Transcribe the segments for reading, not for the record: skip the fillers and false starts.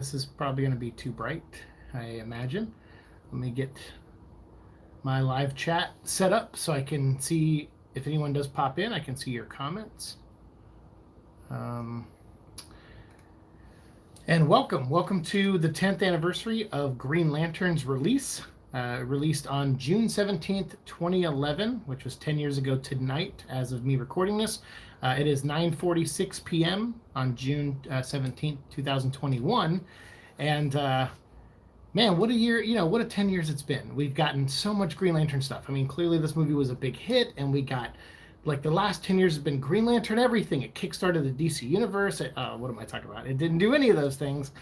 This is probably going to be too bright, I imagine. Let me get my live chat set up so I can see if anyone does pop in. I can see your comments. And welcome to the 10th anniversary of Green Lantern's release. Released on June 17th, 2011, which was 10 years ago tonight as of me recording this. It is 9:46 p.m. on June 17th, 2021. And man, what a year, what a 10 years it's been. We've gotten so much Green Lantern stuff. I mean, clearly this movie was a big hit, and we got, like, the last 10 years have been Green Lantern everything. It kickstarted the DC universe. What am I talking about? It didn't do any of those things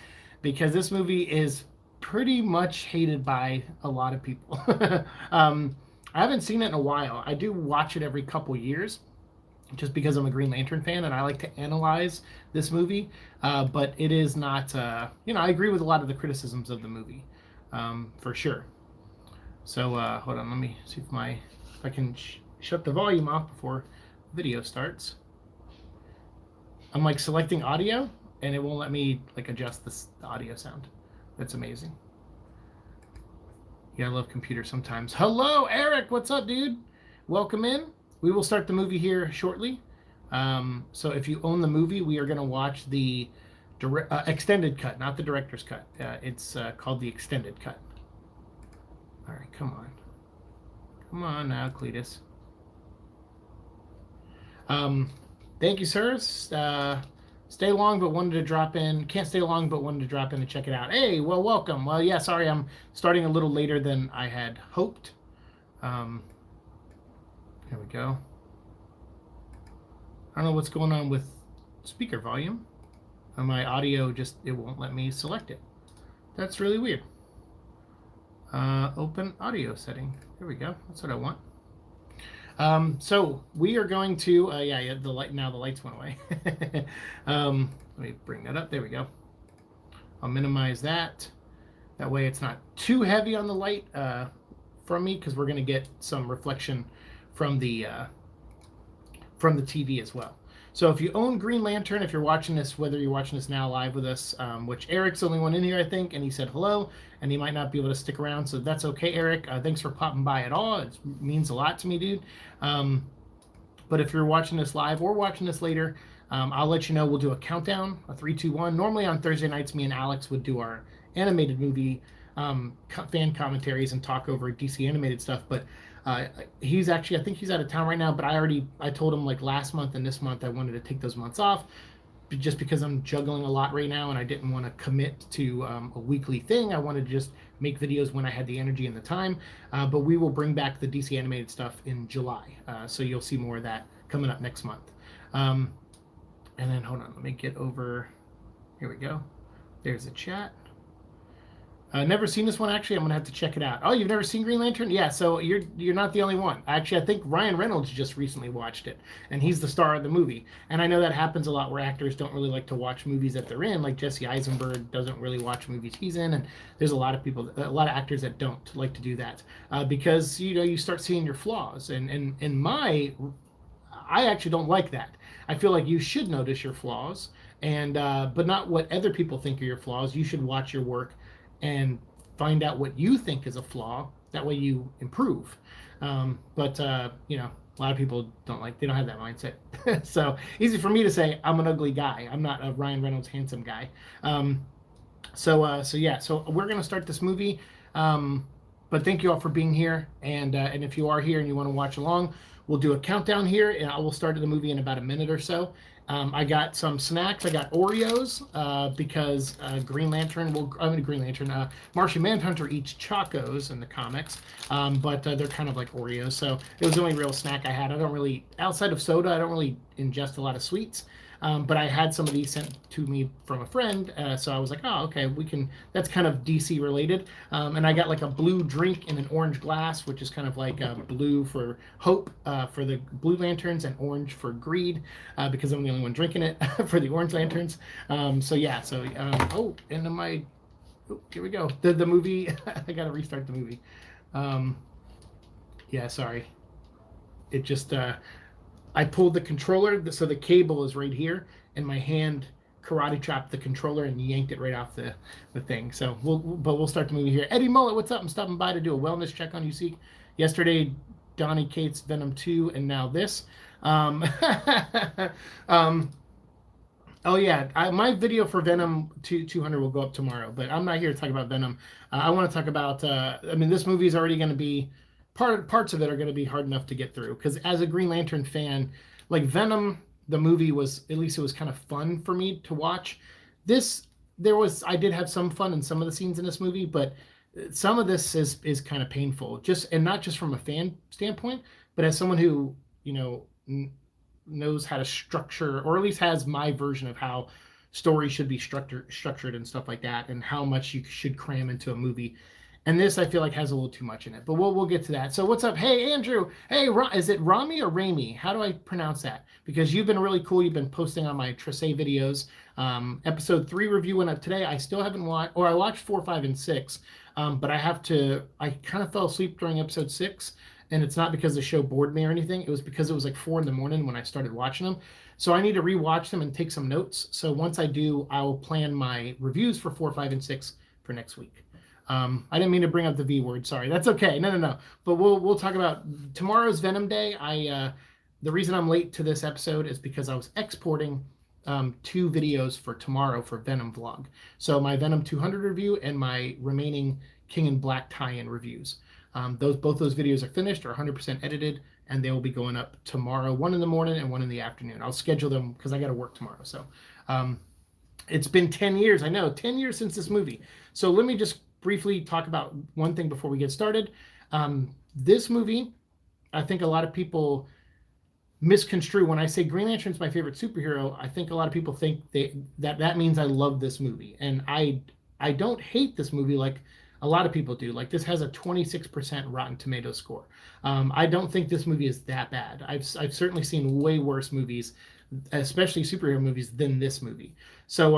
because this movie is pretty much hated by a lot of people. I haven't seen it in a while. I do watch it every couple years just because I'm a Green Lantern fan and I like to analyze this movie. But it is not, I agree with a lot of the criticisms of the movie, for sure. So hold on, let me see if I can shut the volume off before the video starts. I'm like selecting audio and it won't let me like adjust the audio sound. That's amazing. Yeah, I love computers sometimes. Hello, Eric. What's up, dude? Welcome in. We will start the movie here shortly. So if you own the movie, we are going to watch the extended cut, not the director's cut. It's called the extended cut. All right, come on. Come on now, Cletus. Thank you, sirs. Stay long, but wanted to drop in. Can't stay long, but wanted to drop in and check it out. Hey, well, welcome. Well, yeah, sorry, I'm starting a little later than I had hoped. Here we go. I don't know what's going on with speaker volume. My audio it won't let me select it. That's really weird. Open audio setting. There we go. That's what I want. So we are going to, the lights went away. Let me bring that up. There we go. I'll minimize that. That way it's not too heavy on the light from me, because we're going to get some reflection from the TV as well. So if you own Green Lantern, if you're watching this, whether you're watching this now live with us, which Eric's the only one in here, I think, and he said hello, and he might not be able to stick around, so that's okay, Eric. Thanks for popping by at all. It means a lot to me, dude. But if you're watching this live or watching this later, I'll let you know. We'll do a countdown, a 3, 2, 1. Normally on Thursday nights, me and Alex would do our animated movie fan commentaries and talk over DC animated stuff, but I think he's out of town right now, but I told him like last month and this month I wanted to take those months off just because I'm juggling a lot right now and I didn't want to commit to a weekly thing. I wanted to just make videos when I had the energy and the time, but we will bring back the DC animated stuff in July, so you'll see more of that coming up next month. And then hold on, let me get over, here we go. There's a chat. Never seen this one, actually. I'm gonna have to check it out. Oh, you've never seen Green Lantern? Yeah, so you're not the only one. Actually, I think Ryan Reynolds just recently watched it, and he's the star of the movie. And I know that happens a lot where actors don't really like to watch movies that they're in. Like Jesse Eisenberg doesn't really watch movies he's in, and there's a lot of actors that don't like to do that because you start seeing your flaws. And I actually don't like that. I feel like you should notice your flaws, and but not what other people think are your flaws. You should watch your work and find out what you think is a flaw. That way you improve. But a lot of people they don't have that mindset. So easy for me to say I'm an ugly guy. I'm not a Ryan Reynolds handsome guy. So we're going to start this movie. But thank you all for being here. And if you are here and you want to watch along, we'll do a countdown here, and I will start the movie in about a minute or so. I got some snacks. I got Oreos because Martian Manhunter eats Chocos in the comics, but they're kind of like Oreos. So it was the only real snack I had. Outside of soda, I don't really ingest a lot of sweets. But I had some of these sent to me from a friend, so I was like, oh, okay, that's kind of DC related. And I got like a blue drink in an orange glass, which is kind of like blue for hope for the Blue Lanterns and orange for greed, because I'm the only one drinking it for the Orange Lanterns. Here we go. The movie, I got to restart the movie. Sorry. It just, I pulled the controller, so the cable is right here, and my hand karate chopped the controller and yanked it right off the thing. So we'll start the movie here. Eddie Mullet, what's up? I'm stopping by to do a wellness check on you. See, yesterday Donnie Cates Venom 2, and now this. Um, um, Oh yeah, my video for Venom 200 will go up tomorrow, but I'm not here to talk about Venom. I want to talk about. I mean, this movie is already going to be parts of it are going to be hard enough to get through because as a Green Lantern fan, like Venom, the movie was at least it was kind of fun for me to watch. This I did have some fun in some of the scenes in this movie, but some of this is kind of painful. Just and not just from a fan standpoint, but as someone who knows how to structure, or at least has my version of how stories should be structured and stuff like that, and how much you should cram into a movie. And this I feel like has a little too much in it, but we'll get to that. So what's up? Hey Andrew. Hey, is it Rami or Rami? How do I pronounce that? Because you've been really cool. You've been posting on my Tressé videos. Episode 3 review went up today. I still haven't watched, or I watched 4, 5, and 6, but I kind of fell asleep during episode 6. And it's not because the show bored me or anything. It was because it was like 4 a.m. when I started watching them. So I need to rewatch them and take some notes. So once I do, I will plan my reviews for 4, 5, and 6 for next week. I didn't mean to bring up the V word. Sorry. That's okay. No. But we'll talk about tomorrow's Venom Day. The reason I'm late to this episode is because I was exporting 2 videos for tomorrow for Venom vlog. So my Venom 200 review and my remaining King in Black tie-in reviews. Both those videos are finished, are 100% edited, and they will be going up tomorrow, 1 in the morning and 1 in the afternoon. I'll schedule them because I got to work tomorrow. So it's been 10 years. I know, 10 years since this movie. So let me just briefly talk about one thing before we get started. This movie, I think a lot of people misconstrue when I say Green Lantern's my favorite superhero. I think a lot of people think that means I love this movie, and I don't hate this movie like a lot of people do. Like, this has a 26% Rotten Tomatoes score. I don't think this movie is that bad. I've certainly seen way worse movies, especially superhero movies, than this movie. So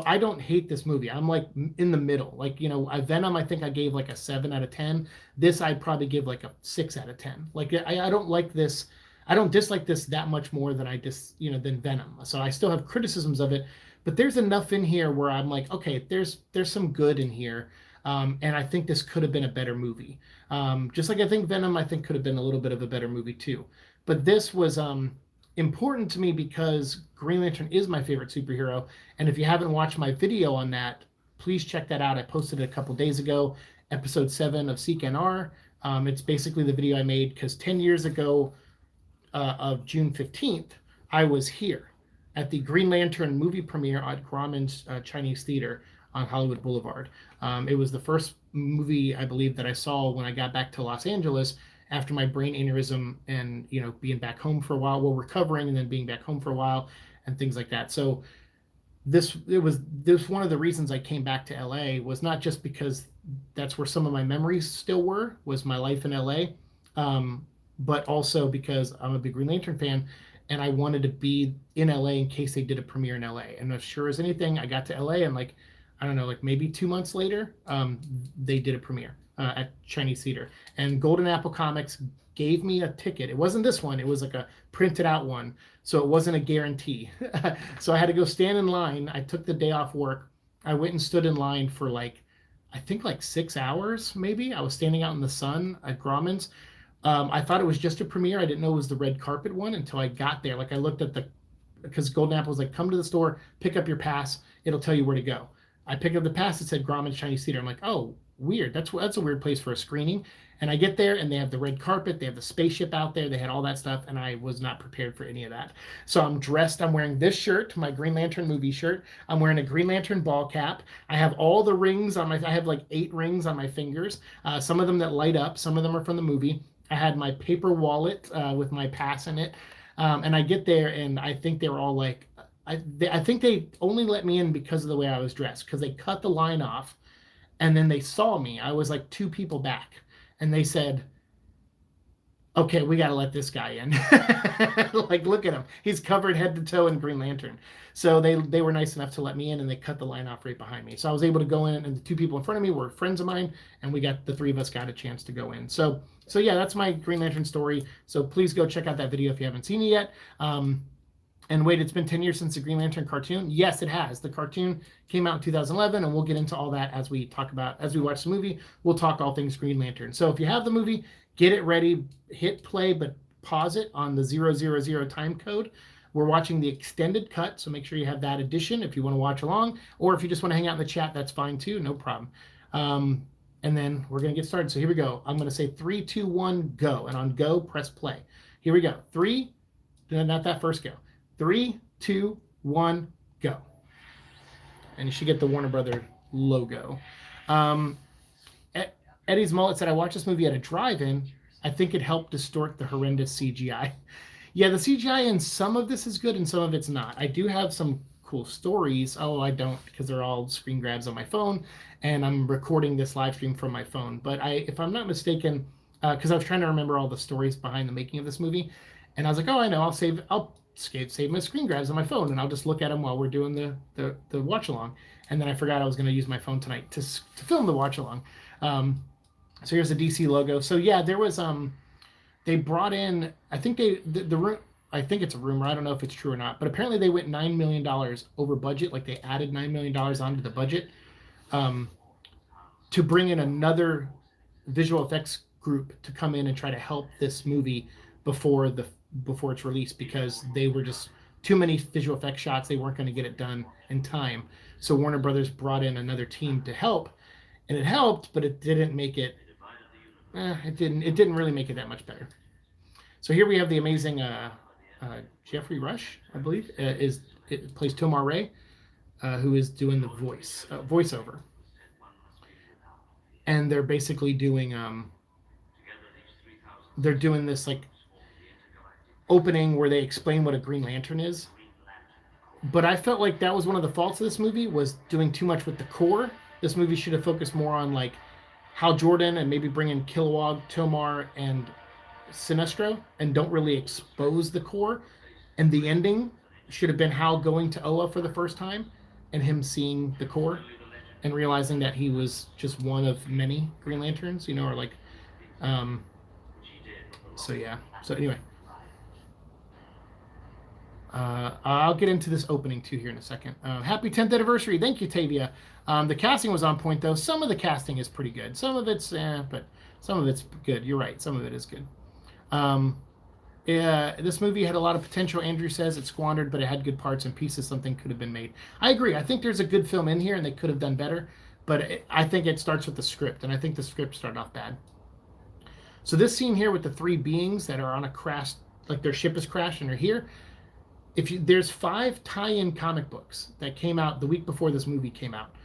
I don't hate this movie. I'm like in the middle. Like, Venom, I think I gave like a 7 out of 10. This I'd probably give like a 6 out of 10. Like, I don't like this. I don't dislike this that much more than than Venom. So I still have criticisms of it, but there's enough in here where I'm like, okay, there's some good in here. And I think this could have been a better movie. Just like I think Venom, I think could have been a little bit of a better movie too. But this was important to me because Green Lantern is my favorite superhero. And if you haven't watched my video on that, please check that out. I posted it a couple days ago, episode 7 of Seek NR. It's basically the video I made because 10 years ago of June 15th, I was here at the Green Lantern movie premiere at Grauman's Chinese Theater on Hollywood Boulevard. It was the first movie, I believe, that I saw when I got back to Los Angeles after my brain aneurysm and, being back home for a while, recovering and then being back home for a while and things like that. So this was one of the reasons I came back to LA was not just because that's where some of my memories still was my life in LA, but also because I'm a big Green Lantern fan and I wanted to be in LA in case they did a premiere in LA. And as sure as anything, I got to LA and I don't know, maybe 2 months later, they did a premiere at Chinese Theater. And Golden Apple Comics gave me a ticket. It wasn't this one. It was like a printed out one. So it wasn't a guarantee. So I had to go stand in line. I took the day off work. I went and stood in line for I think 6 hours, maybe. I was standing out in the sun at Grauman's. I thought it was just a premiere. I didn't know it was the red carpet one until I got there. I looked at because Golden Apple was like, come to the store, pick up your pass. It'll tell you where to go. I picked up the pass. It said Grauman's Chinese Theater. I'm like, oh, weird. That's a weird place for a screening. And I get there, and they have the red carpet. They have the spaceship out there. They had all that stuff, and I was not prepared for any of that. So I'm dressed. I'm wearing this shirt, my Green Lantern movie shirt. I'm wearing a Green Lantern ball cap. I have all the rings on I have 8 rings on my fingers. Some of them that light up. Some of them are from the movie. I had my paper wallet with my pass in it. And I get there, and I think they were all like, I think they only let me in because of the way I was dressed, because they cut the line off and then they saw me. I was 2 people back, and they said, okay, we got to let this guy in. Look at him. He's covered head to toe in Green Lantern. So they were nice enough to let me in, and they cut the line off right behind me. So I was able to go in, and the 2 people in front of me were friends of mine, and the 3 of us got a chance to go in. So yeah, that's my Green Lantern story. So please go check out that video if you haven't seen it yet. And wait, it's been 10 years since the Green Lantern cartoon? Yes, it has. The cartoon came out in 2011, and we'll get into all that as we watch the movie. We'll talk all things Green Lantern. So if you have the movie, get it ready, hit play, but pause it on the 000 time code. We're watching the extended cut, so make sure you have that edition if you want to watch along, or if you just want to hang out in the chat, that's fine too, no problem. And then we're going to get started. So here we go. I'm going to say 3, 2, 1, go. And on go, press play. Here we go. 3, not that first go. 3, 2, 1, go. And you should get the Warner Brother logo. Eddie's Mullet said, I watched this movie at a drive-in. I think it helped distort the horrendous CGI. Yeah, the CGI in some of this is good and some of it's not. I do have some cool stories. Oh, I don't, because they're all screen grabs on my phone, and I'm recording this live stream from my phone. But if I'm not mistaken, because I was trying to remember all the stories behind the making of this movie, and I was like, oh, I know, I'll save my screen grabs on my phone, and I'll just look at them while we're doing the watch along. And then I forgot I was going to use my phone tonight to film the watch along. So here's the DC logo. So yeah, there was they brought in, I think the room, I think it's a rumor, I don't know if it's true or not, but apparently they went $9 million over budget, like they added $9 million onto the budget to bring in another visual effects group to come in and try to help this movie before its release, because they were just too many visual effects shots. They weren't going to get it done in time. So Warner Brothers brought in another team to help, and it helped, but it didn't make it. It didn't really make it that much better. So here we have the amazing Jeffrey Rush, I believe, plays Tomar Ray, who is doing the voiceover. And they're basically doing this like opening where they explain what a Green Lantern is. But I felt like that was one of the faults of this movie, was doing too much with the core. This movie should have focused more on like Hal Jordan and maybe bring in Kilowog, Tomar, and Sinestro, and don't really expose the core. And the ending should have been Hal going to Oa for the first time and him seeing the core and realizing that he was just one of many Green Lanterns, or like, so yeah. So anyway, I'll get into this opening too here in a second. Happy 10th anniversary. Thank you, Tavia. The casting was on point, though. Some of the casting is pretty good. Some of it's, but some of it's good. You're right. Some of it is good. This movie had a lot of potential. Andrew says it squandered, but it had good parts and pieces. Something could have been made. I agree. I think there's a good film in here, and they could have done better. But I think it starts with the script, and I think the script started off bad. So this scene here with the three beings that are on a crash, like their ship has crashed and are here. There's 5 tie-in comic books that came out the week before this movie came out,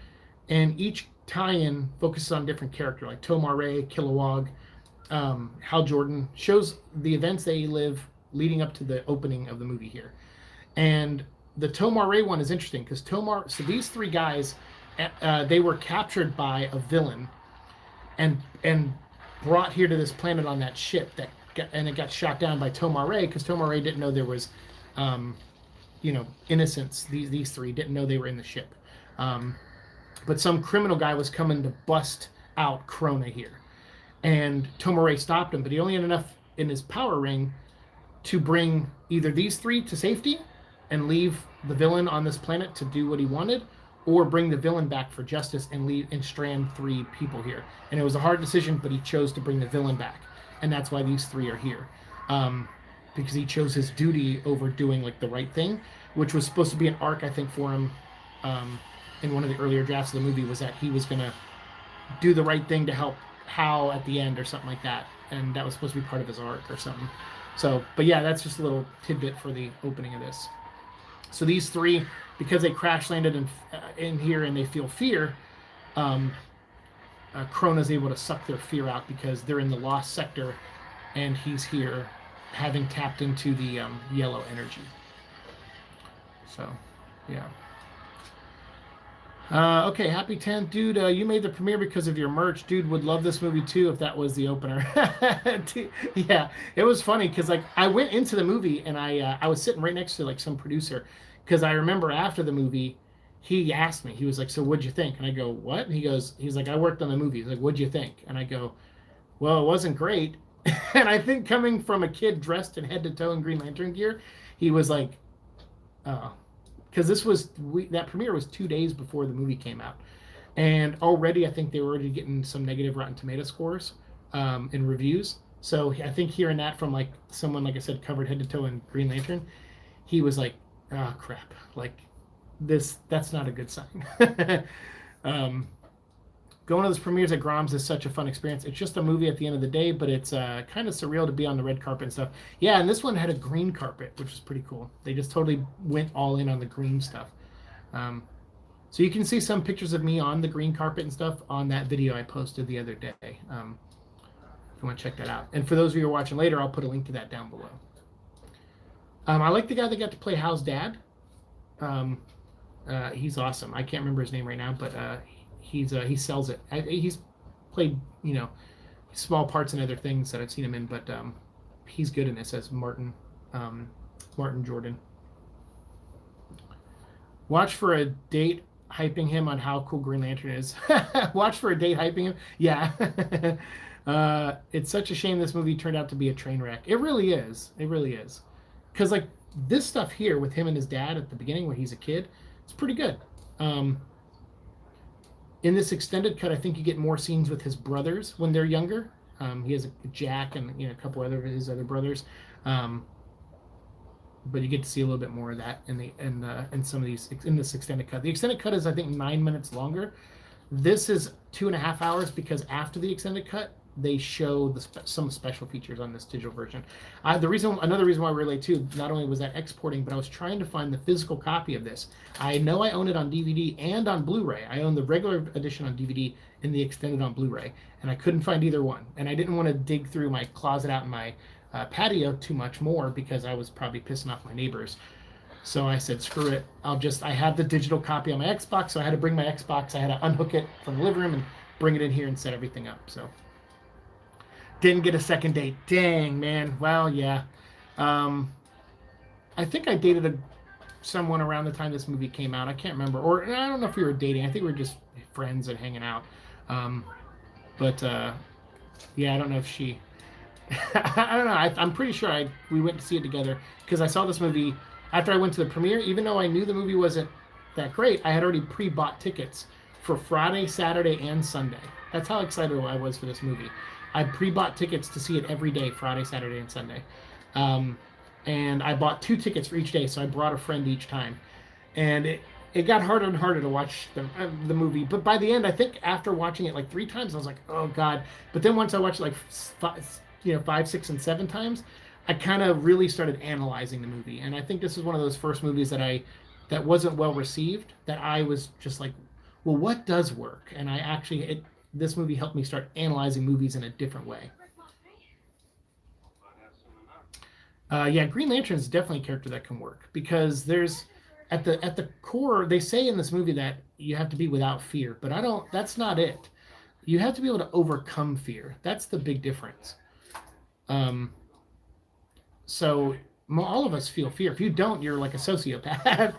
and each tie-in focuses on a different character, like Tomar Ray, Kilowog, Hal Jordan, shows the events they live leading up to the opening of the movie here. And the Tomar Ray one is interesting because so these 3 guys, they were captured by a villain and brought here to this planet on that ship and it got shot down by Tomar Ray, because Tomar Ray didn't know there was innocents. These 3 didn't know they were in the ship. But some criminal guy was coming to bust out Krona here. And Tomar Ray stopped him, but he only had enough in his power ring to bring either these 3 to safety and leave the villain on this planet to do what he wanted, or bring the villain back for justice and strand 3 people here. And it was a hard decision, but he chose to bring the villain back. And that's why these 3 are here. Because he chose his duty over doing like the right thing, which was supposed to be an arc, I think, for him in one of the earlier drafts of the movie, was that he was going to do the right thing to help Hal at the end or something like that. And that was supposed to be part of his arc or something. So, but yeah, that's just a little tidbit for the opening of this. So these 3, because they crash landed in here and they feel fear, Krona's able to suck their fear out because they're in the lost sector and he's here having tapped into the yellow energy. So, yeah. Okay, happy 10th. Dude, you made the premiere because of your merch. Dude, would love this movie too if that was the opener. Yeah, it was funny because like I went into the movie and I was sitting right next to like some producer, because I remember after the movie, he asked me, he was like, so what'd you think? And I go, what? And he's like, I worked on the movie. He's like, what'd you think? And I go, well, it wasn't great. And I think coming from a kid dressed in head to toe in Green Lantern gear, he was like, because that premiere was 2 days before the movie came out, and already I think they were already getting some negative Rotten Tomato scores in reviews. So I think hearing that from like someone, like I said, covered head to toe in Green Lantern, he was like, "Oh crap! Like that's not a good sign." Going to those premieres at Grom's is such a fun experience. It's just a movie at the end of the day, but it's kind of surreal to be on the red carpet and stuff. Yeah, and this one had a green carpet, which was pretty cool. They just totally went all in on the green stuff. So you can see some pictures of me on the green carpet and stuff on that video I posted the other day. If you want to check that out. And for those of you who are watching later, I'll put a link to that down below. I like the guy that got to play Hal's dad. He's awesome. I can't remember his name right now, but he sells it. He's played, small parts in other things that I've seen him in, but he's good in this as Martin Jordan. Watch for a date hyping him on how cool Green Lantern is. Watch for a date hyping him. Yeah. It's such a shame this movie turned out to be a train wreck. It really is. It really is. Because like this stuff here with him and his dad at the beginning when he's a kid, it's pretty good. In this extended cut, I think you get more scenes with his brothers when they're younger. He has a Jack and a couple of his other brothers, but you get to see a little bit more of that in some of these in this extended cut. The extended cut is I think 9 minutes longer. This is 2.5 hours because after the extended cut, they show some special features on this digital version. Another reason why I relate too, not only was that exporting, but I was trying to find the physical copy of this. I know I own it on DVD and on Blu-ray. I own the regular edition on DVD and the extended on Blu-ray, and I couldn't find either one. And I didn't want to dig through my closet out in my patio too much more because I was probably pissing off my neighbors. So I said, screw it. I have the digital copy on my Xbox, so I had to bring my Xbox. I had to unhook it from the living room and bring it in here and set everything up. So didn't get a second date. Dang, man. Well, yeah. I think I dated someone around the time this movie came out. I can't remember. Or I don't know if we were dating. I think we were just friends and hanging out. Yeah, I don't know if she... I don't know. I'm pretty sure we went to see it together because I saw this movie after I went to the premiere. Even though I knew the movie wasn't that great, I had already pre-bought tickets for Friday, Saturday, and Sunday. That's how excited I was for this movie. I pre-bought tickets to see it every day, Friday, Saturday, and Sunday. And I bought 2 tickets for each day, so I brought a friend each time. And it got harder and harder to watch the movie. But by the end, I think after watching it like 3 times, I was like, oh, God. But then once I watched it like 5, 6, and 7 times, I kind of really started analyzing the movie. And I think this is one of those first movies that wasn't well received, that I was just like, well, what does work? And this movie helped me start analyzing movies in a different way. Yeah, Green Lantern is definitely a character that can work because there's at the core, they say in this movie that you have to be without fear, but that's not it. You have to be able to overcome fear. That's the big difference. So all of us feel fear. If you don't, you're like a sociopath.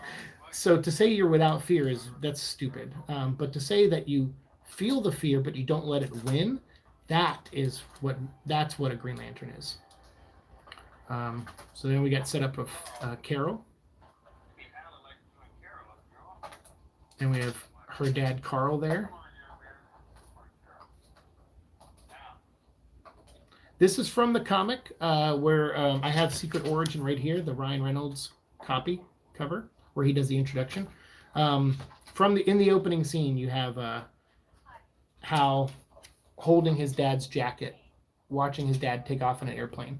So to say you're without fear that's stupid. But to say that you feel the fear, but you don't let it win, that's what a Green Lantern is. So then we got set up with Carol. And we have her dad, Carl, there. This is from the comic where I have Secret Origin right here, the Ryan Reynolds cover, where he does the introduction. In the opening scene, you have Hal holding his dad's jacket, watching his dad take off in an airplane.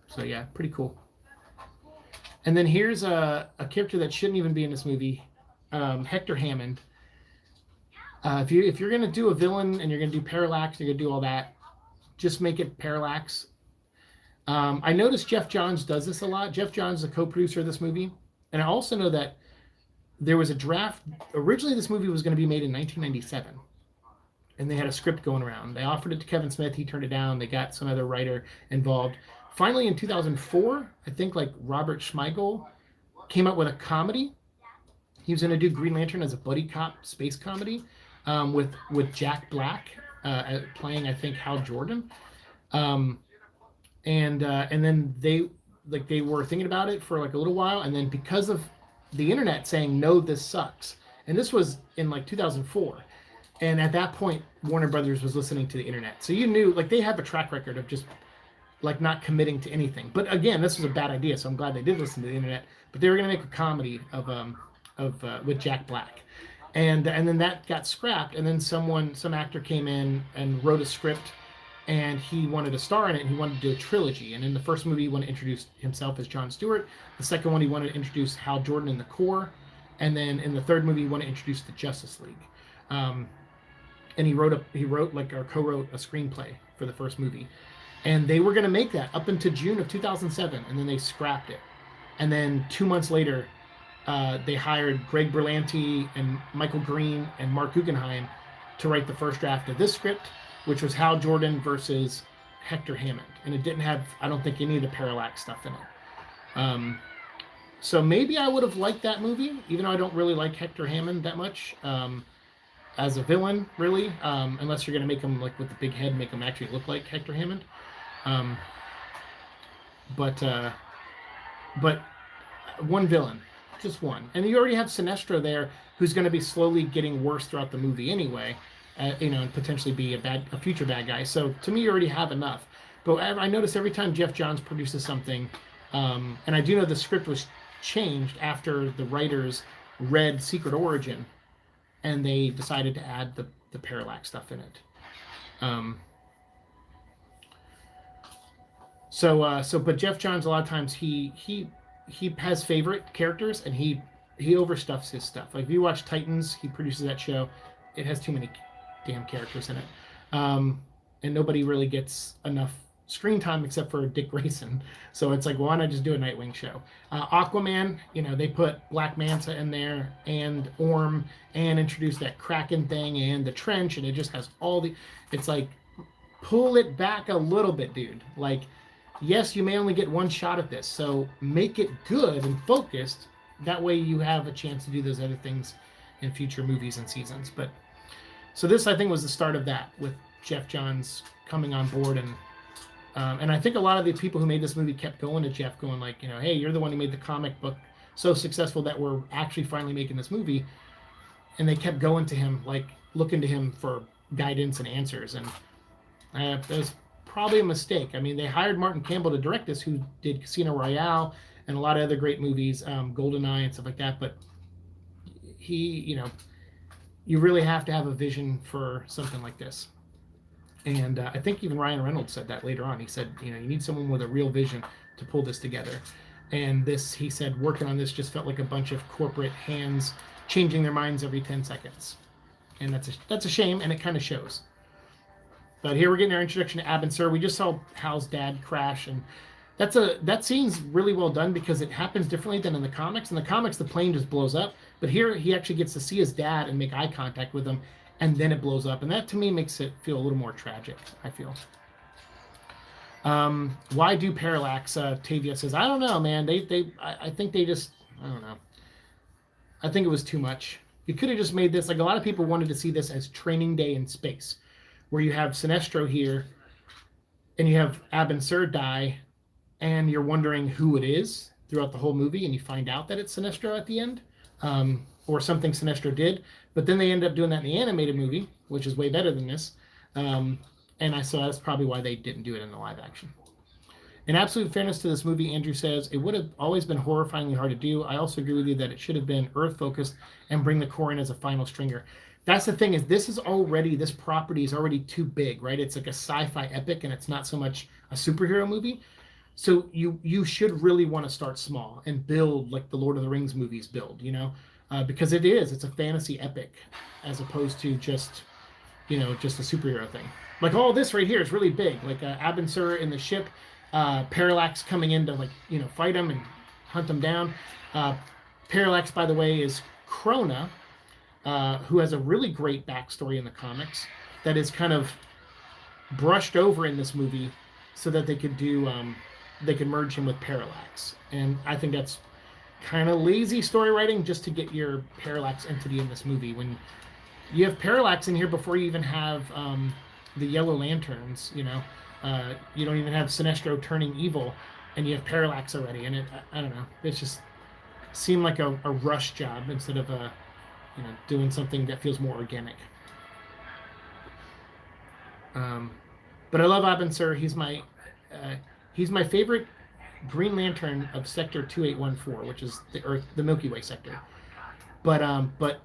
So yeah, pretty cool. And then here's a character that shouldn't even be in this movie, Hector Hammond. If you're gonna do a villain and you're gonna do Parallax, you're gonna do all that, just make it Parallax. I noticed Jeff Johns does this a lot. Jeff Johns is a co-producer of this movie, and I also know that there was a draft. Originally, this movie was going to be made in 1997, and they had a script going around. They offered it to Kevin Smith. He turned it down. They got some other writer involved. Finally, in 2004, I think like Robert Smigel came up with a comedy. He was going to do Green Lantern as a buddy cop space comedy with Jack Black playing, I think, Hal Jordan. And then like they were thinking about it for like a little while, and then because of the internet saying no, this sucks, and this was in like 2004, and at that point Warner Brothers was listening to the internet, so you knew like they have a track record of just like not committing to anything. But again, this was a bad idea, so I'm glad they did listen to the internet. But they were going to make a comedy of with Jack Black, and then that got scrapped. And then some actor came in and wrote a script, and he wanted to star in it, and he wanted to do a trilogy. And in the first movie, he wanted to introduce himself as Jon Stewart. The second one, he wanted to introduce Hal Jordan and the Corps, and then in the third movie, he wanted to introduce the Justice League. And he co-wrote a screenplay for the first movie. And they were going to make that up until June of 2007, and then they scrapped it. And then 2 months later, they hired Greg Berlanti and Michael Green and Mark Guggenheim to write the first draft of this script, which was Hal Jordan versus Hector Hammond. And it didn't have, I don't think, any of the parallax stuff in it. So maybe I would have liked that movie, even though I don't really like Hector Hammond that much as a villain, really, unless you're going to make him, like, with the big head, make him actually look like Hector Hammond. But one villain, just one, and you already have Sinestro there, who's going to be slowly getting worse throughout the movie anyway, and potentially be a future bad guy. So to me, you already have enough. But I notice every time Jeff Johns produces something, and I do know the script was changed after the writers read Secret Origin, and they decided to add the parallax stuff in it. But Jeff Johns, a lot of times he has favorite characters, and he overstuffs his stuff. Like if you watch Titans, he produces that show. It has too many damn characters in it, and nobody really gets enough screen time except for Dick Grayson. So it's like, why not just do a Nightwing show? Aquaman, they put Black Manta in there and Orm, and introduce that Kraken thing and the Trench, and it just has it's like, pull it back a little bit, dude. Like, yes, you may only get one shot at this, so make it good and focused. That way you have a chance to do those other things in future movies and seasons. But so this, I think, was the start of that, with Jeff Johns coming on board, and I think a lot of the people who made this movie kept going to Jeff, going like, hey, you're the one who made the comic book so successful that we're actually finally making this movie, and they kept going to him, like looking to him for guidance and answers, and that was probably a mistake. I mean, they hired Martin Campbell to direct this, who did Casino Royale and a lot of other great movies, GoldenEye and stuff like that, but he, you really have to have a vision for something like this. And I think even Ryan Reynolds said that later on. He said, you need someone with a real vision to pull this together. And this, he said, working on this just felt like a bunch of corporate hands changing their minds every 10 seconds. And that's a shame, and it kind of shows. But here we're getting our introduction to Abin Sur. We just saw Hal's dad crash, and that scene's really well done because it happens differently than in the comics. In the comics, the plane just blows up. But here, he actually gets to see his dad and make eye contact with him, and then it blows up. And that, to me, makes it feel a little more tragic, I feel. Why do parallax? Tavia says, I don't know, man. I think they just, I don't know. I think it was too much. You could have just made this, like a lot of people wanted to see this as Training Day in space, where you have Sinestro here, and you have Abin Sur die, and you're wondering who it is throughout the whole movie, and you find out that it's Sinestro at the end, or something Sinestro did. But then they end up doing that in the animated movie, which is way better than this. So that's probably why they didn't do it in the live action. In absolute fairness to this movie, Andrew says, it would have always been horrifyingly hard to do. I also agree with you that it should have been Earth-focused and bring the core in as a final stringer. That's the thing, is this property is already too big, right? It's like a sci-fi epic, and it's not so much a superhero movie. So you should really want to start small and build like the Lord of the Rings movies build, because it's a fantasy epic as opposed to just a superhero thing. Like all this right here is really big, like Abin Sur in the ship, Parallax coming in to fight him and hunt him down. Parallax, by the way, is Krona, who has a really great backstory in the comics that is kind of brushed over in this movie so that they could merge him with Parallax. And I think that's kind of lazy story writing just to get your Parallax entity in this movie. When you have Parallax in here before you even have the Yellow Lanterns, you don't even have Sinestro turning evil. and you have Parallax already, and I don't know, it just seemed like a rush job instead of doing something that feels more organic. But I love Abin Sur. He's my favorite Green Lantern of Sector 2814, which is the Milky Way sector. But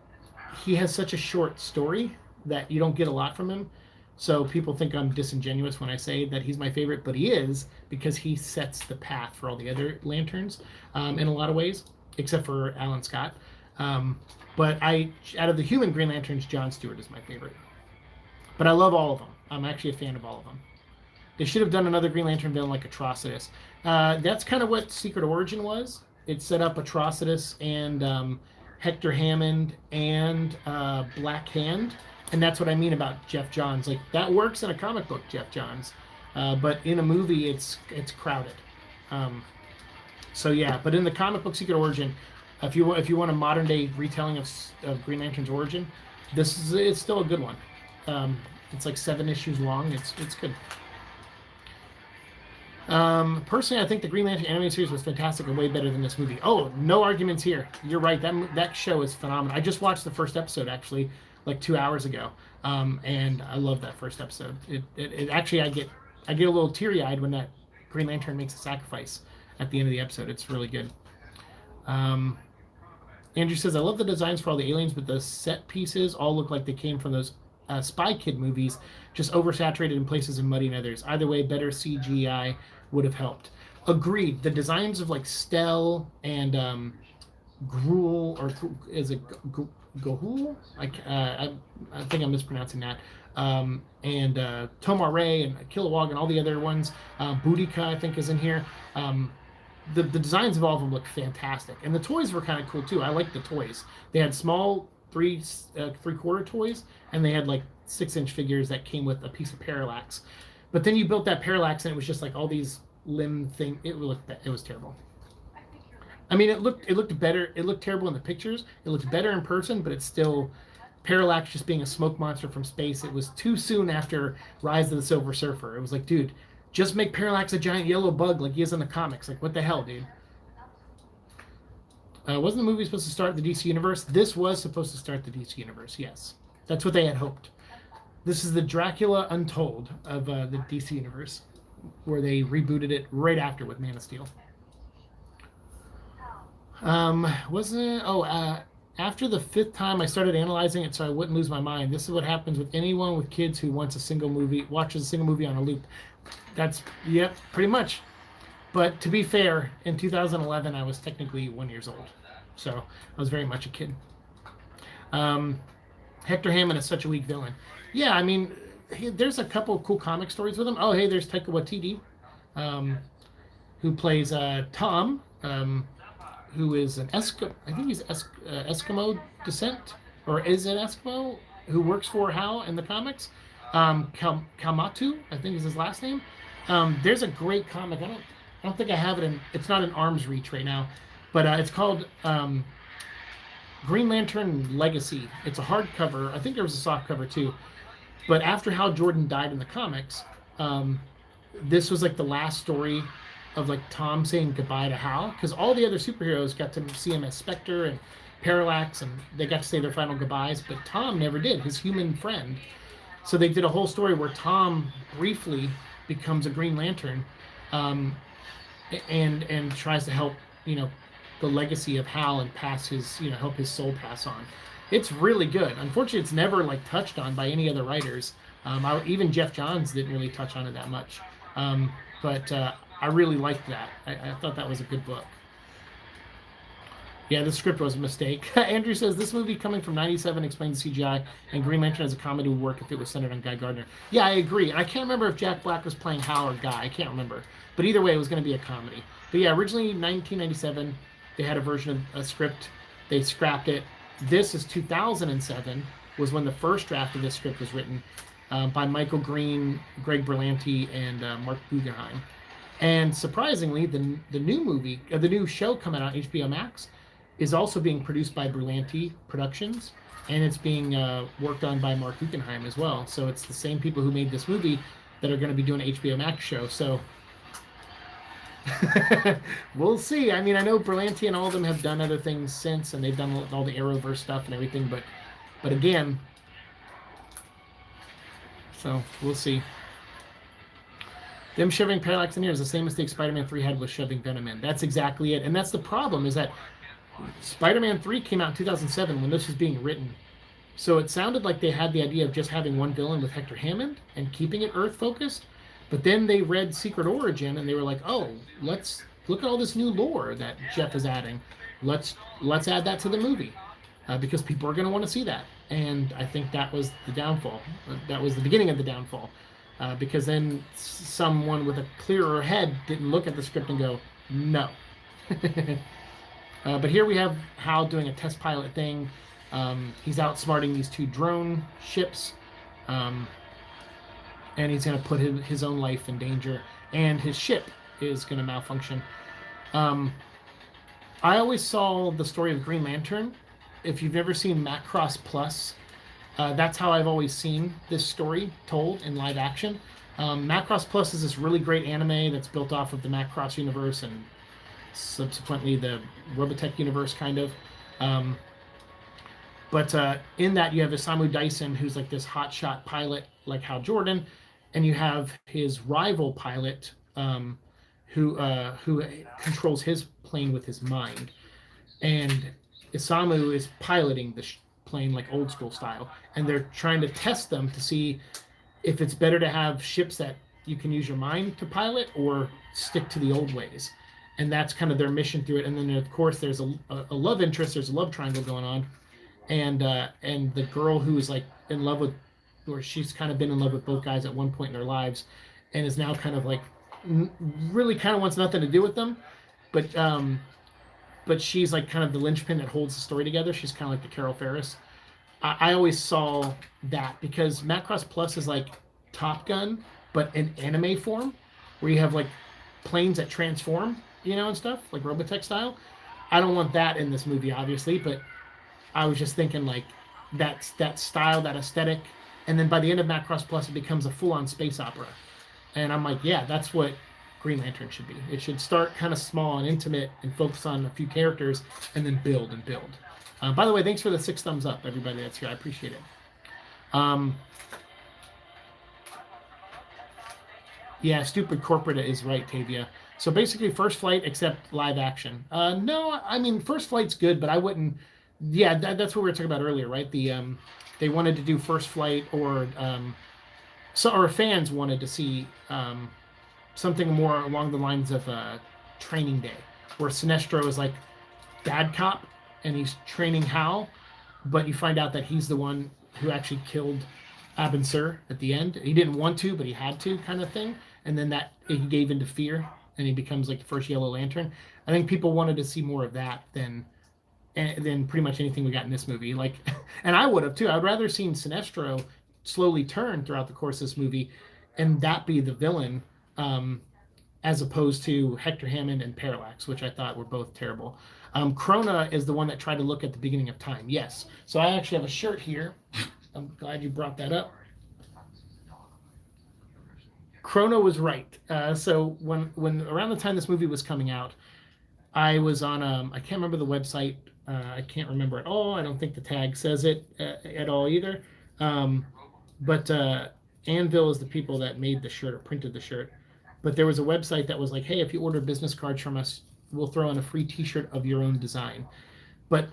he has such a short story that you don't get a lot from him. So people think I'm disingenuous when I say that he's my favorite, but he is, because he sets the path for all the other Lanterns in a lot of ways, except for Alan Scott. But out of the human Green Lanterns, John Stewart is my favorite. But I love all of them. I'm actually a fan of all of them. They should have done another Green Lantern villain like Atrocitus. That's kind of what Secret Origin was. It set up Atrocitus and Hector Hammond and Black Hand. And that's what I mean about Jeff Johns. Like, that works in a comic book, Jeff Johns. But in a movie, it's crowded. So yeah, but in the comic book Secret Origin, if you want a modern day retelling of Green Lantern's origin, it's still a good one. It's like 7 issues long. It's good. Personally, I think the Green Lantern animated series was fantastic and way better than this movie. Oh, no arguments here. You're right. That show is phenomenal. I just watched the first episode actually, like 2 hours ago, and I love that first episode. It actually, I get a little teary eyed when that Green Lantern makes a sacrifice at the end of the episode. It's really good. Andrew says, I love the designs for all the aliens, but the set pieces all look like they came from those Spy Kid movies, just oversaturated in places and muddy in others. Either way, better CGI would have helped. Agreed. The designs of like Stell and Gruel, or is it Gohul? I think I'm mispronouncing that. And Tomar Ray and Kilowog and all the other ones. Boudica, I think, is in here. The designs of all of them look fantastic, and the toys were kind of cool too. I liked the toys. They had small 3/4 toys, and they had like 6-inch figures that came with a piece of Parallax. But then you built that Parallax, and it was just like all these limb thing. It was terrible. I mean, it looked better. It looked terrible in the pictures. It looked better in person, but it's still Parallax just being a smoke monster from space. It was too soon after Rise of the Silver Surfer. It was like, dude, just make Parallax a giant yellow bug like he is in the comics. Like, what the hell, dude? Wasn't the movie supposed to start the DC Universe? This was supposed to start the DC Universe, yes. That's what they had hoped. This is the Dracula Untold of the DC Universe, where they rebooted it right after with Man of Steel. After the 5th time I started analyzing it so I wouldn't lose my mind. This is what happens with anyone with kids who watches a single movie on a loop. Yep, pretty much. But to be fair, in 2011, I was technically 1 year old. So I was very much a kid. Hector Hammond is such a weak villain. Yeah, I mean, there's a couple of cool comic stories with him. Oh, hey, there's Taika Waititi, who plays Tom, who is an Eskimo. I think he's Eskimo descent, or is it Eskimo, who works for Hal in the comics. Kamatu, I think is his last name. There's a great comic. I don't think I have it it's not in arm's reach right now, but it's called Green Lantern Legacy. It's a hardcover. I think there was a soft cover too. But after Hal Jordan died in the comics, this was like the last story of like Tom saying goodbye to Hal, because all the other superheroes got to see him as Spectre and Parallax, and they got to say their final goodbyes, but Tom never did, his human friend. So they did a whole story where Tom briefly becomes a Green Lantern, and tries to help, the legacy of Hal and pass his, help his soul pass on. It's really good. Unfortunately, it's never like touched on by any other writers. Even Jeff Johns didn't really touch on it that much. But I really liked that. I thought that was a good book. Yeah, the script was a mistake. Andrew says, this movie coming from 97 explains CGI, and Green Lantern as a comedy would work if it was centered on Guy Gardner. Yeah, I agree. And I can't remember if Jack Black was playing Hal or Guy. I can't remember. But either way, it was going to be a comedy. But yeah, originally 1997, they had a version of a script. They scrapped it. This is 2007, was when the first draft of this script was written by Michael Green, Greg Berlanti, and Mark Guggenheim. And surprisingly, the new show coming out on HBO Max is also being produced by Berlanti Productions, and it's being worked on by Mark Guggenheim as well. So it's the same people who made this movie that are going to be doing an HBO Max show. So We'll see. I mean, I know Berlanti and all of them have done other things since, and they've done all the Arrowverse stuff and everything. But again, so we'll see. Them shoving Parallax in here is the same mistake Spider-Man 3 had with shoving Venom in. That's exactly it. And that's the problem, is that Spider-Man 3 came out in 2007 when this was being written. So it sounded like they had the idea of just having one villain with Hector Hammond and keeping it Earth-focused. But then they read Secret Origin and they were like, oh, let's look at all this new lore that Jeff is adding. Let's add that to the movie. Because people are going to want to see that. And I think that was the downfall. That was the beginning of the downfall. Because then someone with a clearer head didn't look at the script and go, no. But here we have Hal doing a test pilot thing. He's outsmarting these two drone ships. And he's going to put his own life in danger. And his ship is going to malfunction. I always saw the story of Green Lantern. If you've ever seen Macross Plus, that's how I've always seen this story told in live action. Macross Plus is this really great anime that's built off of the Macross universe and subsequently the Robotech universe, kind of. But in that, you have Isamu Dyson, who's like this hotshot pilot like Hal Jordan, and you have his rival pilot who controls his plane with his mind. And Isamu is piloting the plane like old school style, and they're trying to test them to see if it's better to have ships that you can use your mind to pilot or stick to the old ways. And that's kind of their mission through it. And then of course there's a love interest, there's a love triangle going on, and the girl who is like in love with, or she's kind of been in love with both guys at one point in their lives, and is now kind of like really kind of wants nothing to do with them, but she's like kind of the linchpin that holds the story together. She's kind of like the Carol Ferris. I always saw that because Macross Plus is like Top Gun, but in anime form, where you have like planes that transform, and stuff, like Robotech style. I don't want that in this movie, obviously, but I was just thinking like that style, that aesthetic. And then by the end of Macross Plus, it becomes a full-on space opera. And I'm like, yeah, that's what Green Lantern should be. It should start kind of small and intimate and focus on a few characters and then build and build. By the way, thanks for the 6 thumbs up, everybody that's here. I appreciate it. Yeah, stupid corporate is right, Tavia. So basically, First Flight except live action. No, I mean First Flight's good, but I wouldn't. Yeah, that's what we were talking about earlier, right? They wanted to do First Flight, or fans wanted to see something more along the lines of Training Day, where Sinestro is like bad cop and he's training Hal, but you find out that he's the one who actually killed Abin Sur at the end. He didn't want to, but he had to, kind of thing. And then that he gave into fear, and he becomes like the first Yellow Lantern. I think people wanted to see more of that than pretty much anything we got in this movie. Like, and I would have too. I would rather seen Sinestro slowly turn throughout the course of this movie, and that be the villain, as opposed to Hector Hammond and Parallax, which I thought were both terrible. Krona is the one that tried to look at the beginning of time. Yes. So I actually have a shirt here. I'm glad you brought that up. Krona was right. So when around the time this movie was coming out, I was on I can't remember the website. I can't remember at all. I don't think the tag says it at all either. But Anvil is the people that made the shirt or printed the shirt. But there was a website that was like, hey, if you order business cards from us, we'll throw in a free T-shirt of your own design. But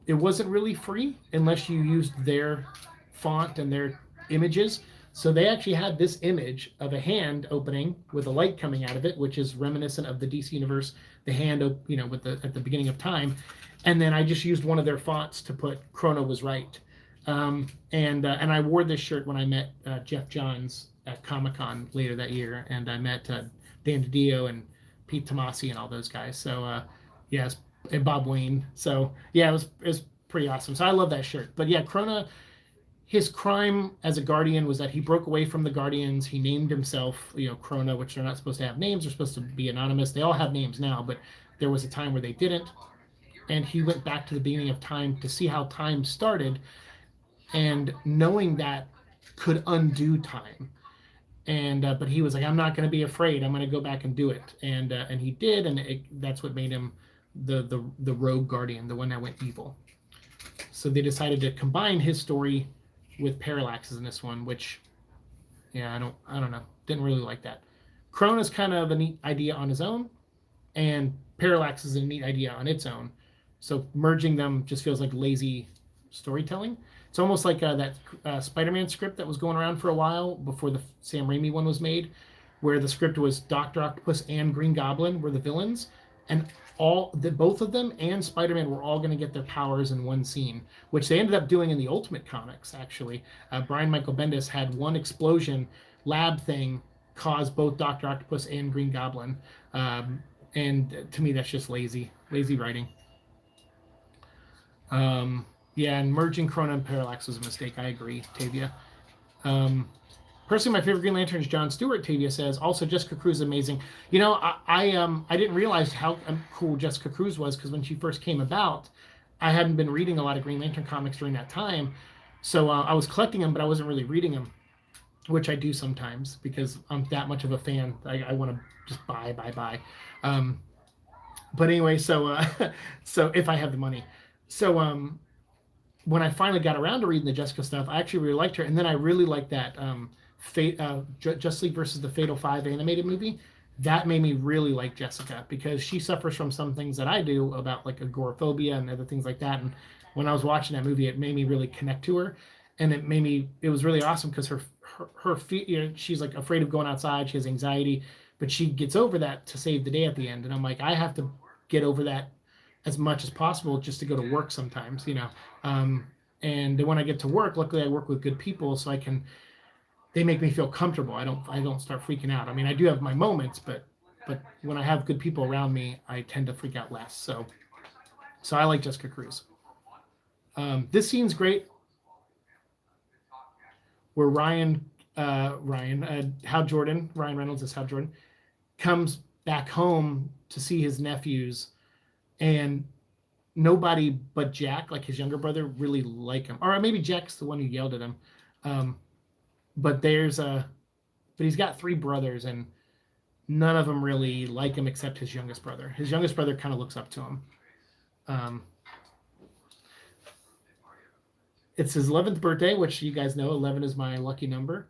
it wasn't really free unless you used their font and their images. So they actually had this image of a hand opening with a light coming out of it, which is reminiscent of the DC universe, the hand, with at the beginning of time. And then I just used one of their fonts to put Krona was right. And I wore this shirt when I met Jeff Johns at Comic-Con later that year, and I met Dan DiDio and Pete Tomasi and all those guys. So yes, and Bob Wayne. So yeah, it was pretty awesome. So I love that shirt. But yeah, Krona, his crime as a Guardian was that he broke away from the Guardians. He named himself, Krona, which they're not supposed to have names. They're supposed to be anonymous. They all have names now, but there was a time where they didn't. And he went back to the beginning of time to see how time started, and knowing that could undo time. And but he was like, I'm not going to be afraid. I'm going to go back and do it. And he did, and that's what made him the rogue guardian, the one that went evil. So they decided to combine his story with Parallax's in this one, which, yeah, I don't know, didn't really like that. Krone is kind of a neat idea on his own, and Parallax is a neat idea on its own. So merging them just feels like lazy storytelling. It's almost like that Spider-Man script that was going around for a while before the Sam Raimi one was made, where the script was Dr. Octopus and Green Goblin were the villains, and both of them and Spider-Man were all going to get their powers in one scene, which they ended up doing in the Ultimate Comics, actually. Brian Michael Bendis had one explosion lab thing cause both Dr. Octopus and Green Goblin. And to me, that's just lazy writing. Yeah, and merging Krone and Parallax was a mistake. I agree, Tavia. Personally, my favorite Green Lantern is John Stewart, Tavia says. Also, Jessica Cruz is amazing. You know, I didn't realize how cool Jessica Cruz was, because when she first came about, I hadn't been reading a lot of Green Lantern comics during that time. So I was collecting them, but I wasn't really reading them, which I do sometimes because I'm that much of a fan. I want to just buy. But anyway, so if I have the money. So when I finally got around to reading the Jessica stuff, I actually really liked her. And then I really liked that Justice League versus the Fatal Five animated movie. That made me really like Jessica, because she suffers from some things that I do about like agoraphobia and other things like that. And when I was watching that movie, it made me really connect to her. And it was really awesome, because her she's like afraid of going outside. She has anxiety, but she gets over that to save the day at the end. And I'm like, I have to get over that as much as possible just to go to work sometimes, you know. And when I get to work, luckily I work with good people, so they make me feel comfortable. I don't start freaking out. I mean, I do have my moments, but when I have good people around me, I tend to freak out less. So I like Jessica Cruz. This scene's great, where Ryan Reynolds is Hal Jordan, comes back home to see his nephews, and nobody but Jack, like his younger brother, really like him. Or maybe Jack's the one who yelled at him. But he's got three brothers, and none of them really like him except his youngest brother. His youngest brother kind of looks up to him. It's his 11th birthday, which you guys know 11 is my lucky number.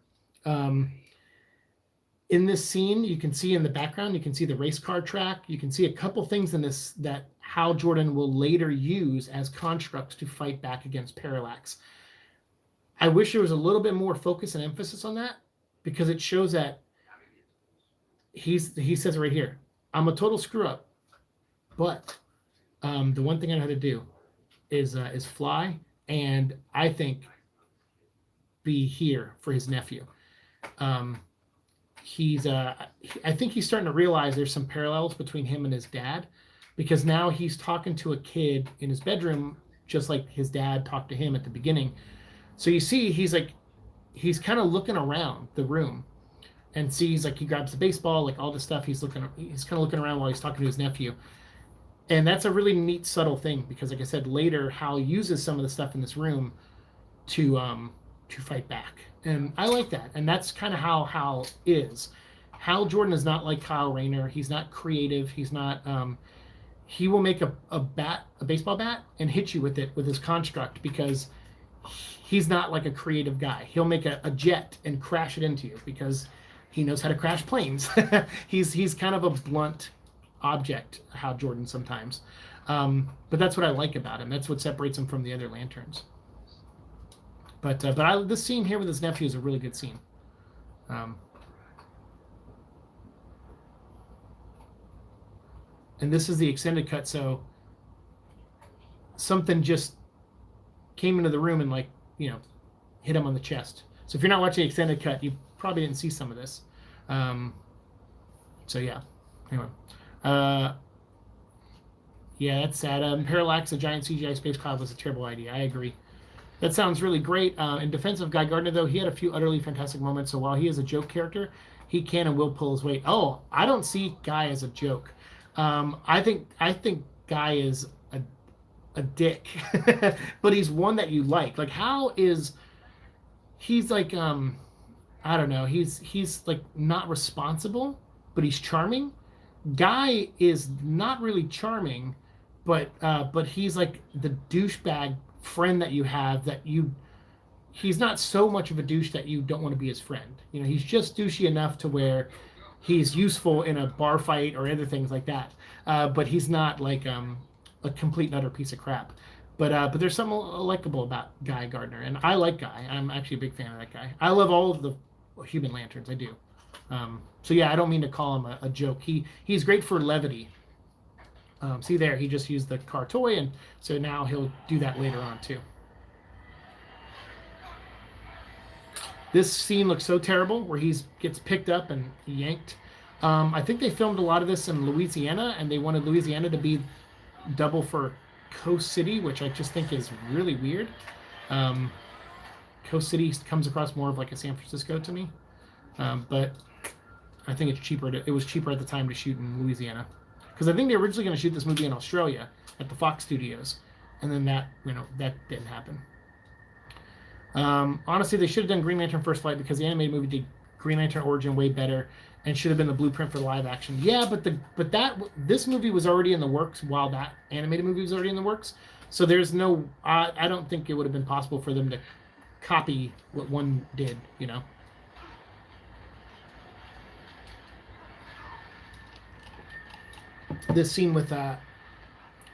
In this scene, you can see in the background, you can see the race car track. You can see a couple things in this that Hal Jordan will later use as constructs to fight back against Parallax. I wish there was a little bit more focus and emphasis on that, because it shows that he says it right here, I'm a total screw up, but the one thing I know how to do is fly, and I think be here for his nephew. I think he's starting to realize there's some parallels between him and his dad, because now he's talking to a kid in his bedroom just like his dad talked to him at the beginning. So you see, he's kind of looking around the room and sees, like, he grabs the baseball, like all this stuff. He's kind of looking around while he's talking to his nephew. And that's a really neat, subtle thing, because like I said, later Hal uses some of the stuff in this room to fight back. And I like that. And that's kind of how Hal is. Hal Jordan is not like Kyle Rayner. He's not creative. He's not he will make a baseball bat, and hit you with it with his construct, because he's not like a creative guy. He'll make a jet and crash it into you because he knows how to crash planes. He's kind of a blunt object, Hal Jordan, sometimes. But that's what I like about him. That's what separates him from the other Lanterns. But this scene here with his nephew is a really good scene. And this is the extended cut, so something just came into the room and, like, you know, hit him on the chest. So if you're not watching the extended cut, you probably didn't see some of this. So yeah. Anyway. Yeah, that's sad. Parallax, a giant CGI space cloud, was a terrible idea. I agree. That sounds really great. In defense of Guy Gardner, though, he had a few utterly fantastic moments. So while he is a joke character, he can and will pull his weight. Oh, I don't see Guy as a joke. I think Guy is a dick, but he's one that you like. Like, he's like, I don't know. He's like not responsible, but he's charming. Guy is not really charming, but he's like the douchebag friend that you have that you. He's not so much of a douche that you don't want to be his friend. You know, he's just douchey enough to where he's useful in a bar fight or other things like that. But he's not like a complete and utter piece of crap. But there's something likable about Guy Gardner, and I like Guy. I'm actually a big fan of that guy. I love all of the Human Lanterns. I do. So yeah, I don't mean to call him a joke. He's great for levity. See there, he just used the car toy, and so now he'll do that later on too. This scene looks so terrible, where he gets picked up and yanked. I think they filmed a lot of this in Louisiana, and they wanted Louisiana to be double for Coast City, which I just think is really weird. Coast City comes across more of like a San Francisco to me, but I think it's cheaper. It was cheaper at the time to shoot in Louisiana, because I think they were originally going to shoot this movie in Australia at the Fox Studios, and then that didn't happen. Honestly, they should have done Green Lantern First Flight, because the animated movie did Green Lantern Origin way better, and should have been the blueprint for live action. Yeah, but this movie was already in the works while that animated movie was already in the works. So there's no, I don't think it would have been possible for them to copy what one did. You know. This scene with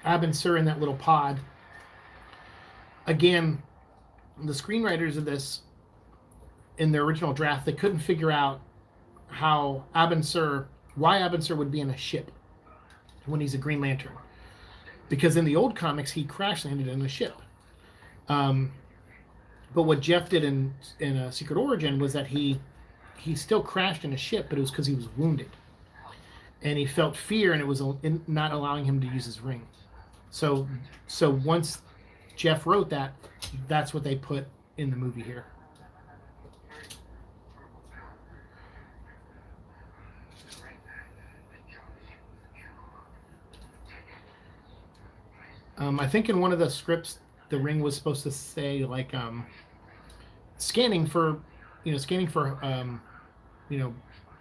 Abin Sur in that little pod. Again, the screenwriters of this, in their original draft, they couldn't figure out why Abin Sur would be in a ship when he's a Green Lantern, because in the old comics he crash landed in a ship. But what Jeff did in a Secret Origin was that he still crashed in a ship, but it was because he was wounded, and he felt fear, and it was not allowing him to use his ring. So once Jeff wrote that, that's what they put in the movie here. I think in one of the scripts, the ring was supposed to say like scanning for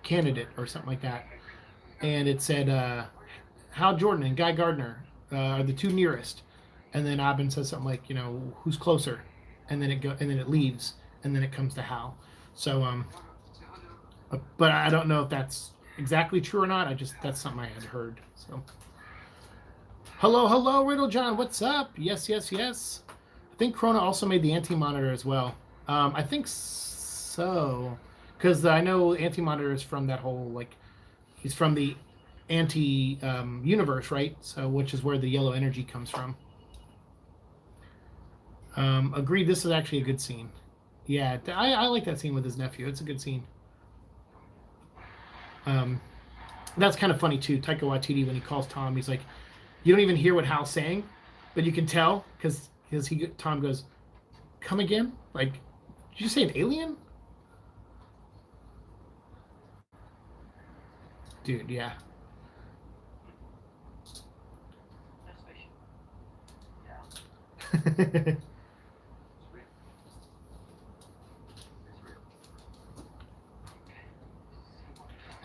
candidate or something like that, and it said Hal Jordan and Guy Gardner are the two nearest, and then Abin says something like, who's closer, and then it leaves, and then it comes to Hal. So but I don't know if that's exactly true or not. That's something I had heard. So hello Riddle John, what's up? Yes. I think Krona also made the Anti-Monitor as well. I think so, because I know Anti-Monitor is from that whole, like, he's from the anti-universe, right? So, which is where the yellow energy comes from. Agreed, this is actually a good scene. Yeah, I like that scene with his nephew. It's a good scene. That's kind of funny, too. Taika Waititi, when he calls Tom, he's like, you don't even hear what Hal's saying, but you can tell, because Tom goes, come again? Like, did you say an alien? Dude, yeah.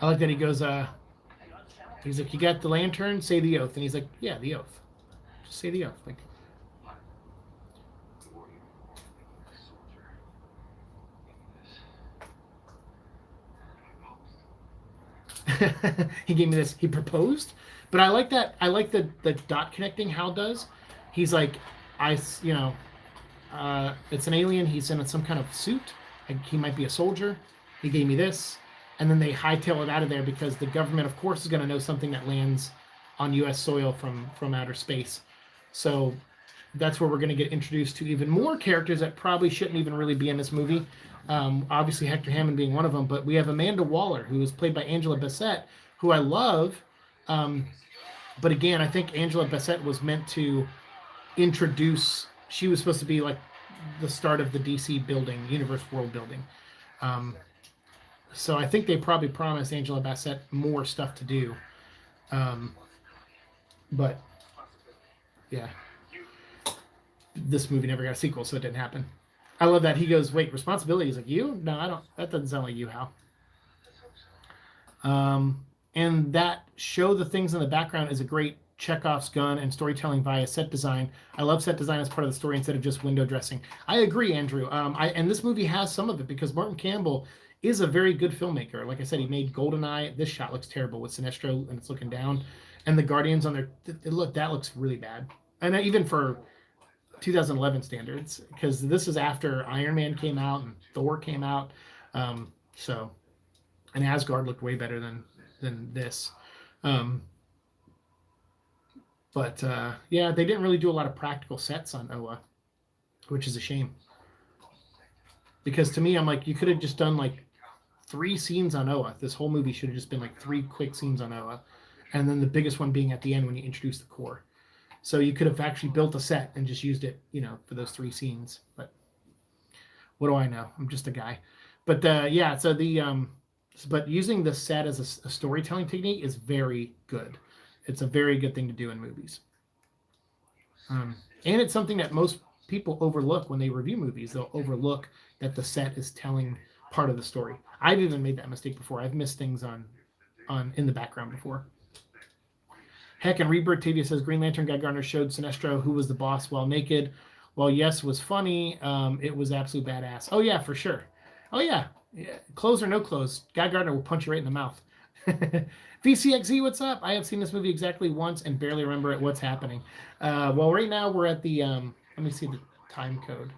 I like that he goes, he's like, you got the lantern? Say the oath. And he's like, yeah, the oath. Just say the oath. Like, he gave me this. He proposed, but I like that. I like the dot connecting Hal does. He's like, it's an alien. He's in some kind of suit. He might be a soldier. He gave me this, and then they hightail it out of there because the government, of course, is going to know something that lands on U.S. soil from outer space. So that's where we're going to get introduced to even more characters that probably shouldn't even really be in this movie. Obviously Hector Hammond being one of them, but we have Amanda Waller, who is played by Angela Bassett, who I love. But again, I think Angela Bassett was meant to introduce, she was supposed to be like the start of the DC building, universe world building. So I think they probably promised Angela Bassett more stuff to do. But yeah, this movie never got a sequel, so it didn't happen. I love that. He goes, wait, responsibility is like you? No, I don't. That doesn't sound like you, Hal. And that show the things in the background is a great Chekhov's gun and storytelling via set design. I love set design as part of the story instead of just window dressing. I agree, Andrew. And this movie has some of it because Martin Campbell is a very good filmmaker. Like I said, he made GoldenEye. This shot looks terrible with Sinestro and it's looking down, and the Guardians on their that looks really bad. And even for 2011 standards, because this is after Iron Man came out and Thor came out. So, and Asgard looked way better than this. But yeah, they didn't really do a lot of practical sets on Oa, which is a shame. Because to me, I'm like, you could have just done like 3 scenes on Oa. This whole movie should have just been like 3 quick scenes on Oa, and then the biggest one being at the end when you introduce the core. So you could have actually built a set and just used it, for those 3 scenes. But what do I know? I'm just a guy. But yeah, so but using the set as a storytelling technique is very good. It's a very good thing to do in movies. And it's something that most people overlook when they review movies. They'll overlook that the set is telling part of the story. I've even made that mistake before. I've missed things on in the background before. Heck, and Rebirth TV says Green Lantern Guy Gardner showed Sinestro who was the boss while naked. While yes was funny, it was absolute badass. Oh yeah, for sure. Oh yeah. Clothes or no clothes, Guy Gardner will punch you right in the mouth. VCXZ, what's up? I have seen this movie exactly once and barely remember it. What's happening? Well, right now we're at the let me see the time code.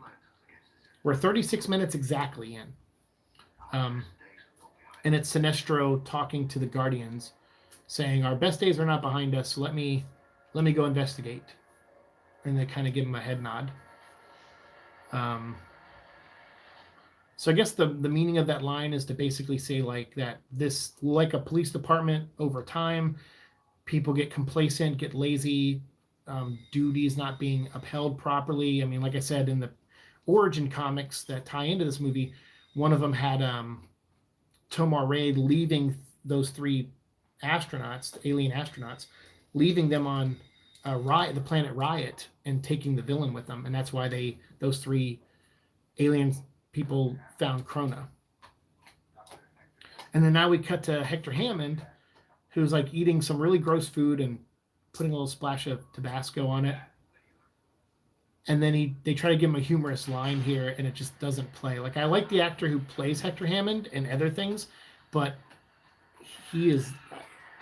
We're 36 minutes exactly in. And it's Sinestro talking to the Guardians, saying, our best days are not behind us, so let me go investigate. And they kind of give him a head nod. So I guess the meaning of that line is to basically say like that this, like a police department over time, people get complacent, get lazy, duties not being upheld properly. I mean, like I said, in the origin comics that tie into this movie, one of them had Tomar-Ray leaving those 3 astronauts, the alien astronauts, leaving them on the planet Riot and taking the villain with them. And that's why those 3 alien people found Krona. And then now we cut to Hector Hammond, who's like eating some really gross food and putting a little splash of Tabasco on it. And then they try to give him a humorous line here, and it just doesn't play. Like, I like the actor who plays Hector Hammond and other things, but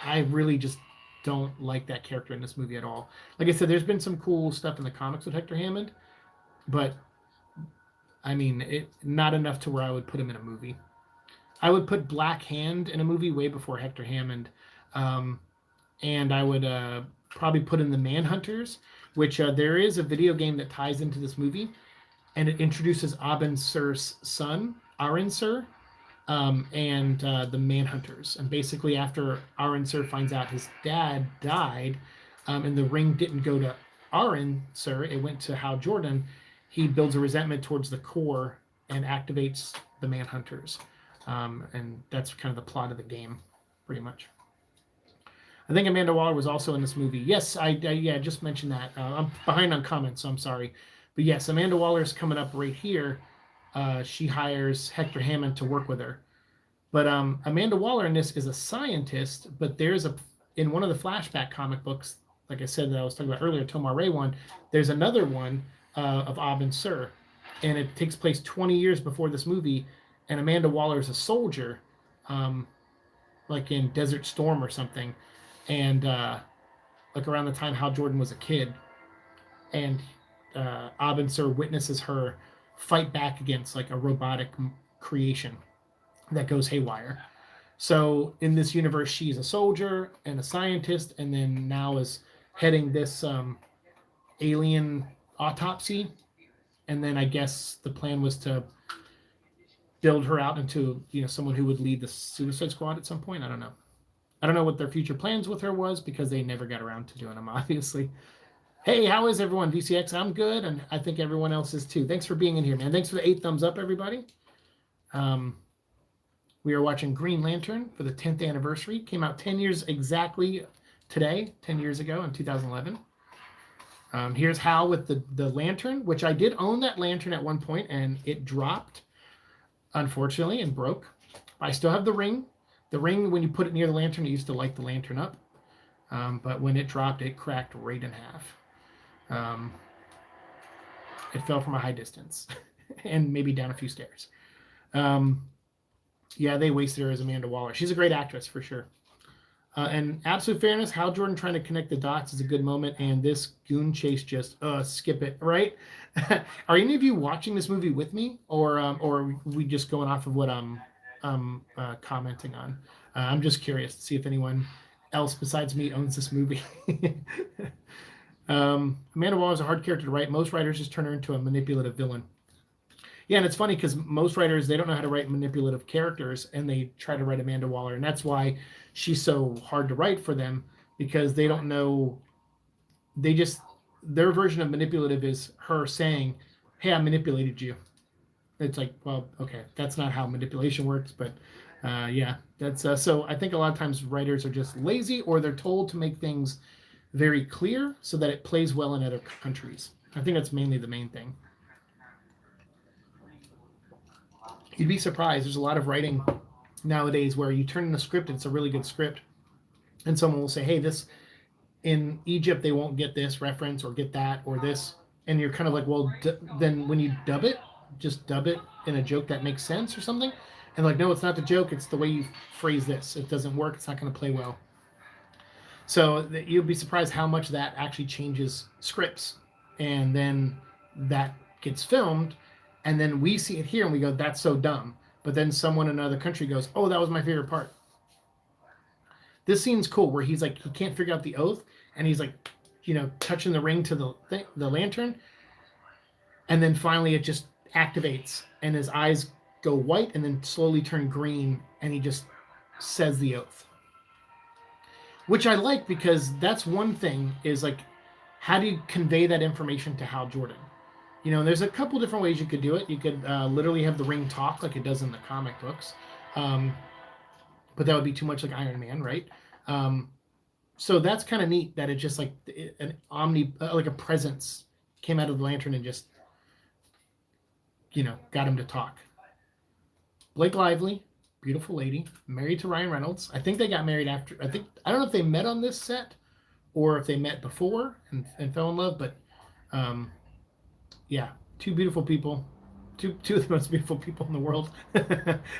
I really just don't like that character in this movie at all. Like I said, there's been some cool stuff in the comics with Hector Hammond, but I mean, not enough to where I would put him in a movie. I would put Black Hand in a movie way before Hector Hammond. And I would probably put in the Manhunters, which there is a video game that ties into this movie, and it introduces Abin Sur's son, Arin Sur, and the Manhunters. And basically after Arin Sur finds out his dad died, and the ring didn't go to Arin Sur, it went to Hal Jordan, he builds a resentment towards the core and activates the Manhunters. And that's kind of the plot of the game, pretty much. I think Amanda Waller was also in this movie. Yes, I just mentioned that. I'm behind on comments, so I'm sorry. But yes, Amanda Waller's coming up right here. She hires Hector Hammond to work with her. But Amanda Waller in this is a scientist, but in one of the flashback comic books, like I said that I was talking about earlier, Tomar-Ray one, there's another one of Abin Sur, and it takes place 20 years before this movie, and Amanda Waller is a soldier, like in Desert Storm or something, and like around the time Hal Jordan was a kid, and Abin Sur witnesses her fight back against like a robotic creation that goes haywire. So in this universe, she's a soldier and a scientist, and then now is heading this alien autopsy. And then I guess the plan was to build her out into someone who would lead the Suicide Squad at some point. I don't know what their future plans with her was, because they never got around to doing them, obviously. Hey, how is everyone? VCX, I'm good, and I think everyone else is too. Thanks for being in here, man. Thanks for the 8 thumbs up, everybody. We are watching Green Lantern for the 10th anniversary. Came out 10 years exactly today, 10 years ago in 2011. Here's Hal with the lantern, which I did own that lantern at one point, and it dropped, unfortunately, and broke. I still have the ring. The ring, when you put it near the lantern, it used to light the lantern up. But when it dropped, it cracked right in half. It fell from a high distance and maybe down a few stairs. Yeah, they wasted her as Amanda Waller. She's a great actress for sure. And absolute fairness, Hal Jordan trying to connect the dots is a good moment, and this goon chase just skip it, right? Are any of you watching this movie with me, or are we just going off of what I'm commenting on? I'm just curious to see if anyone else besides me owns this movie. Amanda Waller is a hard character to write. Most writers just turn her into a manipulative villain. Yeah, and it's funny because most writers, they don't know how to write manipulative characters, and they try to write Amanda Waller, and that's why she's so hard to write for them, because they don't know. Their version of manipulative is her saying, "Hey, I manipulated you." It's like, well, okay, that's not how manipulation works, but yeah, that's so. I think a lot of times writers are just lazy, or they're told to make things very clear so that it plays well in other countries. I think that's mainly the main thing. You'd be surprised. There's a lot of writing nowadays where you turn in a script and it's a really good script, and someone will say, "Hey, this in Egypt they won't get this reference or get that or this," and you're kind of like, "Well, then when you dub it, just dub it in a joke that makes sense or something." And like, no, it's not the joke. It's the way you phrase this. It doesn't work. It's not going to play well. So you'd be surprised how much that actually changes scripts, and then that gets filmed. And then we see it here and we go, that's so dumb. But then someone in another country goes, oh, that was my favorite part. This scene's cool where he's like, he can't figure out the oath. And he's like, touching the ring to the lantern. And then finally it just activates and his eyes go white and then slowly turn green. And he just says the oath. Which I like, because that's one thing is like, how do you convey that information to Hal Jordan? There's a couple different ways you could do it. You could literally have the ring talk like it does in the comic books. But that would be too much like Iron Man, right? So that's kind of neat that it just like an like a presence came out of the lantern and just, got him to talk. Blake Lively, beautiful lady, married to Ryan Reynolds. I think they got married after, I don't know if they met on this set or if they met before and fell in love, but yeah, two beautiful people, two of the most beautiful people in the world,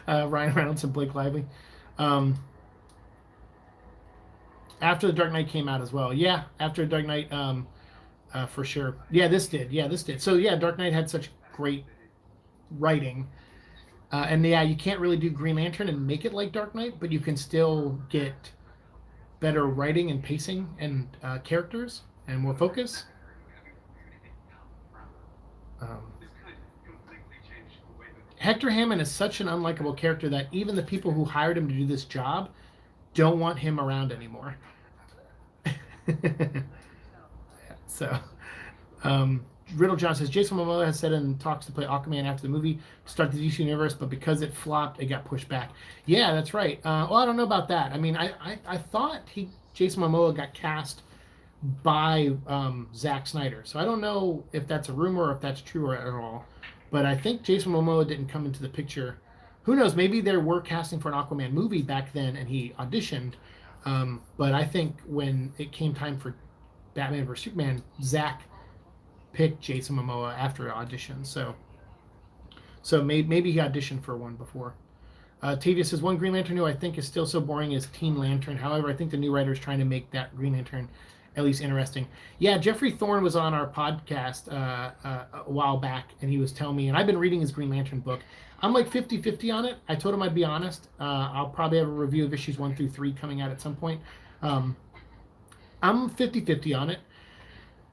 Ryan Reynolds and Blake Lively. After The Dark Knight came out as well. Yeah, after Dark Knight, for sure. Yeah, this did. So yeah, Dark Knight had such great writing. And yeah, you can't really do Green Lantern and make it like Dark Knight, but you can still get better writing and pacing and characters and more focus. Hector Hammond is such an unlikable character that even the people who hired him to do this job don't want him around anymore. So, Riddle John says, Jason Momoa has said in talks to play Aquaman after the movie to start the DC universe, but because it flopped, it got pushed back. Yeah, that's right. Well, I don't know about that. I mean, I thought Jason Momoa got cast by Zack Snyder, so I don't know if that's a rumor or if that's true or at all. But I think Jason Momoa didn't come into the picture. Who knows? Maybe they were casting for an Aquaman movie back then, and he auditioned. But I think when it came time for Batman vs Superman, Zack picked Jason Momoa after audition. So maybe he auditioned for one before. Tavia says, one Green Lantern who I think is still so boring as Teen Lantern. However, I think the new writer is trying to make that Green Lantern at least interesting. Yeah, Jeffrey Thorne was on our podcast a while back, and he was telling me, and I've been reading his Green Lantern book. I'm like 50-50 on it. I told him I'd be honest. I'll probably have a review of issues 1 through 3 coming out at some point. I'm 50-50 on it.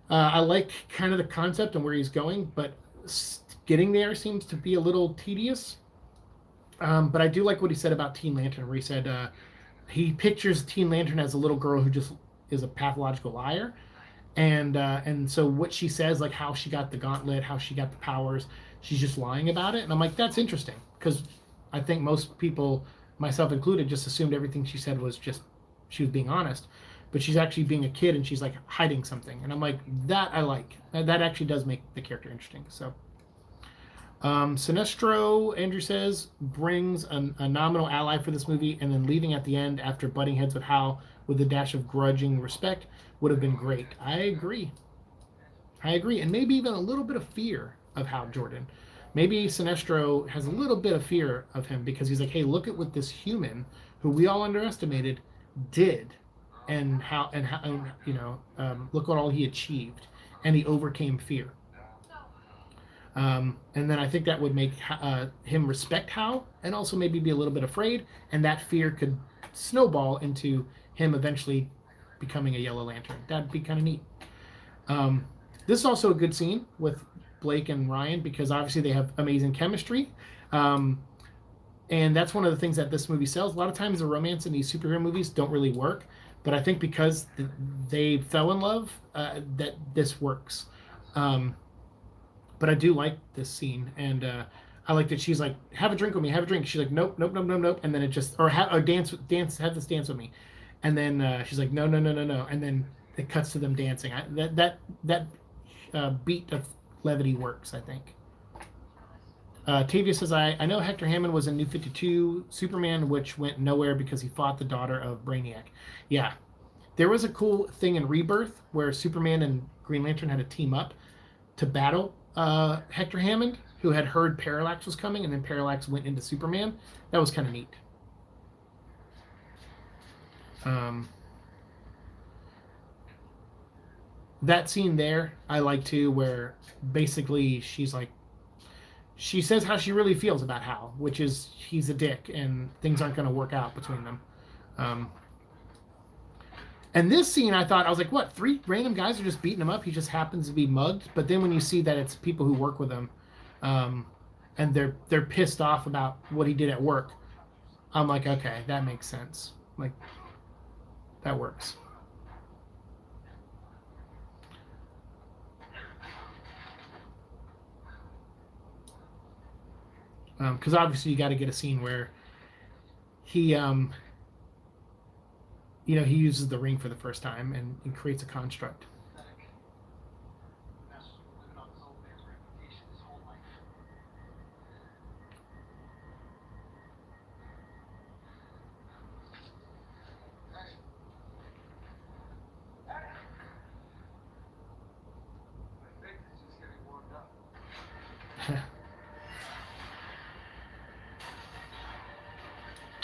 I like kind of the concept and where he's going, but getting there seems to be a little tedious. But I do like what he said about Teen Lantern, where he said he pictures Teen Lantern as a little girl who just is a pathological liar. And so what she says, like how she got the gauntlet, how she got the powers, she's just lying about it. And I'm like, that's interesting, because I think most people, myself included, just assumed everything she said was just she was being honest. but she's actually being a kid and she's like hiding something. And I'm like, that I like. That actually does make the character interesting. So Sinestro, Andrew says, brings a nominal ally for this movie, and then leaving at the end after butting heads with Hal with a dash of grudging respect would have been great. I agree. And maybe even a little bit of fear of Hal Jordan. Maybe Sinestro has a little bit of fear of him because he's like, hey, look at what this human who we all underestimated did, and how look what all he achieved, and he overcame fear. And then I think that would make him respect Hal and also maybe be a little bit afraid, and that fear could snowball into him eventually becoming a Yellow Lantern. That'd be kind of neat. This is also a good scene with Blake and Ryan because obviously they have amazing chemistry. And that's one of the things that this movie sells. A lot of times the romance in these superhero movies don't really work, but I think because they fell in love, that this works. But I do like this scene, and I like that she's like, have a drink with me, have a drink. She's like, nope, and then it just, or have this dance with me, and then she's like, no, and then it cuts to them dancing. That beat of levity works, I think. Tavia says, I know Hector Hammond was in New 52 Superman, which went nowhere because he fought the daughter of Brainiac. Yeah, there was a cool thing in Rebirth where Superman and Green Lantern had to team up to battle Hector Hammond, who had heard Parallax was coming, and then Parallax went into Superman. That was kind of neat. That scene there, I like too, where basically she says how she really feels about Hal, which is he's a dick and things aren't going to work out between them. And this scene, I was like, what? 3 random guys are just beating him up. He just happens to be mugged. But then when you see that it's people who work with him, and they're pissed off about what he did at work, I'm like, okay, that makes sense. Like, that works. Because obviously you got to get a scene where he he uses the ring for the first time and creates a construct.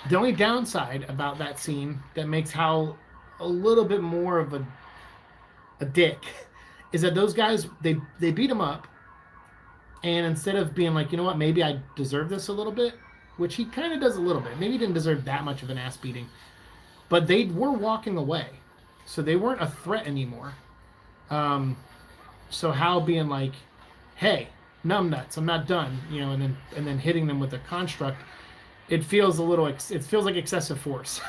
The only downside about that scene that makes Hal a little bit more of a dick is that those guys, they beat him up, and instead of being like, you know what, maybe I deserve this a little bit, which he kind of does a little bit. Maybe he didn't deserve that much of an ass beating, but they were walking away, so they weren't a threat anymore. So Hal being like, hey, numbnuts, I'm not done, and then hitting them with a construct, it feels like excessive force.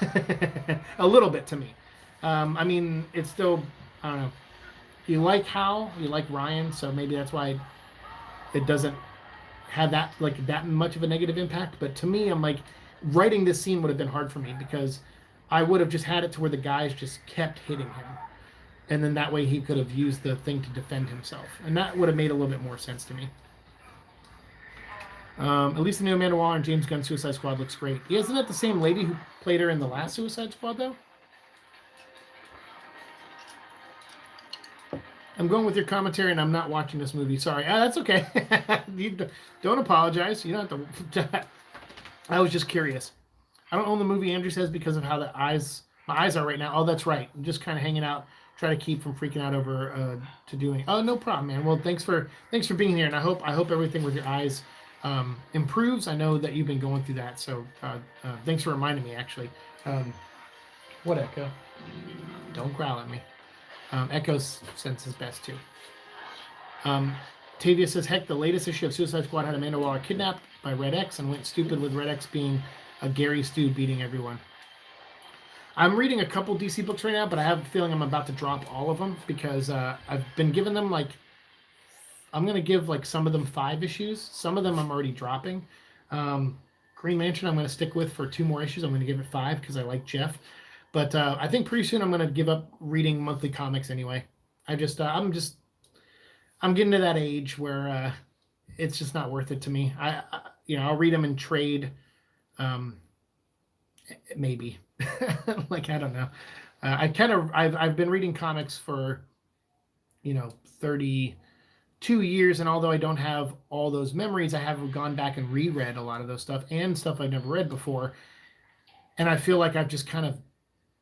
A little bit to me. I mean, it's still, I don't know. You like Hal, you like Ryan, so maybe that's why it doesn't have that much of a negative impact. But to me, I'm like, writing this scene would have been hard for me because I would have just had it to where the guys just kept hitting him. And then that way he could have used the thing to defend himself. And that would have made a little bit more sense to me. At least the new Amanda Waller and James Gunn Suicide Squad looks great. Yeah, isn't that the same lady who played her in the last Suicide Squad, though? I'm going with your commentary, and I'm not watching this movie. Sorry. That's okay. You don't apologize. You don't have to. I was just curious. I don't own the movie, Andrew says, because of how my eyes are right now. Oh, that's right. I'm just kind of hanging out, try to keep from freaking out over to doing. Oh, no problem, man. Well, thanks for being here, and I hope everything with your eyes improves. I know that you've been going through that, so thanks for reminding me, actually. What, Echo? Don't growl at me. Echo sends his best, too. Tavia says, heck, the latest issue of Suicide Squad had Amanda Waller kidnapped by Red X and went stupid with Red X being a Gary Stu beating everyone. I'm reading a couple DC books right now, but I have a feeling I'm about to drop all of them because I've been giving them, I'm going to give, some of them 5 issues. Some of them I'm already dropping. Green Lantern I'm going to stick with for 2 more issues. I'm going to give it 5 because I like Jeff. But I think pretty soon I'm going to give up reading monthly comics anyway. I'm getting to that age where it's just not worth it to me. I'll read them in trade, um, maybe. Like, I don't know. I've been reading comics for 32 years, and although I don't have all those memories, I have gone back and reread a lot of those stuff and stuff I've never read before, and I feel like I've just kind of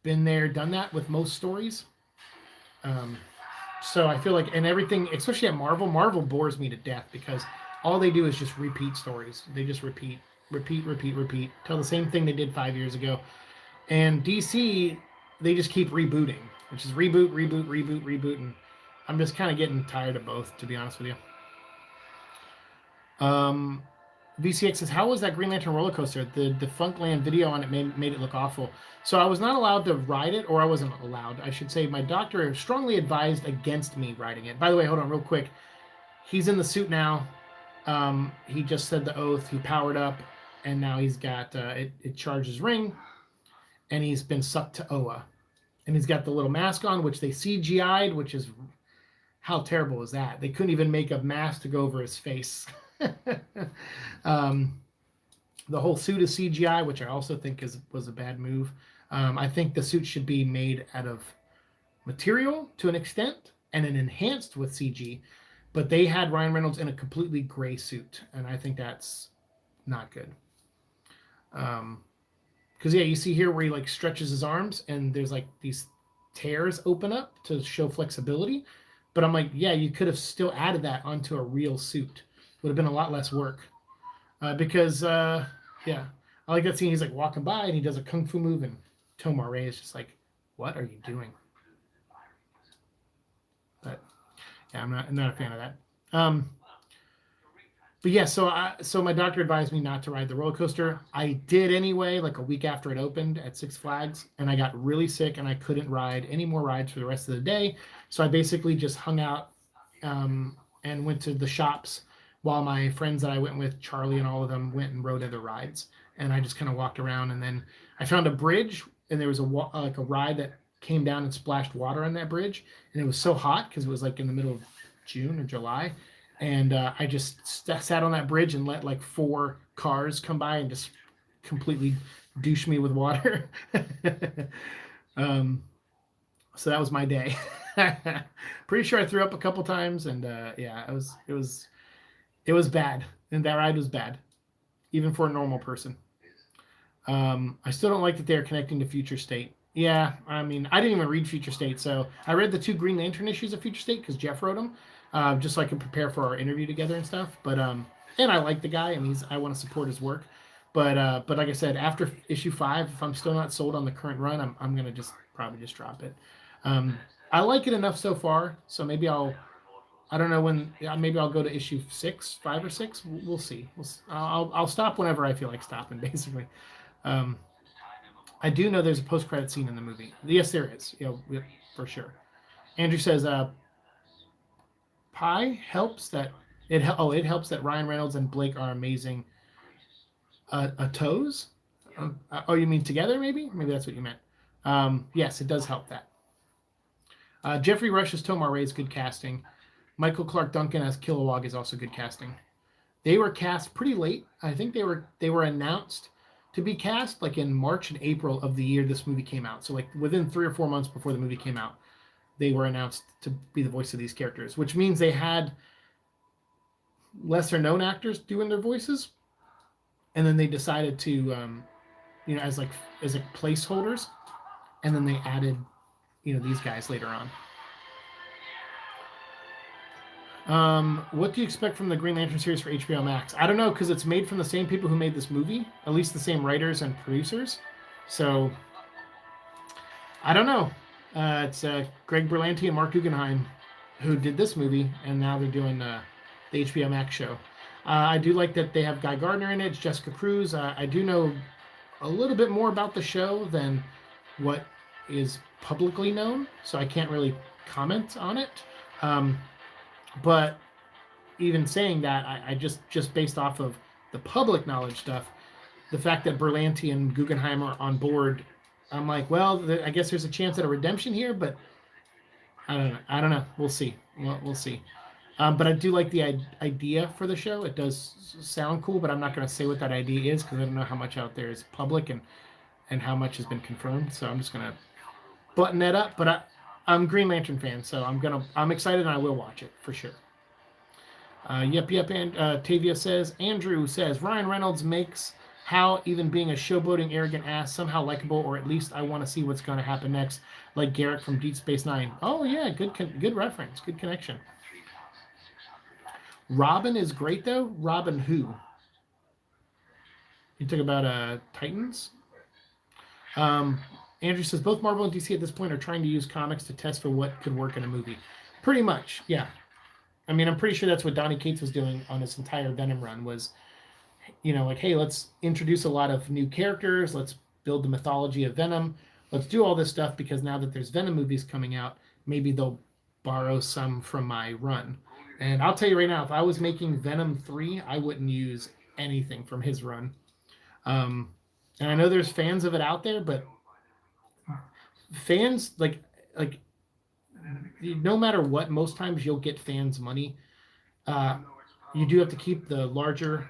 been there, done that with most stories. So I feel like, and everything, especially at Marvel bores me to death because all they do is just repeat stories. They just repeat, tell the same thing they did 5 years ago. And DC, they just keep rebooting, which is reboot, and I'm just kind of getting tired of both, to be honest with you. VCX says, how was that Green Lantern roller coaster? The Funkland video on it made it look awful. So I was not allowed to ride it, or I wasn't allowed, I should say. My doctor strongly advised against me riding it. By the way, hold on real quick. He's in the suit now. He just said the oath. He powered up, and now he's got it charges ring, and he's been sucked to Oa. And he's got the little mask on, which they CGI'd, which is, how terrible is that? They couldn't even make a mask to go over his face. The whole suit is CGI, which I also think was a bad move. I think the suit should be made out of material to an extent and then enhanced with CG. But they had Ryan Reynolds in a completely gray suit, and I think that's not good. Because you see here where he like stretches his arms, and there's like these tears open up to show flexibility. But I'm like, yeah, you could have still added that onto a real suit. Would have been a lot less work. Because I like that scene. He's like walking by and he does a kung fu move, and Tomar Ray is just like, "What are you doing?" But yeah, I'm not a fan of that. But yeah, so my doctor advised me not to ride the roller coaster. I did anyway, like a week after it opened at Six Flags, and I got really sick and I couldn't ride any more rides for the rest of the day. So I basically just hung out and went to the shops while my friends that I went with, Charlie and all of them, went and rode other rides. And I just kind of walked around, and then I found a bridge, and there was a ride that came down and splashed water on that bridge, and it was so hot because it was like in the middle of June or July. And I just sat on that bridge and let like 4 cars come by and just completely douche me with water. So that was my day. Pretty sure I threw up a couple times, and it was bad. And that ride was bad, even for a normal person. I still don't like that they're connecting to Future State. Yeah, I mean, I didn't even read Future State, so I read the 2 Green Lantern issues of Future State because Jeff wrote them. Just so I can prepare for our interview together and stuff. But and I like the guy, and I want to support his work. But like I said, after issue 5, if I'm still not sold on the current run, I'm gonna probably just drop it. I like it enough so far, so maybe I don't know when. Maybe I'll go to issue 6, 5 or 6. We'll see. I'll stop whenever I feel like stopping, basically. I do know there's a post-credit scene in the movie. Yes, there is. For sure. Andrew says, Pi helps that it helps that Ryan Reynolds and Blake are amazing. Toes? You mean together? Maybe that's what you meant. Yes, it does help that. Jeffrey Rush as Tomar Ray is good casting. Michael Clark Duncan as Kilowog is also good casting. They were cast pretty late. I think they were announced to be cast like in March and April of the year this movie came out. So like within 3 or 4 months before the movie came out, they were announced to be the voice of these characters, which means they had lesser known actors doing their voices. And then they decided to, as placeholders. And then they added, these guys later on. What do you expect from the Green Lantern series for HBO Max? I don't know, because it's made from the same people who made this movie, at least the same writers and producers. So I don't know. It's Greg Berlanti and Mark Guggenheim who did this movie, and now they're doing the HBO Max show. I do like that they have Guy Gardner in it. It's Jessica Cruz. I do know a little bit more about the show than what is publicly known, so I can't really comment on it. But even saying that, I just based off of the public knowledge stuff, the fact that Berlanti and Guggenheim are on board I'm like, well, I guess there's a chance at a redemption here, but I don't know. We'll see. We'll see. But I do like the idea for the show. It does sound cool, but I'm not going to say what that idea is because I don't know how much out there is public and how much has been confirmed. So I'm just going to button that up. But I'm a Green Lantern fan, so I'm excited and I will watch it for sure. Yep. And Tavia says, Andrew says, Ryan Reynolds makes Hal, even being a showboating, arrogant ass, somehow likable, or at least I want to see what's going to happen next, like Garrett from Deep Space Nine. Oh, yeah, good reference, good connection. Robin is great, though. Robin who? You talk about Titans? Andrew says, both Marvel and DC at this point are trying to use comics to test for what could work in a movie. Pretty much, yeah. I mean, I'm pretty sure that's what Donny Cates was doing on this entire Venom run was, like, hey, let's introduce a lot of new characters. Let's build the mythology of Venom. Let's do all this stuff because now that there's Venom movies coming out, maybe they'll borrow some from my run. And I'll tell you right now, if I was making Venom 3, I wouldn't use anything from his run. And I know there's fans of it out there, but fans, like no matter what, most times you'll get fans' money. You do have to keep the larger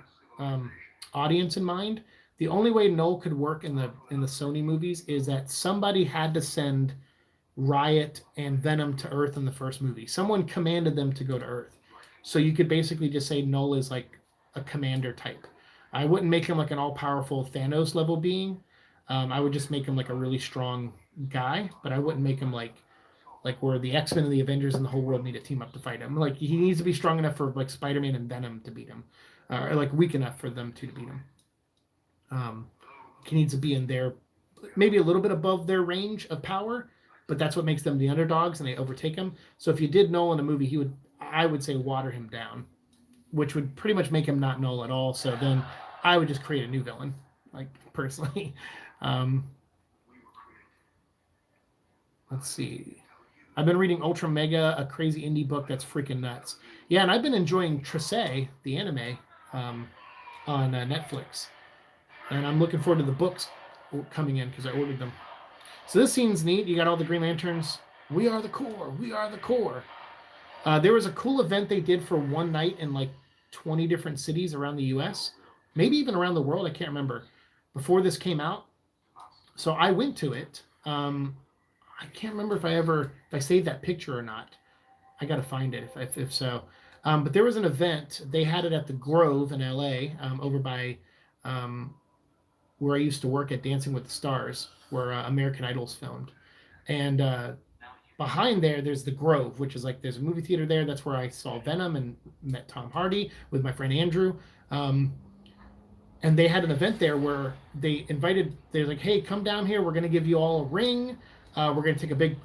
audience in mind. The only way Noel could work in the Sony movies is that somebody had to send Riot and Venom to Earth in the first movie. Someone commanded them to go to Earth. So you could basically just say Noel is like a commander type. I wouldn't make him like an all-powerful Thanos level being. I would just make him like a really strong guy, but I wouldn't make him like where the X-Men and the Avengers and the whole world need to team up to fight him. Like he needs to be strong enough for like Spider-Man and Venom to beat him, or like weak enough for them to beat him. He needs to be in their maybe a little bit above their range of power, but that's what makes them the underdogs and they overtake him. So if you did Noel in a movie, I would say water him down, which would pretty much make him not Noel at all. So then I would just create a new villain, like personally. Let's see. I've been reading Ultra Mega, a crazy indie book that's freaking nuts. Yeah, and I've been enjoying Tracé, the anime, on Netflix. And I'm looking forward to the books coming in because I ordered them. So this scene's neat. You got all the Green Lanterns. We are the core. We are the core. There was a cool event they did for one night in like 20 different cities around the U.S., maybe even around the world. I can't remember. Before this came out. So I went to it. I can't remember if I saved that picture or not. I got to find it if so. But there was an event. They had it at the Grove in LA, over by where I used to work at Dancing with the Stars, where American Idol's filmed. And behind there's the Grove, which is like there's a movie theater there. That's where I saw Venom and met Tom Hardy with my friend Andrew. And they had an event there where they're like, hey, come down here. We're going to give you all a ring. We're going to take a big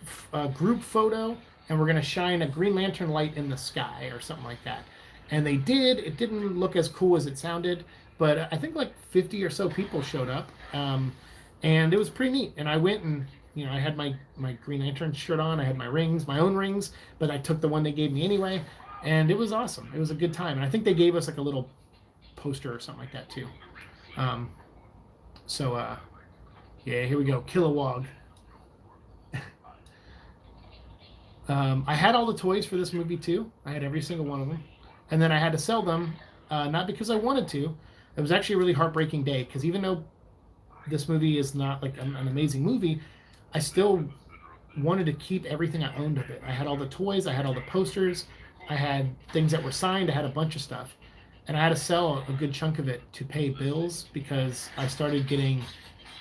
group photo, and we're going to shine a Green Lantern light in the sky or something like that. And they did. It didn't look as cool as it sounded, but I think like 50 or so people showed up, and it was pretty neat. And I went and, I had my Green Lantern shirt on. I had my own rings, but I took the one they gave me anyway, and it was awesome. It was a good time. And I think they gave us like a little poster or something like that too. Yeah, here we go. Kilowog. I had all the toys for this movie too. I had every single one of them, and then I had to sell them, not because I wanted to. It was actually a really heartbreaking day because even though this movie is not like an amazing movie, I still wanted to keep everything I owned of it. I had all the toys, I had all the posters, I had things that were signed, I had a bunch of stuff, and I had to sell a good chunk of it to pay bills because I started getting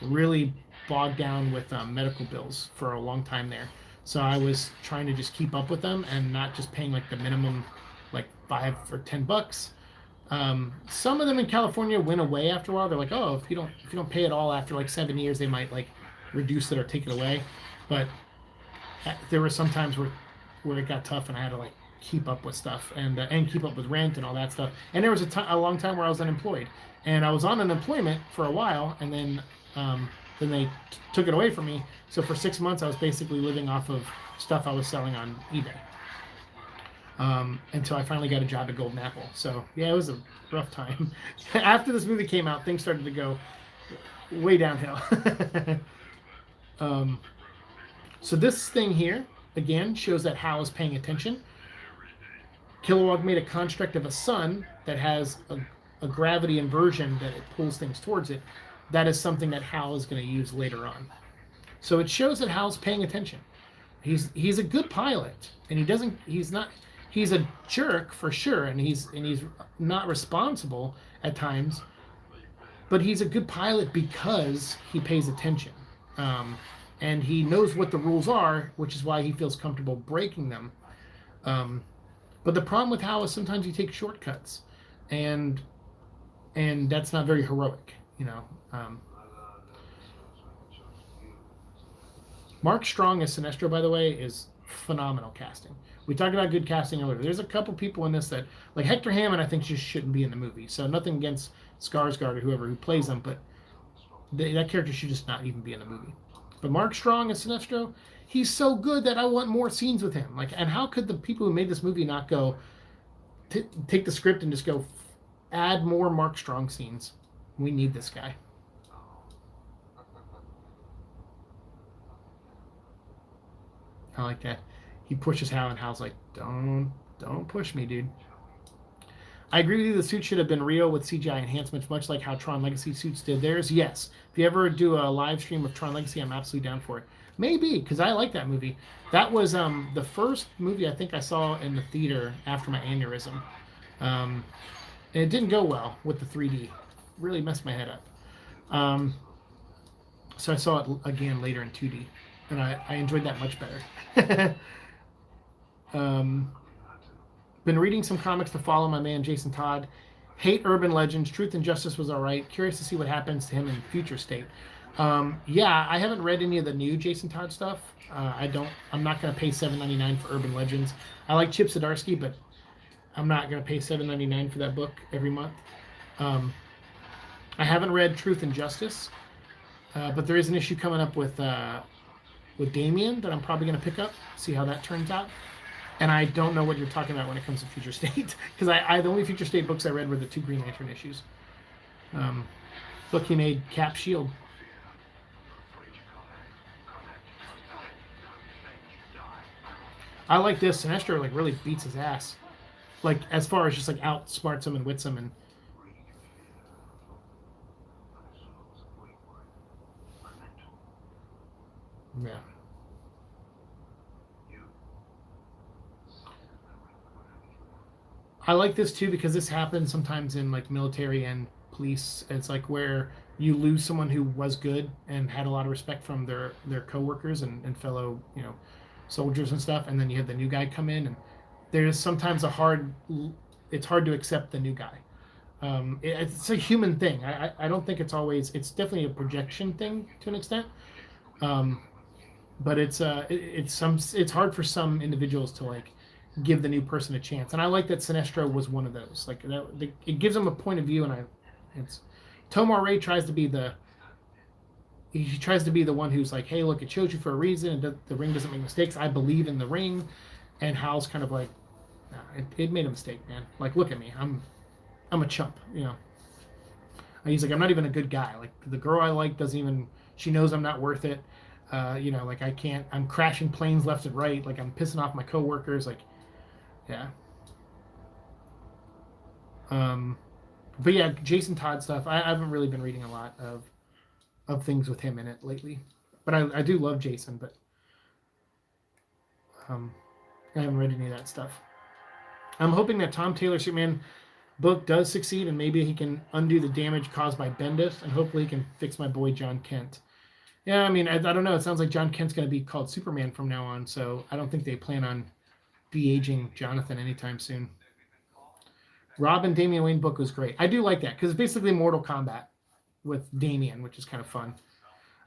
really bogged down with medical bills for a long time there. So I was trying to just keep up with them and not just paying like the minimum, like $5 or $10. Some of them in California went away after a while. They're like, oh, if you don't pay it all after like 7 years, they might like reduce it or take it away. But there were some times where it got tough and I had to like keep up with stuff and keep up with rent and all that stuff. And there was a long time where I was unemployed, and I was on unemployment for a while, and then they took it away from me. So for 6 months, I was basically living off of stuff I was selling on eBay. Until I finally got a job at Golden Apple. So yeah, it was a rough time. After this movie came out, things started to go way downhill. So this thing here, again, shows that Hal is paying attention. Kilowog made a construct of a sun that has a gravity inversion that it pulls things towards it. That is something that Hal is going to use later on. So it shows that Hal's paying attention. He's a good pilot, and he's a jerk for sure, and he's not responsible at times, but he's a good pilot because he pays attention, and he knows what the rules are, which is why he feels comfortable breaking them. But the problem with Hal is sometimes he takes shortcuts, and that's not very heroic, you know. Mark Strong as Sinestro, by the way, is phenomenal casting. We talked about good casting earlier. There's a couple people in this that, like Hector Hammond, I think just shouldn't be in the movie. So nothing against Skarsgård or whoever who plays him, but that character should just not even be in the movie. But Mark Strong as Sinestro, he's so good that I want more scenes with him. Like, and how could the people who made this movie not go take the script and just go add more Mark Strong scenes? We need this guy. I like that. He pushes Hal, and Hal's like, don't push me, dude. I agree with you. The suit should have been real with CGI enhancements, much like how Tron Legacy suits did theirs. Yes. If you ever do a live stream of Tron Legacy, I'm absolutely down for it. Maybe, because I like that movie. That was the first movie I think I saw in the theater after my aneurysm. And it didn't go well with the 3D. Really messed my head up. So I saw it again later in 2D. And I enjoyed that much better. Been reading some comics to follow my man Jason Todd. Hate Urban Legends. Truth and Justice was all right. Curious to see what happens to him in Future State. Yeah, I haven't read any of the new Jason Todd stuff. I'm not going to pay $7.99 for Urban Legends. I like Chip Zdarsky, but I'm not going to pay $7.99 for that book every month. I haven't read Truth and Justice, but there is an issue coming up with Damien that I'm probably going to pick up, see how that turns out. And I don't know what you're talking about when it comes to Future State, because the only Future State books I read were the 2 Green Lantern issues. Look, he made Cap Shield. I like this. Sinestro like really beats his ass, like as far as just like outsmarts him and wits him, and yeah. I like this too because this happens sometimes in like military and police. It's like where you lose someone who was good and had a lot of respect from their coworkers and fellow, you know, soldiers and stuff, and then you have the new guy come in, and there's sometimes it's hard to accept the new guy. It's a human thing. I don't think it's definitely a projection thing to an extent. But it's hard for some individuals to like give the new person a chance, and I like that Sinestro was one of those. Like it gives him a point of view, and Tomar Ray tries to be the one who's like, hey, look, it shows you for a reason, and the ring doesn't make mistakes. I believe in the ring, and Hal's kind of like, nah, it made a mistake, man. Like, look at me, I'm a chump, you know. And he's like, I'm not even a good guy. Like the girl I like doesn't even. She knows I'm not worth it. You know, like I can't. I'm crashing planes left and right. Like I'm pissing off my coworkers. Like, yeah. But yeah, Jason Todd stuff. I haven't really been reading a lot of things with him in it lately, but I do love Jason. But I haven't read any of that stuff. I'm hoping that Tom Taylor Superman book does succeed, and maybe he can undo the damage caused by Bendis, and hopefully he can fix my boy John Kent. Yeah, I mean, I don't know. It sounds like John Kent's going to be called Superman from now on, so I don't think they plan on de-aging Jonathan anytime soon. Robin Damian Wayne book was great. I do like that, because it's basically Mortal Kombat with Damian, which is kind of fun.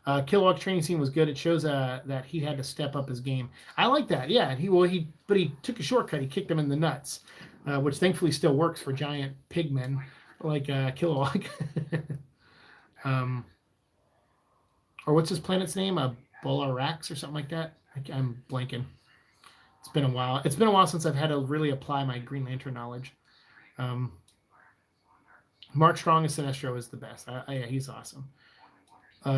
Kilowog's training scene was good. It shows that he had to step up his game. I like that, yeah. But he took a shortcut. He kicked him in the nuts, which thankfully still works for giant pigmen like Kilowog. Or what's his planet's name? Bolarax or something like that. I'm blanking. It's been a while. It's been a while since I've had to really apply my Green Lantern knowledge. Mark Strong as Sinestro is the best. Yeah, he's awesome.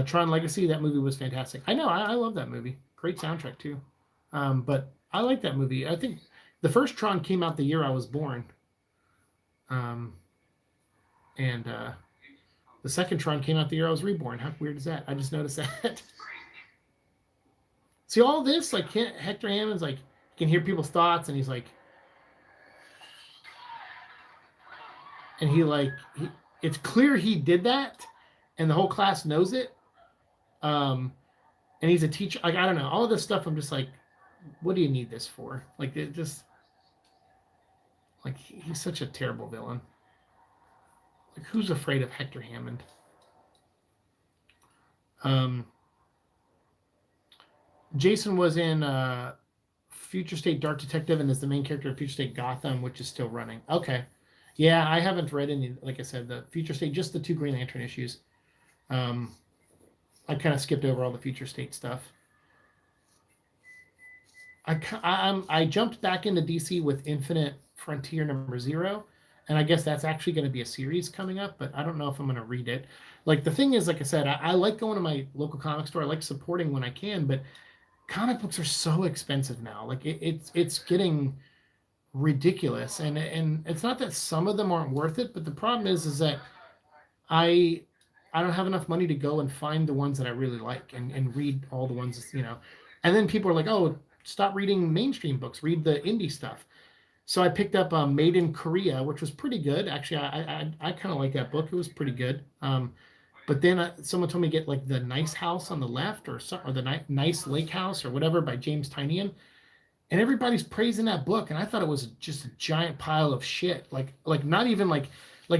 Tron Legacy, that movie was fantastic. I know, I love that movie. Great soundtrack too. But I like that movie. I think the first Tron came out the year I was born. And the second Tron came out the year I was reborn. How weird is that? I just noticed that. See all this, like Hector Hammond's like, you can hear people's thoughts, and he's like, and it's clear he did that, and the whole class knows it. And he's a teacher. Like, I don't know, all of this stuff. I'm just like, what do you need this for? Like, it just, like, he's such a terrible villain. Like, who's afraid of Hector Hammond? Jason was in Future State Dark Detective and is the main character of Future State Gotham, which is still running. Okay. Yeah, I haven't read any, like I said, the Future State, just the 2 Green Lantern issues. I kind of skipped over all the Future State stuff. I jumped back into DC with Infinite Frontier #0, and I guess that's actually going to be a series coming up, but I don't know if I'm going to read it. Like, the thing is, like I said, I like going to my local comic store. I like supporting when I can, but comic books are so expensive now. Like, it's getting ridiculous, and it's not that some of them aren't worth it, but the problem is that I don't have enough money to go and find the ones that I really like and read all the ones, you know. And then people are like, oh, stop reading mainstream books, read the indie stuff. So I picked up Made in Korea, which was pretty good. Actually, I kind of like that book. It was pretty good. But then someone told me to get like The Nice House on the Left, or the Nice Lake House, or whatever, by James Tynion. And everybody's praising that book, and I thought it was just a giant pile of shit. Like not even like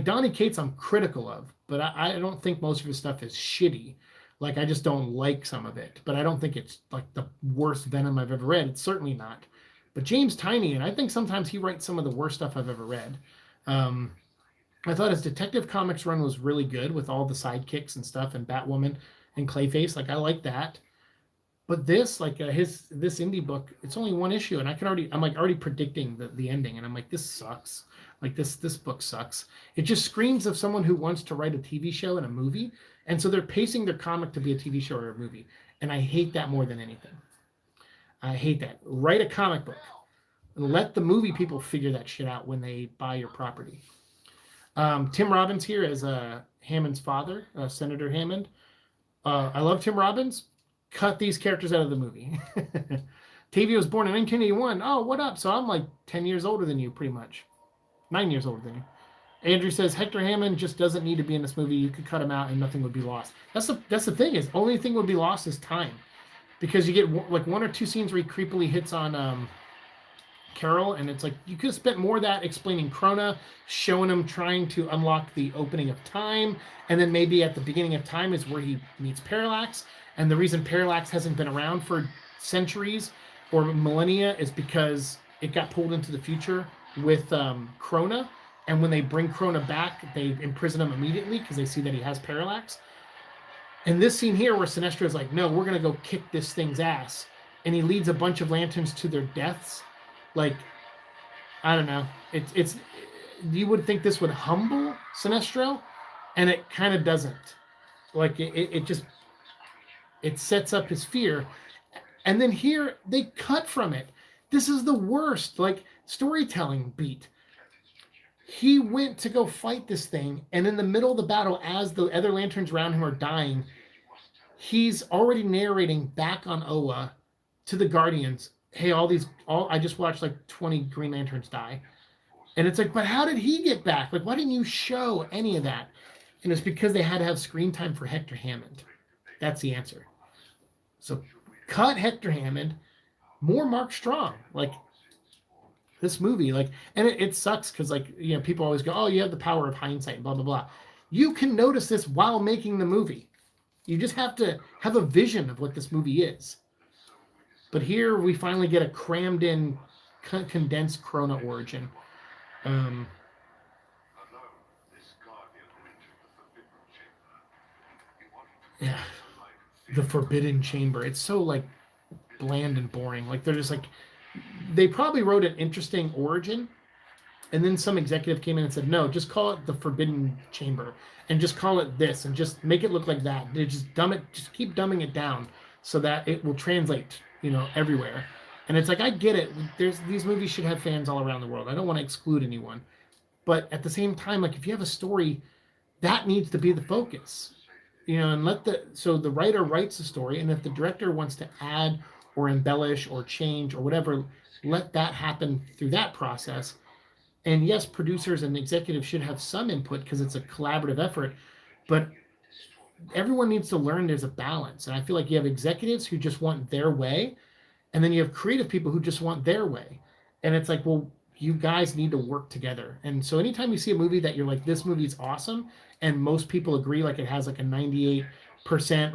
Donny Cates I'm critical of, but I don't think most of his stuff is shitty. Like, I just don't like some of it, but I don't think it's like the worst Venom I've ever read. It's certainly not. But James Tynion, I think sometimes he writes some of the worst stuff I've ever read. I thought his Detective Comics run was really good with all the sidekicks and stuff, and Batwoman and Clayface. Like, I like that. But this, like, this indie book, it's only 1 issue, and I'm already predicting the ending, and I'm like, this sucks. Like, this book sucks. It just screams of someone who wants to write a TV show and a movie, and so they're pacing their comic to be a TV show or a movie, and I hate that more than anything. I hate that. Write a comic book, and let the movie people figure that shit out when they buy your property. Tim Robbins here as Hammond's father, Senator Hammond. I love Tim Robbins. Cut these characters out of the movie. Tavia was born in 1981. Oh, what up? So I'm like 10 years older than you, pretty much. 9 years older than you. Andrew says Hector Hammond just doesn't need to be in this movie. You could cut him out and nothing would be lost. That's the thing, is only thing would be lost is time, because you get like 1 or 2 scenes where he creepily hits on Carol, and it's like you could have spent more of that explaining Krona, showing him trying to unlock the opening of time, and then maybe at the beginning of time is where he meets Parallax. And the reason Parallax hasn't been around for centuries or millennia is because it got pulled into the future with Krona. And when they bring Krona back, they imprison him immediately because they see that he has Parallax. And this scene here where Sinestro is like, no, we're going to go kick this thing's ass. And he leads a bunch of lanterns to their deaths. Like, I don't know. It's you would think this would humble Sinestro, and it kind of doesn't. Like, it sets up his fear. And then here, they cut from it. This is the worst, like, storytelling beat. He went to go fight this thing, and in the middle of the battle, as the other lanterns around him are dying, he's already narrating back on Oa to the Guardians, hey, I just watched like 20 Green Lanterns die. And it's like, but how did he get back? Like, why didn't you show any of that? And it's because they had to have screen time for Hector Hammond. That's the answer. So cut Hector Hammond, more Mark Strong. Like, this movie, like, and it sucks because, like, you know, people always go, oh, you have the power of hindsight, blah, blah, blah. You can notice this while making the movie. You just have to have a vision of what this movie is. But here we finally get a crammed in, condensed Krona origin. Yeah, the Forbidden Chamber. It's so, like, bland and boring. Like, they're just like, they probably wrote an interesting origin, And then some executive came in and said, no, just call it the Forbidden Chamber and just call it this and just make it look like that. They just just keep dumbing it down so that it will translate, everywhere. And it's like, I get it. These movies should have fans all around the world. I don't want to exclude anyone. But at the same time, like, if you have a story, that needs to be the focus. And so the writer writes the story, and if the director wants to add or embellish or change or whatever, let that happen through that process. And yes, producers and executives should have some input because it's a collaborative effort, but everyone needs to learn there's a balance. And I feel like you have executives who just want their way, and then you have creative people who just want their way. And it's like, well, you guys need to work together. And so anytime you see a movie that you're like, this movie's awesome, and most people agree, like it has like a 98%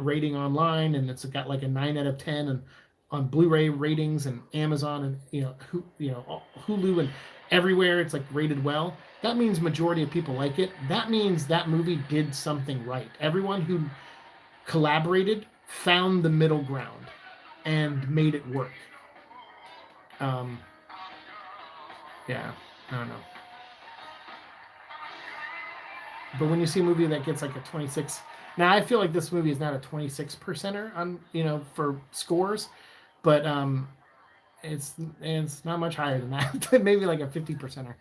rating online, and it's got like a 9 out of 10 and on Blu-ray ratings and Amazon and Hulu and everywhere, it's like rated well. That means majority of people like it. That means that movie did something right. Everyone who collaborated found the middle ground and made it work. Yeah, I don't know. But when you see a movie that gets like a 26, now I feel like this movie is not a 26 percenter on for scores, but it's not much higher than that. Maybe like a 50 percenter.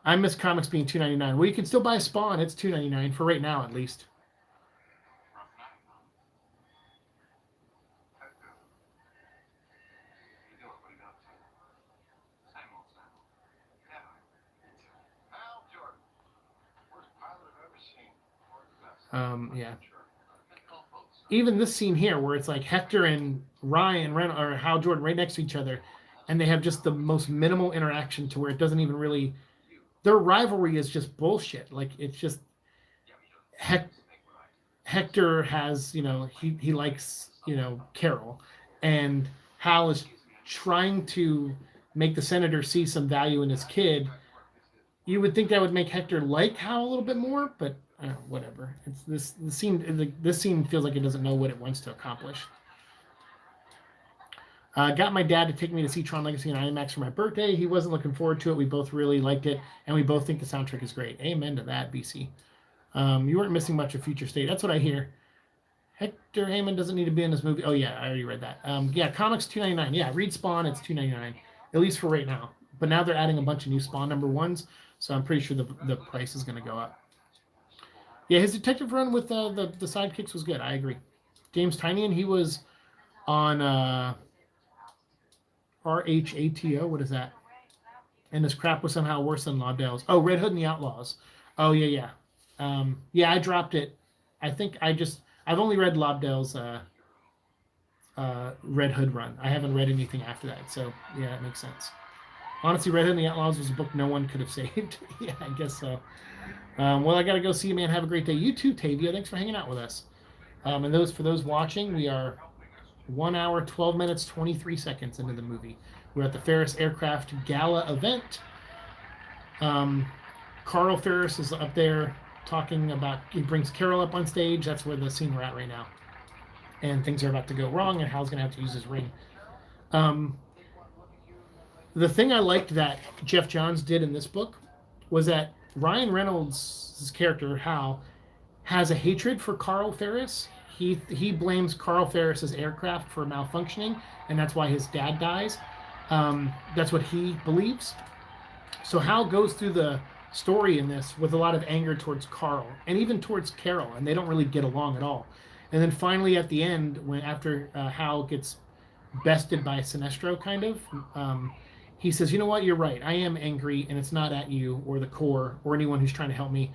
I miss comics being $2.99. Well, you can still buy Spawn. It's $2.99 for right now, at least. Yeah. Even this scene here, where it's like Hector and Ryan or Hal Jordan right next to each other, and they have just the most minimal interaction to where it doesn't even really. Their rivalry is just bullshit. Like, it's just Hector has, he likes, Carol, and Hal is trying to make the senator see some value in his kid. You would think that would make Hector like Hal a little bit more, but whatever. It's this scene feels like it doesn't know what it wants to accomplish. Got my dad to take me to see Tron Legacy in IMAX for my birthday. He wasn't looking forward to it. We both really liked it, and we both think the soundtrack is great. Amen to that, BC. You weren't missing much of Future State. That's what I hear. Hector Hammond doesn't need to be in this movie. Oh, yeah, I already read that. Yeah, comics $2.99. Yeah, read Spawn, it's $2.99, at least for right now. But now they're adding a bunch of new Spawn #1s, so I'm pretty sure the price is going to go up. Yeah, his detective run with the sidekicks was good. I agree. James Tynion, he was on RHATO. What is that? And his crap was somehow worse than Lobdell's. Oh, Red Hood and the Outlaws. Oh, yeah. Yeah, I dropped it. I think I've only read Lobdell's Red Hood run. I haven't read anything after that, so yeah, that makes sense. Honestly, Red Hood and the Outlaws was a book no one could have saved. Yeah, I guess so. Well, I got to go see you, man. Have a great day. You too, Tavia. Thanks for hanging out with us. And for those watching, we are 1 hour, 12 minutes, 23 seconds into the movie. We're at the Ferris Aircraft Gala event. Carl Ferris is up there talking about, he brings Carol up on stage. That's where the scene we're at right now. And things are about to go wrong, and Hal's going to have to use his ring. The thing I liked that Jeff Johns did in this book was that Ryan Reynolds' character, Hal, has a hatred for Carl Ferris. He blames Carl Ferris's aircraft for malfunctioning, and that's why his dad dies. That's what he believes. So Hal goes through the story in this with a lot of anger towards Carl and even towards Carol, and they don't really get along at all. And then finally at the end, after Hal gets bested by Sinestro, kind of, he says, you know what, you're right. I am angry, and it's not at you or the Corps or anyone who's trying to help me.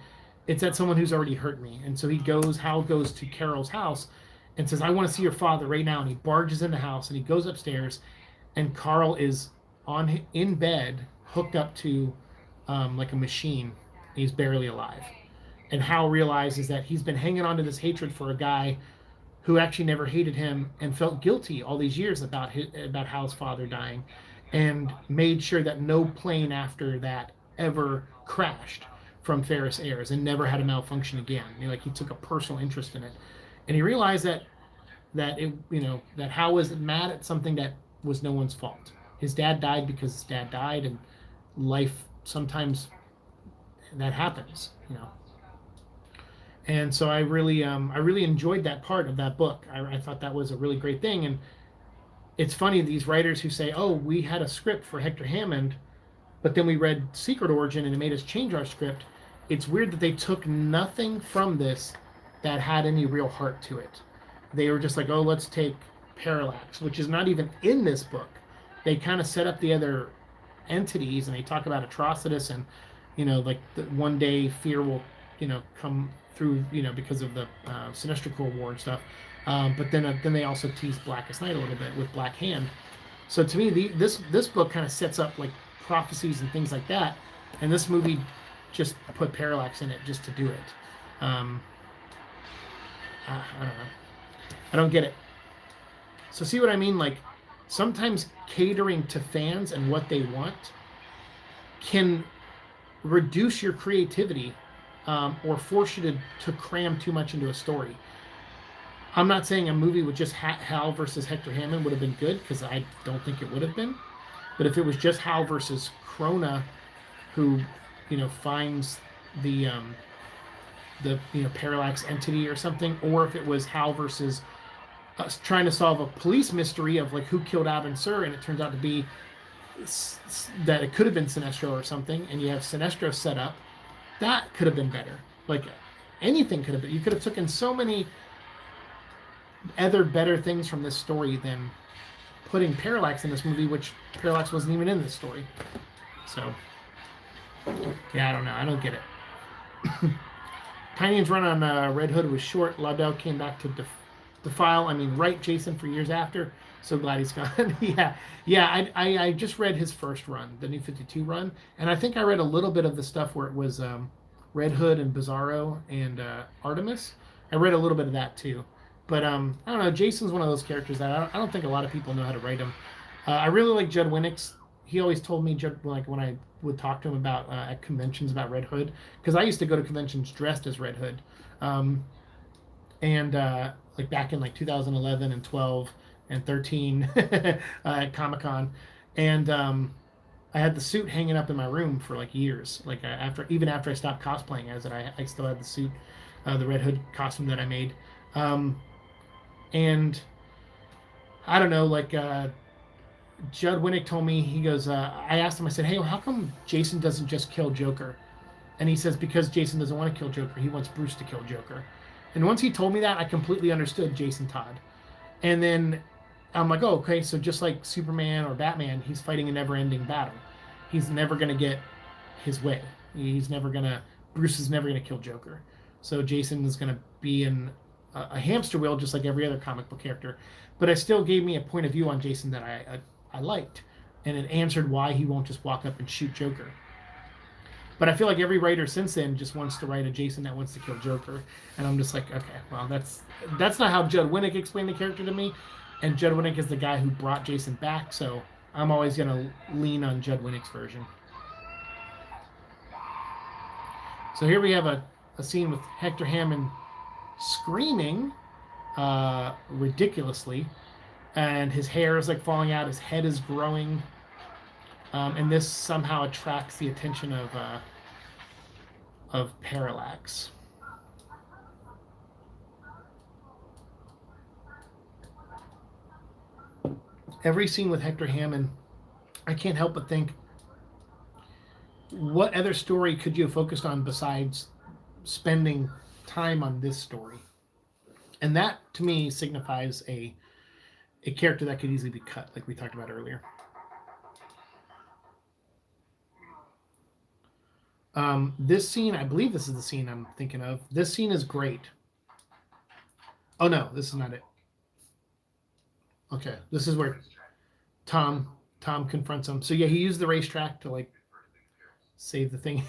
It's at someone who's already hurt me. And so Hal goes to Carol's house and says, I want to see your father right now. And he barges in the house, and he goes upstairs, and Carl is in bed, hooked up to like a machine. He's barely alive. And Hal realizes that he's been hanging on to this hatred for a guy who actually never hated him and felt guilty all these years about Hal's father dying, and made sure that no plane after that ever crashed from Ferris Airs and never had a malfunction again. He took a personal interest in it, and he realized that Hal was mad at something that was no one's fault. his dad died because his dad died, and life sometimes that happens, you know. And so I really enjoyed that part of that book. I thought that was a really great thing. And it's funny, these writers who say, oh, we had a script for Hector Hammond, but then we read Secret Origin and it made us change our script. It's weird that they took nothing from this that had any real heart to it. They were just like, oh, let's take Parallax, which is not even in this book. They kind of set up the other entities, and they talk about Atrocitus, and, you know, like one day fear will, you know, come through, you know, because of the Sinestro Corps War and stuff. But then they also tease Blackest Night a little bit with Black Hand. So to me, this book kind of sets up like prophecies and things like that, and this movie just put Parallax in it just to do it. I don't know. I don't get it. So see what I mean? Like, sometimes catering to fans and what they want can reduce your creativity, or force you to cram too much into a story. I'm not saying a movie with just Hal versus Hector Hammond would have been good, because I don't think it would have been. But if it was just Hal versus Krona, who, you know, finds the you know, Parallax entity or something, or if it was Hal versus trying to solve a police mystery of like who killed Abin Sur, and it turns out to be that it could have been Sinestro or something, and you have Sinestro set up, that could have been better. Like, anything could have been. You could have taken so many other better things from this story than putting Parallax in this movie, which Parallax wasn't even in this story. So, yeah, I don't know. I don't get it. Tynion's run on Red Hood was short. Lobdell came back to Defile. I mean, write Jason for years after. So glad he's gone. yeah. I just read his first run, the New 52 run, and I think I read a little bit of the stuff where it was Red Hood and Bizarro and Artemis. I read a little bit of that too. But I don't know. Jason's one of those characters that I don't think a lot of people know how to write him. I really like Judd Winnick's. He always told me, like when I would talk to him about at conventions about Red Hood, because I used to go to conventions dressed as Red Hood, and like back in like 2011 and 12 and 13 at Comic-Con, and I had the suit hanging up in my room for like years. Like even after I stopped cosplaying as it, I still had the suit, the Red Hood costume that I made. And I don't know, like Judd Winnick told me, he goes, I asked him, I said, hey, well, how come Jason doesn't just kill Joker? And he says, because Jason doesn't want to kill Joker. He wants Bruce to kill Joker. And once he told me that, I completely understood Jason Todd. And then I'm like, oh, okay, so just like Superman or Batman, he's fighting a never-ending battle. He's never going to get his way. Bruce is never going to kill Joker. So Jason is going to be in a hamster wheel just like every other comic book character. But it still gave me a point of view on Jason that I liked. And it answered why he won't just walk up and shoot Joker. But I feel like every writer since then just wants to write a Jason that wants to kill Joker. And I'm just like, okay, well, that's not how Judd Winnick explained the character to me. And Judd Winnick is the guy who brought Jason back, so I'm always going to lean on Judd Winnick's version. So here we have a scene with Hector Hammond screaming ridiculously, and his hair is like falling out, his head is growing, and this somehow attracts the attention of Parallax. Every scene with Hector Hammond, I can't help but think, what other story could you have focused on besides spending time on this story? And that, to me, signifies a character that could easily be cut, like we talked about earlier. This scene, I believe this is the scene I'm thinking of. This scene is great. Oh, no, this is not it. Okay, this is where Tom confronts him. So, yeah, he used the racetrack to, like, save the thing.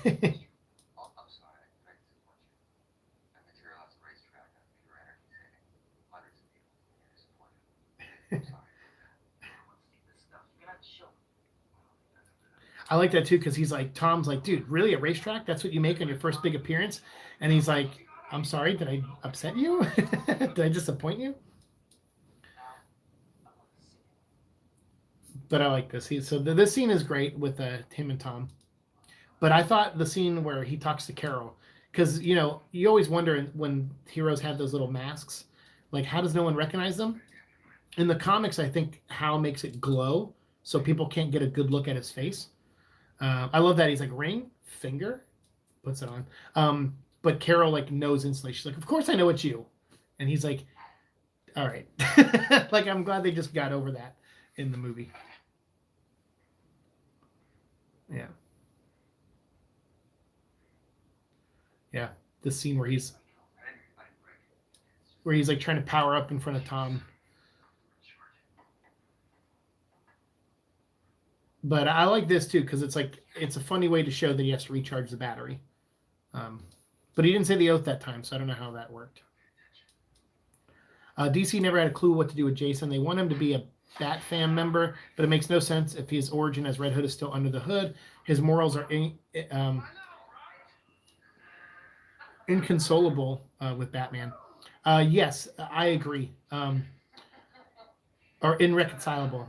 I like that too, because he's like, Tom's like, dude, really, a racetrack? That's what you make on your first big appearance? And he's like, I'm sorry, did I upset you? Did I disappoint you? But I like this. This scene is great with him and Tom. But I thought the scene where he talks to Carol, because you always wonder when heroes have those little masks, like how does no one recognize them? In the comics, I think Hal makes it glow so people can't get a good look at his face. I love that he's like ring finger, puts it on. But Carol like knows instantly. She's like, "Of course I know it's you," and he's like, "All right." Like I'm glad they just got over that in the movie. Yeah. Yeah, the scene where he's like trying to power up in front of Tom. But I like this too because it's a funny way to show that he has to recharge the battery. But he didn't say the oath that time, so I don't know how that worked. DC never had a clue what to do with Jason. They want him to be a Bat Fam member, but it makes no sense if his origin as Red Hood is still under the hood. His morals are inconsolable with Batman. Yes, I agree. Or irreconcilable.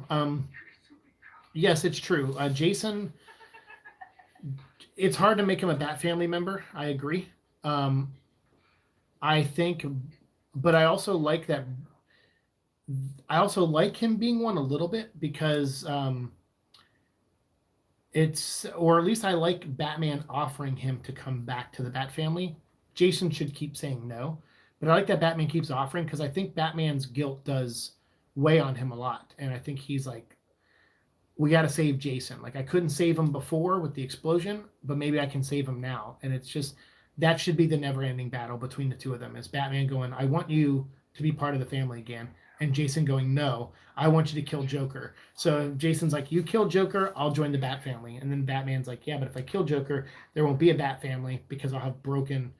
Yes, it's true. Jason, it's hard to make him a Bat Family member. I agree. I think, but I also like that. I also like him being one a little bit because or at least I like Batman offering him to come back to the Bat Family. Jason should keep saying no, but I like that Batman keeps offering because I think Batman's guilt does weigh on him a lot, and I think he's like, we got to save Jason. Like I couldn't save him before with the explosion, but maybe I can save him now. And it's just that should be the never-ending battle between the two of them. Is Batman going, I want you to be part of the family again, and Jason going, no, I want you to kill Joker. So Jason's like, you kill Joker, I'll join the Bat Family. And then Batman's like, yeah, but if I kill Joker, there won't be a Bat Family because I'll have broken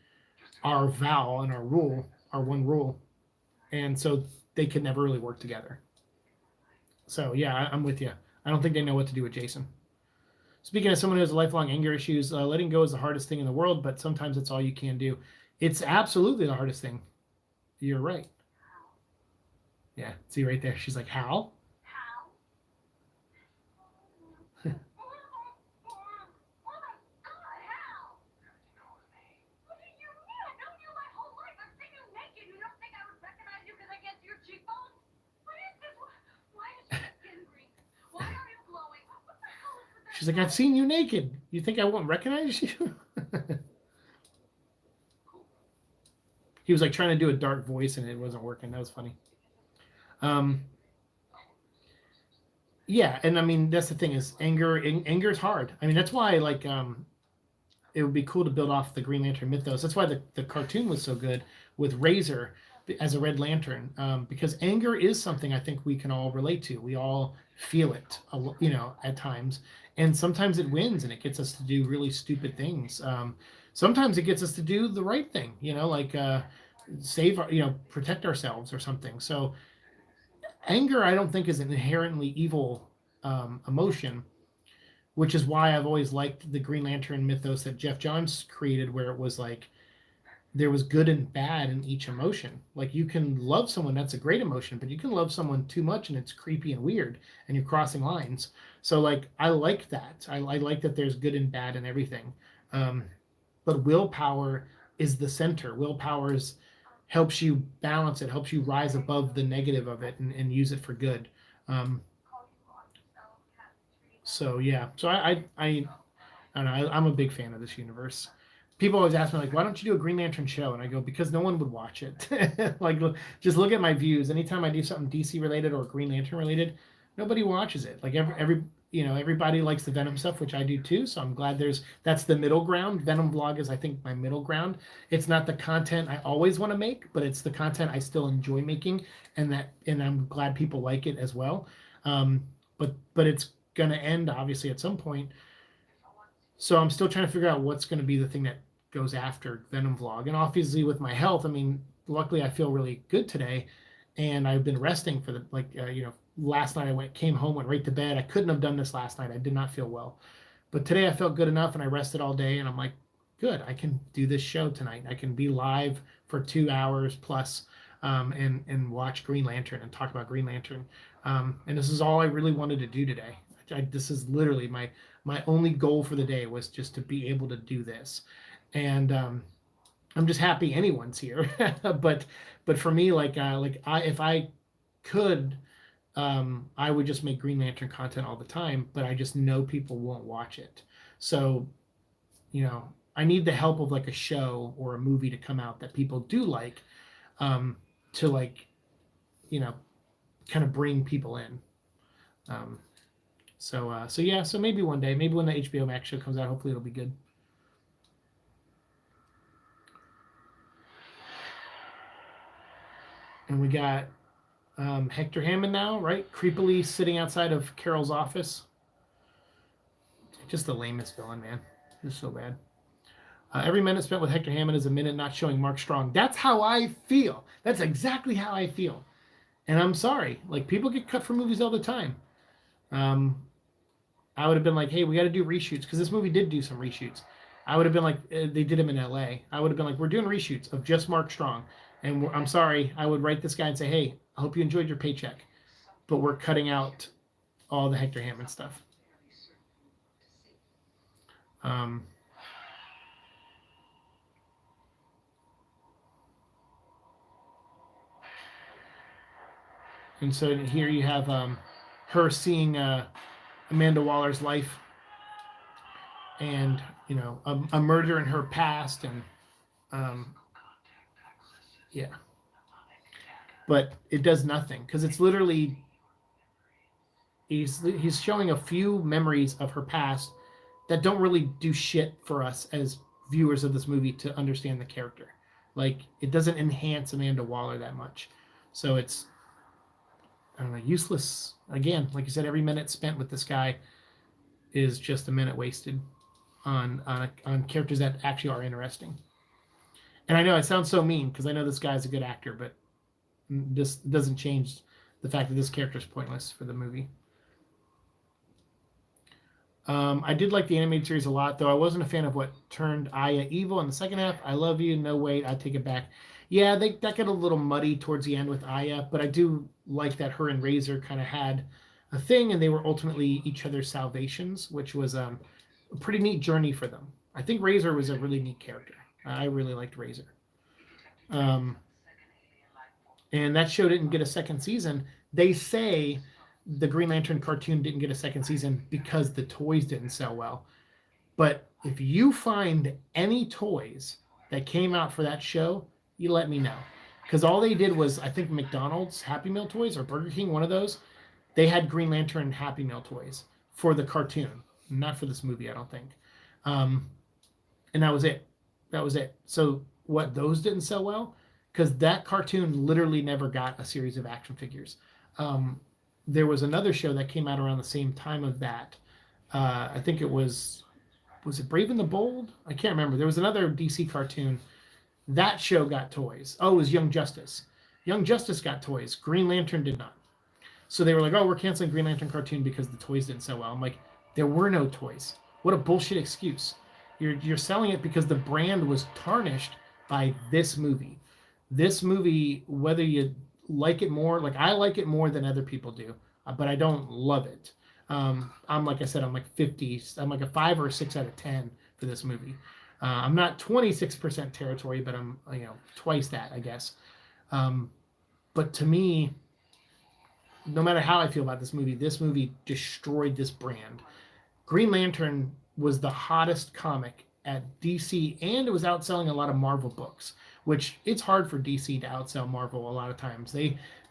our vow and our rule, our one rule. And so they could never really work together. So yeah, I'm with you. I don't think they know what to do with Jason. Speaking of someone who has lifelong anger issues, letting go is the hardest thing in the world, but sometimes it's all you can do. It's absolutely the hardest thing. You're right. Yeah, see right there. She's like, Hal? She's like, I've seen you naked. You think I won't recognize you? He was like trying to do a dark voice and it wasn't working. That was funny. Yeah, and I mean that's the thing is anger is hard. I mean that's why like it would be cool to build off the Green Lantern mythos. That's why the cartoon was so good with Razor as a Red Lantern, because anger is something I think we can all relate to. We all feel it, at times, and sometimes it wins and it gets us to do really stupid things. Sometimes it gets us to do the right thing, like save, protect ourselves or something. So anger, I don't think, is an inherently evil emotion, which is why I've always liked the Green Lantern mythos that Jeff Johns created, where it was like there was good and bad in each emotion. Like you can love someone, that's a great emotion, but you can love someone too much and it's creepy and weird and you're crossing lines. So like I like that. I like that there's good and bad in everything. But willpower is the center. Willpower helps you balance it, helps you rise above the negative of it and use it for good. So yeah, so I don't know. I'm a big fan of this universe. People always ask me like, why don't you do a Green Lantern show? And I go, because no one would watch it. Like, just look at my views. Anytime I do something DC related or Green Lantern related, nobody watches it. Like everybody likes the Venom stuff, which I do too. So I'm glad that's the middle ground. Venom vlog is, I think, my middle ground. It's not the content I always want to make, but it's the content I still enjoy making, and I'm glad people like it as well. But it's gonna end obviously at some point. So I'm still trying to figure out what's going to be the thing that goes after Venom vlog. And obviously with my health, I mean, luckily I feel really good today, and I've been resting for last night I came home, went right to bed. I couldn't have done this last night. I did not feel well. But today I felt good enough and I rested all day, and I'm like, good, I can do this show tonight. I can be live for 2 hours plus. and watch Green Lantern and talk about Green Lantern. And this is all I really wanted to do today. This is literally my only goal for the day, was just to be able to do this. And I'm just happy anyone's here. but for me, if I could, I would just make Green Lantern content all the time, but I just know people won't watch it. So, I need the help of like a show or a movie to come out that people do like, to kind of bring people in. So maybe one day, maybe when the HBO Max show comes out, hopefully it'll be good. And we got Hector Hammond now, right? Creepily sitting outside of Carol's office. Just the lamest villain, man. Just so bad. Every minute spent with Hector Hammond is a minute not showing Mark Strong. That's how I feel. That's exactly how I feel. And I'm sorry. Like, people get cut from movies all the time. I would have been like, hey, we got to do reshoots, because this movie did do some reshoots. I would have been like, they did them in LA. I would have been like, we're doing reshoots of just Mark Strong. And I'm sorry. I would write this guy and say, hey, I hope you enjoyed your paycheck, but we're cutting out all the Hector Hammond stuff. And so here you have her seeing Amanda Waller's life, and a murder in her past, and yeah, but it does nothing, because it's literally he's showing a few memories of her past that don't really do shit for us as viewers of this movie to understand the character. Like, it doesn't enhance Amanda Waller that much, so it's, I don't know, useless. Again, like you said, every minute spent with this guy is just a minute wasted on characters that actually are interesting. And I know it sounds so mean, because I know this guy's a good actor, but this doesn't change the fact that this character is pointless for the movie. I did like the animated series a lot, though I wasn't a fan of what turned Aya evil in the second half. I love you. No, wait, I take it back. Yeah, that got a little muddy towards the end with Aya, but I do like that her and Razor kind of had a thing, and they were ultimately each other's salvations, which was a pretty neat journey for them. I think Razor was a really neat character. I really liked Razor. And that show didn't get a second season. They say the Green Lantern cartoon didn't get a second season because the toys didn't sell well. But if you find any toys that came out for that show, you let me know. Because all they did was, I think, McDonald's Happy Meal toys, or Burger King, one of those, they had Green Lantern Happy Meal toys for the cartoon. Not for this movie, I don't think. And that was it. So what, those didn't sell well? Because that cartoon literally never got a series of action figures. There was another show that came out around the same time of that. I think it was it Brave and the Bold? I can't remember. There was another DC cartoon. That show got toys. Oh, it was Young Justice. Young Justice got toys. Green Lantern did not. So they were like, oh, we're canceling Green Lantern cartoon because the toys didn't sell well. I'm like, there were no toys. What a bullshit excuse. You're selling it because the brand was tarnished by this movie. This movie, whether you like it more, like I like it more than other people do, but I don't love it. Like I said, I'm like 50. I'm like a 5 or a 6 out of 10 for this movie. I'm not 26% territory, but I'm twice that, I guess. But to me, no matter how I feel about this movie destroyed this brand. Green Lantern was the hottest comic at DC, and it was outselling a lot of Marvel books, which it's hard for DC to outsell Marvel a lot of times.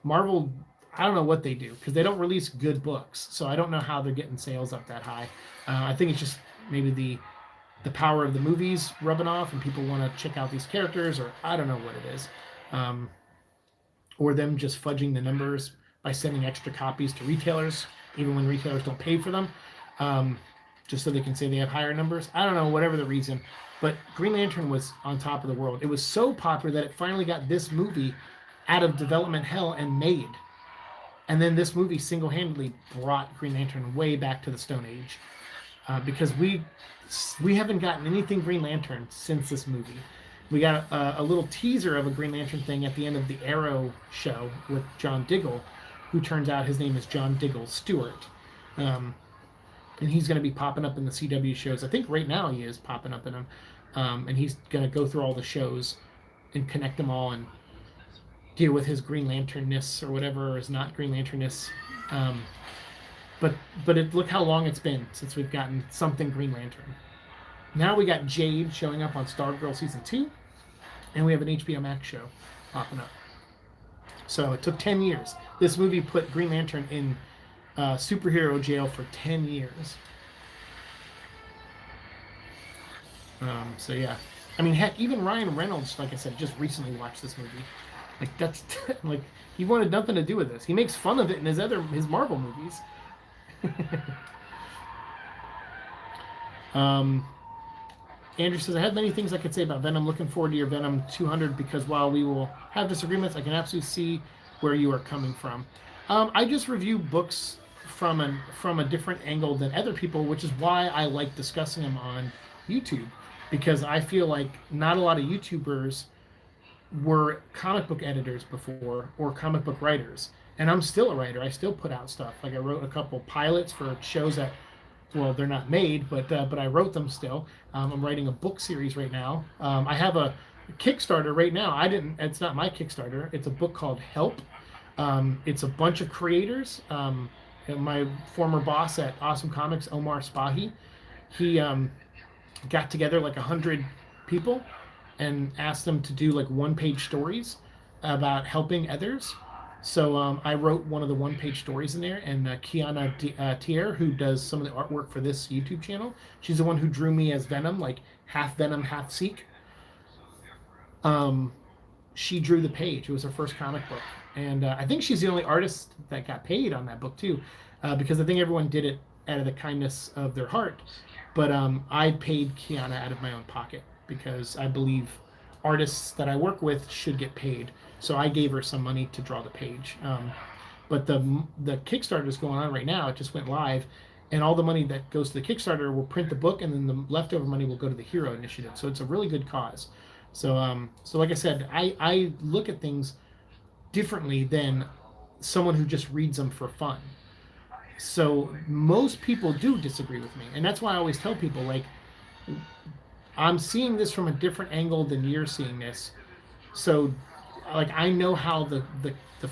Marvel, I don't know what they do, because they don't release good books, so I don't know how they're getting sales up that high. I think it's just maybe the power of the movies rubbing off, and people want to check out these characters, or I don't know what it is. Or them just fudging the numbers by sending extra copies to retailers, even when retailers don't pay for them, just so they can say they have higher numbers. I don't know, whatever the reason. But Green Lantern was on top of the world. It was so popular that it finally got this movie out of development hell and made. And then this movie single-handedly brought Green Lantern way back to the Stone Age. Because we haven't gotten anything Green Lantern since this movie. We got a little teaser of a Green Lantern thing at the end of the Arrow show with John Diggle, who turns out his name is John Diggle Stewart. And he's going to be popping up in the CW shows. I think right now he is popping up in them. And he's going to go through all the shows and connect them all and deal with his Green Lanternness or whatever is not Green Lanternness. But look how long it's been since we've gotten something Green Lantern. Now we got Jade showing up on Stargirl Season 2, and we have an HBO Max show popping up. So it took 10 years. This movie put Green Lantern in superhero jail for 10 years. So yeah. I mean, heck, even Ryan Reynolds, like I said, just recently watched this movie. Like, that's, like, he wanted nothing to do with this. He makes fun of it in his Marvel movies. Andrew says, I have many things I could say about Venom. Looking forward to your Venom 200 because while we will have disagreements, I can absolutely see where you are coming from. I just review books from a different angle than other people, which is why I like discussing them on YouTube, because I feel like not a lot of YouTubers were comic book editors before or comic book writers. And I'm still a writer. I still put out stuff. Like I wrote a couple pilots for shows that, well, they're not made, but I wrote them still. I'm writing a book series right now. I have a Kickstarter right now. It's not my Kickstarter. It's a book called Help. It's a bunch of creators. My former boss at Awesome Comics, Omar Spahi, he got together like 100 people and asked them to do like one-page stories about helping others. So I wrote one of the one-page stories in there, and Ciara, who does some of the artwork for this YouTube channel, she's the one who drew me as Venom, like half Venom, half Seek. She drew the page. It was her first comic book. And I think she's the only artist that got paid on that book too, because I think everyone did it out of the kindness of their heart. But I paid Ciara out of my own pocket because I believe artists that I work with should get paid. So I gave her some money to draw the page. But the Kickstarter is going on right now. It just went live. And all the money that goes to the Kickstarter will print the book, and then the leftover money will go to the Hero Initiative. So it's a really good cause. So like I said, I look at things differently than someone who just reads them for fun. So most people do disagree with me. And that's why I always tell people, like, I'm seeing this from a different angle than you're seeing this. So, like, I know how the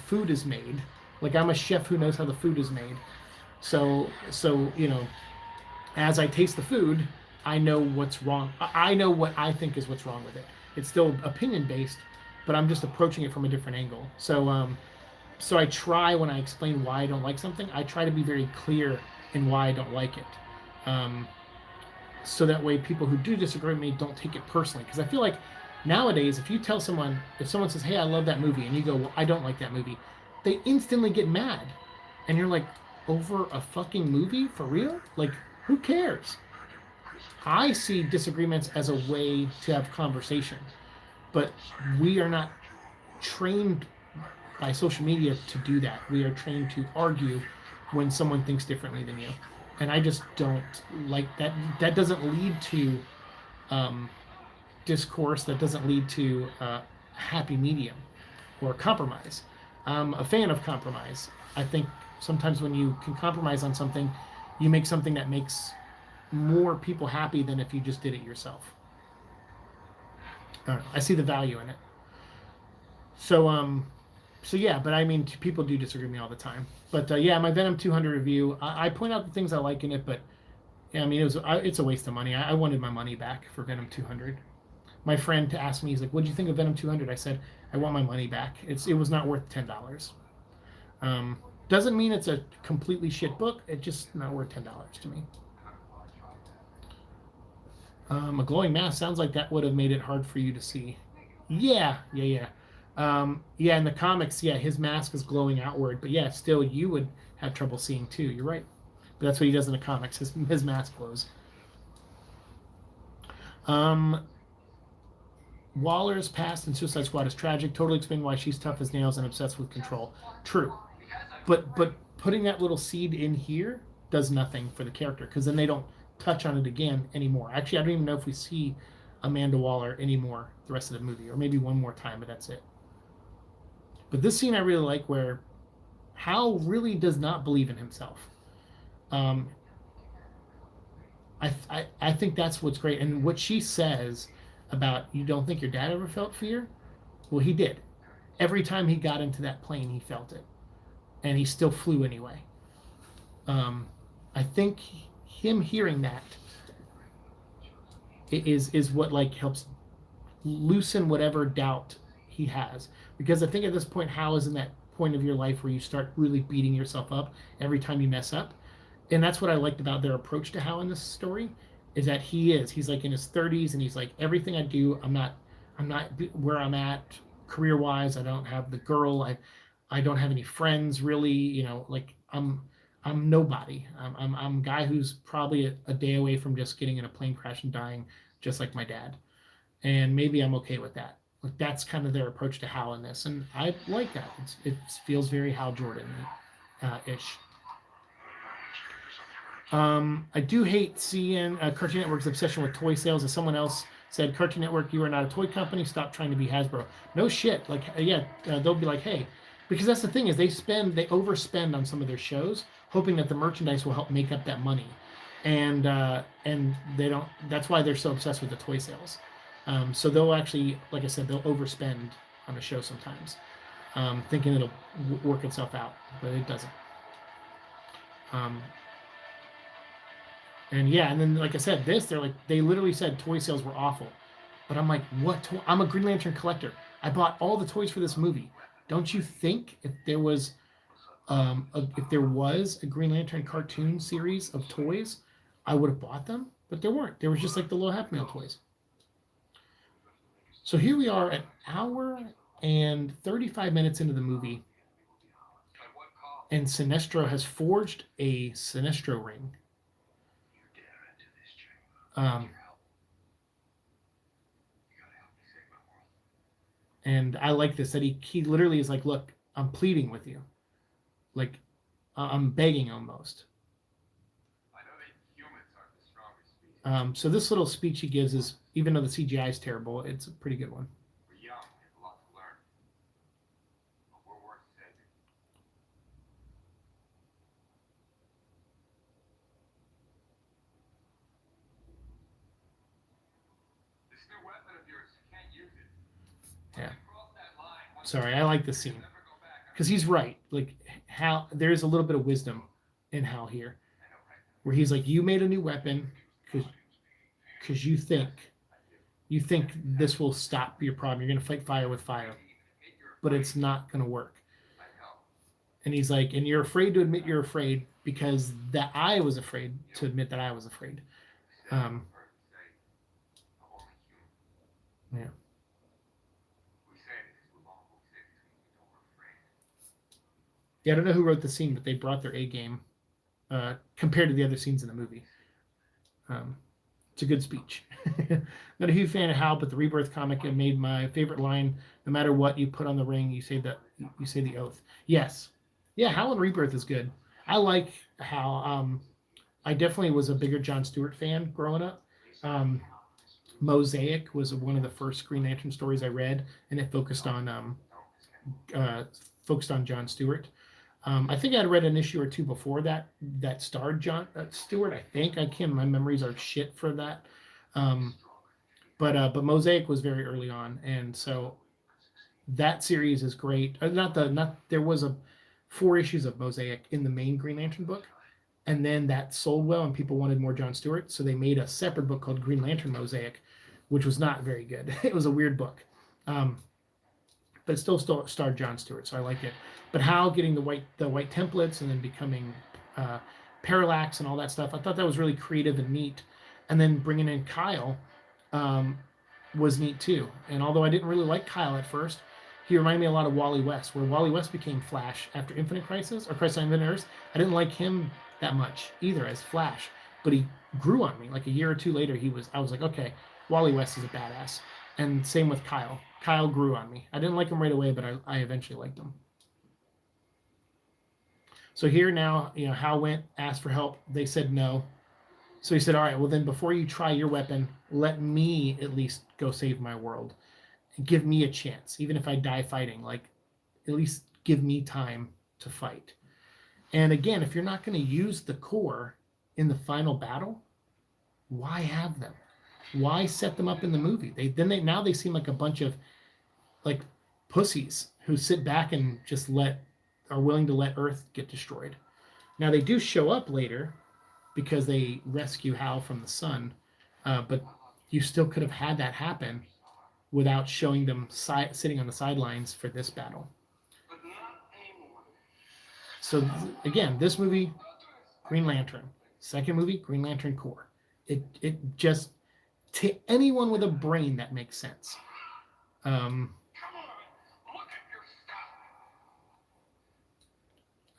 food is made. Like, I'm a chef who knows how the food is made. So you know, as I taste the food, I know what's wrong. I know what I think is what's wrong with it. It's still opinion-based, but I'm just approaching it from a different angle. So I try, when I explain why I don't like something, I try to be very clear in why I don't like it. So that way people who do disagree with me don't take it personally. Because I feel like nowadays, if someone says, hey, I love that movie, and you go, well, I don't like that movie, they instantly get mad. And you're like, over a fucking movie? For real? Like, who cares? I see disagreements as a way to have conversation. But we are not trained by social media to do that. We are trained to argue when someone thinks differently than you. And I just don't like that. That doesn't lead to discourse. That doesn't lead to happy medium or compromise. I'm a fan of compromise. I think sometimes when you can compromise on something, you make something that makes more people happy than if you just did it yourself. I see the value in it. So yeah, but I mean, people do disagree with me all the time. But yeah, my Venom 200 review, I point out the things I like in it, but yeah, I mean, it's a waste of money. I wanted my money back for Venom 200. My friend asked me, he's like, what did you think of Venom 200? I said, I want my money back. It was not worth $10. Doesn't mean it's a completely shit book. It's just not worth $10 to me. A glowing mask sounds like that would have made it hard for you to see. Yeah. Yeah, in the comics, yeah, his mask is glowing outward, but yeah, still you would have trouble seeing too. You're right. But that's what he does in the comics. His mask glows. Waller's past in Suicide Squad is tragic. Totally explain why she's tough as nails and obsessed with control. True. But putting that little seed in here does nothing for the character, because then they don't touch on it again anymore. Actually, I don't even know if we see Amanda Waller anymore the rest of the movie, or maybe one more time, but that's it. But this scene I really like, where Hal really does not believe in himself. Um, I think that's what's great. And what she says about, you don't think your dad ever felt fear? Well, he did. Every time he got into that plane, he felt it. And he still flew anyway. I think him hearing that is what like helps loosen whatever doubt he has. Because I think at this point, Hal is in that point of your life where you start really beating yourself up every time you mess up. And that's what I liked about their approach to Hal in this story, is that he's like in his 30s, and he's like, everything I do, I'm not where I'm at career wise. I don't have the girl. I don't have any friends really. You know, like I'm nobody. I'm a guy who's probably a day away from just getting in a plane crash and dying, just like my dad. And maybe I'm okay with that. Like that's kind of their approach to Hal in this, and I like that. It feels very Hal Jordan ish. I do hate seeing Cartoon Network's obsession with toy sales. As someone else said, Cartoon Network, you are not a toy company. Stop trying to be Hasbro. No shit. Like, they'll be like, hey, because that's the thing is they overspend on some of their shows, hoping that the merchandise will help make up that money, and they don't. That's why they're so obsessed with the toy sales. So they'll actually, like I said, they'll overspend on a show sometimes, thinking it'll work itself out, but it doesn't. And yeah, and then like I said, they literally said toy sales were awful, but I'm like, what? I'm a Green Lantern collector. I bought all the toys for this movie. Don't you think if there was a Green Lantern cartoon series of toys, I would have bought them? But there weren't. There was just like the little Happy Meal toys. So here we are, an hour and 35 minutes into the movie, and Sinestro has forged a Sinestro ring. And I like this, that he literally is like, look, I'm pleading with you. Like, I'm begging almost. So this little speech he gives is, even though the CGI is terrible, it's a pretty good one. Yeah. Sorry, I like this scene because he's right. Like Hal, there's a little bit of wisdom in Hal here, where he's like, you made a new weapon because you think this will stop your problem. You're gonna fight fire with fire, but it's not gonna work. And he's like, and you're afraid to admit you're afraid because that I was afraid to admit that I was afraid. Yeah. Yeah, I don't know who wrote the scene, but they brought their A game compared to the other scenes in the movie. It's a good speech. Not a huge fan of Hal, but the Rebirth comic made my favorite line. No matter what you put on the ring, you say the oath. Yes. Yeah, Hal and Rebirth is good. I like Hal. I definitely was a bigger John Stewart fan growing up. Mosaic was one of the first Green Lantern stories I read, and it focused on John Stewart. I think I'd read an issue or two before that starred John Stewart. I think my memories are shit for that. But Mosaic was very early on, and so that series is great. There was 4 issues of Mosaic in the main Green Lantern book, and then that sold well, and people wanted more John Stewart, so they made a separate book called Green Lantern Mosaic, which was not very good. It was a weird book. But it still starred John Stewart, so I like it. But Hal getting the white templates and then becoming Parallax and all that stuff, I thought that was really creative and neat. And then bringing in Kyle was neat too. And although I didn't really like Kyle at first, he reminded me a lot of Wally West, where Wally West became Flash after Infinite Crisis, or Crisis on Infinite Earths. I didn't like him that much either as Flash, but he grew on me. Like a year or two later, I was like, okay, Wally West is a badass. And same with Kyle. Kyle grew on me. I didn't like him right away, but I eventually liked him. So here now, Hal asked for help. They said no. So he said, all right, well then before you try your weapon, let me at least go save my world. Give me a chance, even if I die fighting. Like, at least give me time to fight. And again, if you're not going to use the core in the final battle, why have them? Why set them up in the movie? Now they seem like a bunch of like pussies who sit back and just are willing to let Earth get destroyed. Now they do show up later because they rescue Hal from the sun, but you still could have had that happen without showing them sitting on the sidelines for this battle. So again, this movie, Green Lantern. Second movie, Green Lantern Corps. It just, to anyone with a brain, that makes sense.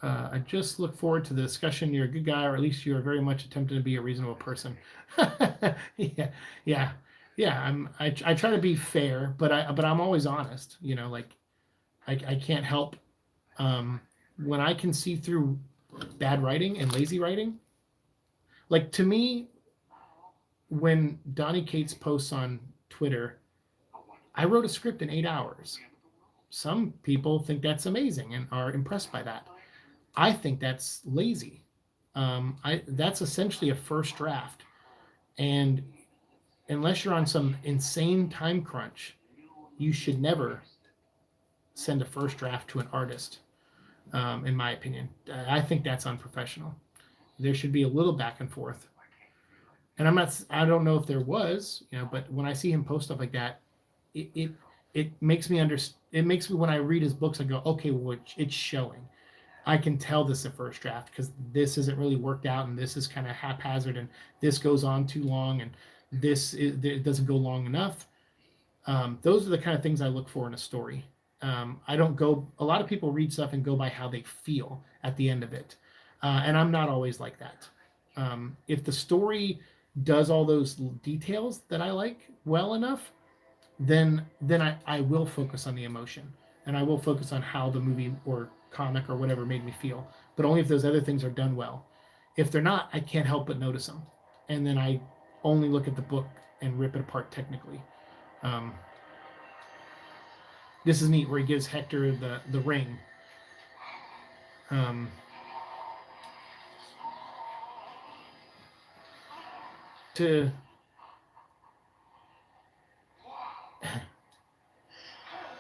I just look forward to the discussion. You're a good guy, or at least you are very much attempting to be a reasonable person. yeah. I try to be fair, but I'm always honest. You know, like I can't help when I can see through bad writing and lazy writing. Like, to me, when Donny Cates posts on Twitter, I wrote a script in 8 hours. Some people think that's amazing and are impressed by that. I think that's lazy. That's essentially a first draft. And unless you're on some insane time crunch, you should never send a first draft to an artist, in my opinion. I think that's unprofessional. There should be a little back and forth. And I don't know if there was, but when I see him post stuff like that, it makes me it makes me, when I read his books, I go, okay, well, it's showing. I can tell this is a first draft because this isn't really worked out, and this is kind of haphazard, and this goes on too long, and it doesn't go long enough. Those are the kind of things I look for in a story. I don't go. A lot of people read stuff and go by how they feel at the end of it, and I'm not always like that. If the story does all those details that I like well enough, then I will focus on the emotion, and I will focus on how the movie or comic or whatever made me feel, but only if those other things are done well. If they're not, I can't help but notice them, and then I only look at the book and rip it apart technically. This is neat, where he gives Hector the ring.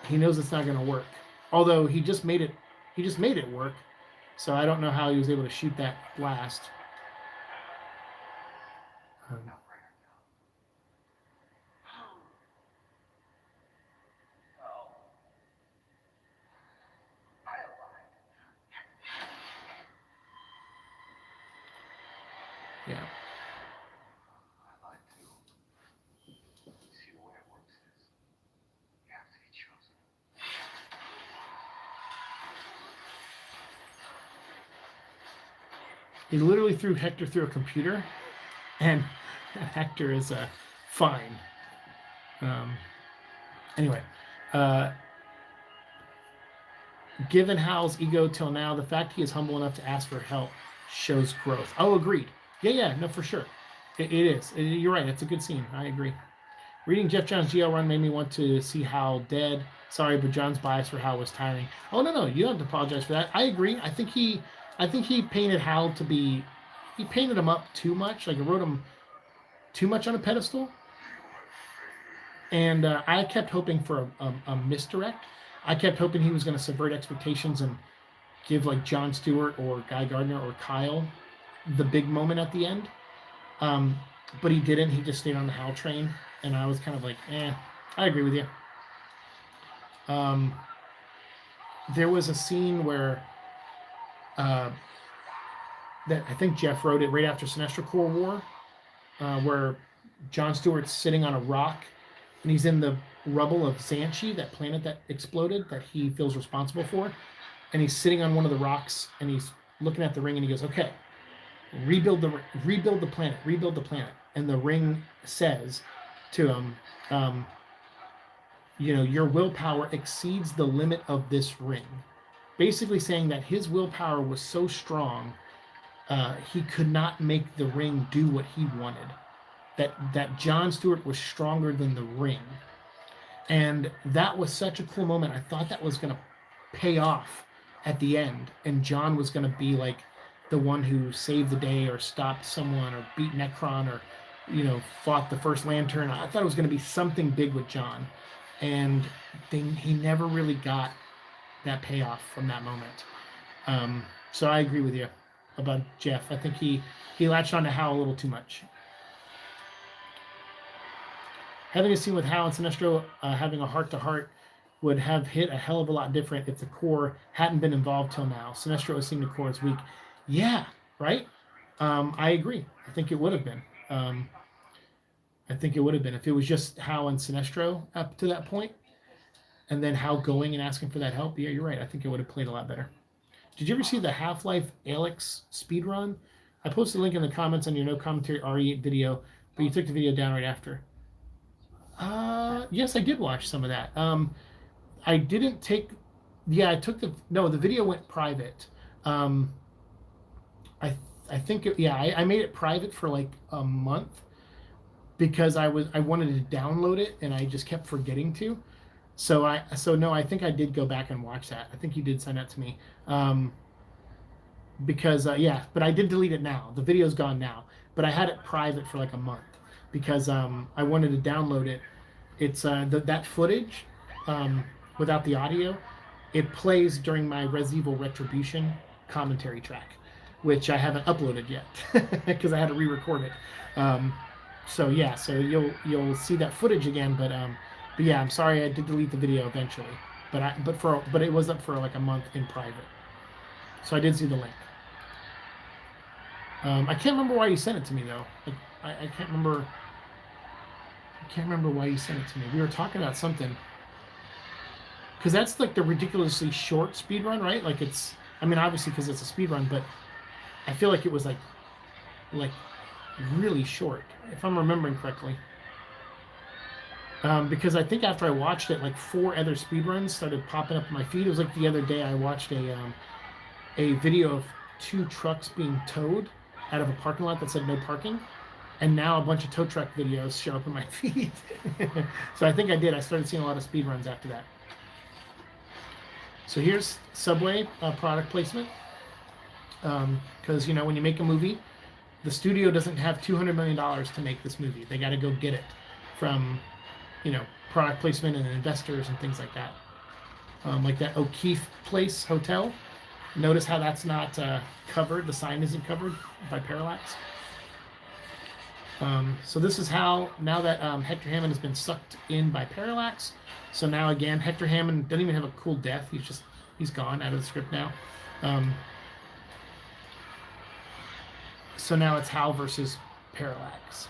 He knows it's not going to work, although he just made it work. So I don't know how he was able to shoot that blast. Yeah. He literally threw Hector through a computer, and Hector is fine. Anyway, given Hal's ego till now, the fact he is humble enough to ask for help shows growth. Oh, agreed. Yeah, no, for sure. It is. You're right. It's a good scene. I agree. Reading Jeff Johns' GL run made me want to see Hal dead. Sorry, but John's bias for Hal was tiring. Oh, no, you don't have to apologize for that. I agree. I think he painted Hal to be... He painted him up too much. Like, he wrote him too much on a pedestal. And I kept hoping for a misdirect. I kept hoping he was going to subvert expectations and give, like, Jon Stewart or Guy Gardner or Kyle the big moment at the end. But he didn't. He just stayed on the Hal train. And I was kind of like, I agree with you. There was a scene where... that I think Jeff wrote it right after Sinestro Corps War, where Jon Stewart's sitting on a rock, and he's in the rubble of Xanshi, that planet that exploded, that he feels responsible for, and he's sitting on one of the rocks, and he's looking at the ring, and he goes, okay, rebuild the planet. And the ring says to him, your willpower exceeds the limit of this ring. Basically saying that his willpower was so strong he could not make the ring do what he wanted. That Jon Stewart was stronger than the ring. And that was such a cool moment. I thought that was going to pay off at the end, and Jon was going to be like the one who saved the day or stopped someone or beat Necron or, fought the first Lantern. I thought it was going to be something big with Jon, and he never really got that payoff from that moment. So I agree with you about Jeff. I think he latched on to Hal a little too much. Having a scene with Hal and Sinestro having a heart-to-heart would have hit a hell of a lot different if the core hadn't been involved till now. Sinestro has seen the core as weak. Yeah, right? I agree. I think it would have been. I think it would have been. If it was just Hal and Sinestro up to that point, and then Hal going and asking for that help, yeah, you're right. I think it would have played a lot better. Did you ever see the Half-Life Alyx speedrun? I posted a link in the comments on your No Commentary RE8 video, but you took the video down right after. Yes, I did watch some of that. I didn't take... Yeah, I took the... No, the video went private. I think... I made it private for like a month because I wanted to download it and I just kept forgetting to. So no, I think I did go back and watch that. I think you did send that to me. Because but I did delete it now. The video's gone now. But I had it private for like a month because I wanted to download it. It's that footage without the audio. It plays during my Res Evil Retribution commentary track, which I haven't uploaded yet because I had to re-record it. So you'll see that footage again. But yeah, I'm sorry I did delete the video eventually. But it was up for like a month in private. So I did see the link. I can't remember why you sent it to me though. Like, I can't remember. I can't remember why you sent it to me. We were talking about something. Because that's like the ridiculously short speed run, right? Like it's, I mean, obviously because it's a speed run, but I feel like it was like really short, if I'm remembering correctly. Because I think after I watched it, like 4 other speed runs started popping up in my feed. It was like the other day I watched a video of 2 trucks being towed out of a parking lot that said no parking. And now a bunch of tow truck videos show up in my feed. So I think I started seeing a lot of speed runs after that. So here's Subway product placement. Because, when you make a movie, the studio doesn't have $200 million to make this movie. They got to go get it from, product placement and investors and things like that. Like that O'Keefe Place Hotel. Notice how that's not covered. The sign isn't covered by Parallax. So this is how, now that Hector Hammond has been sucked in by Parallax, so now again, Hector Hammond doesn't even have a cool death. He's gone out of the script now. So now it's Hal versus Parallax.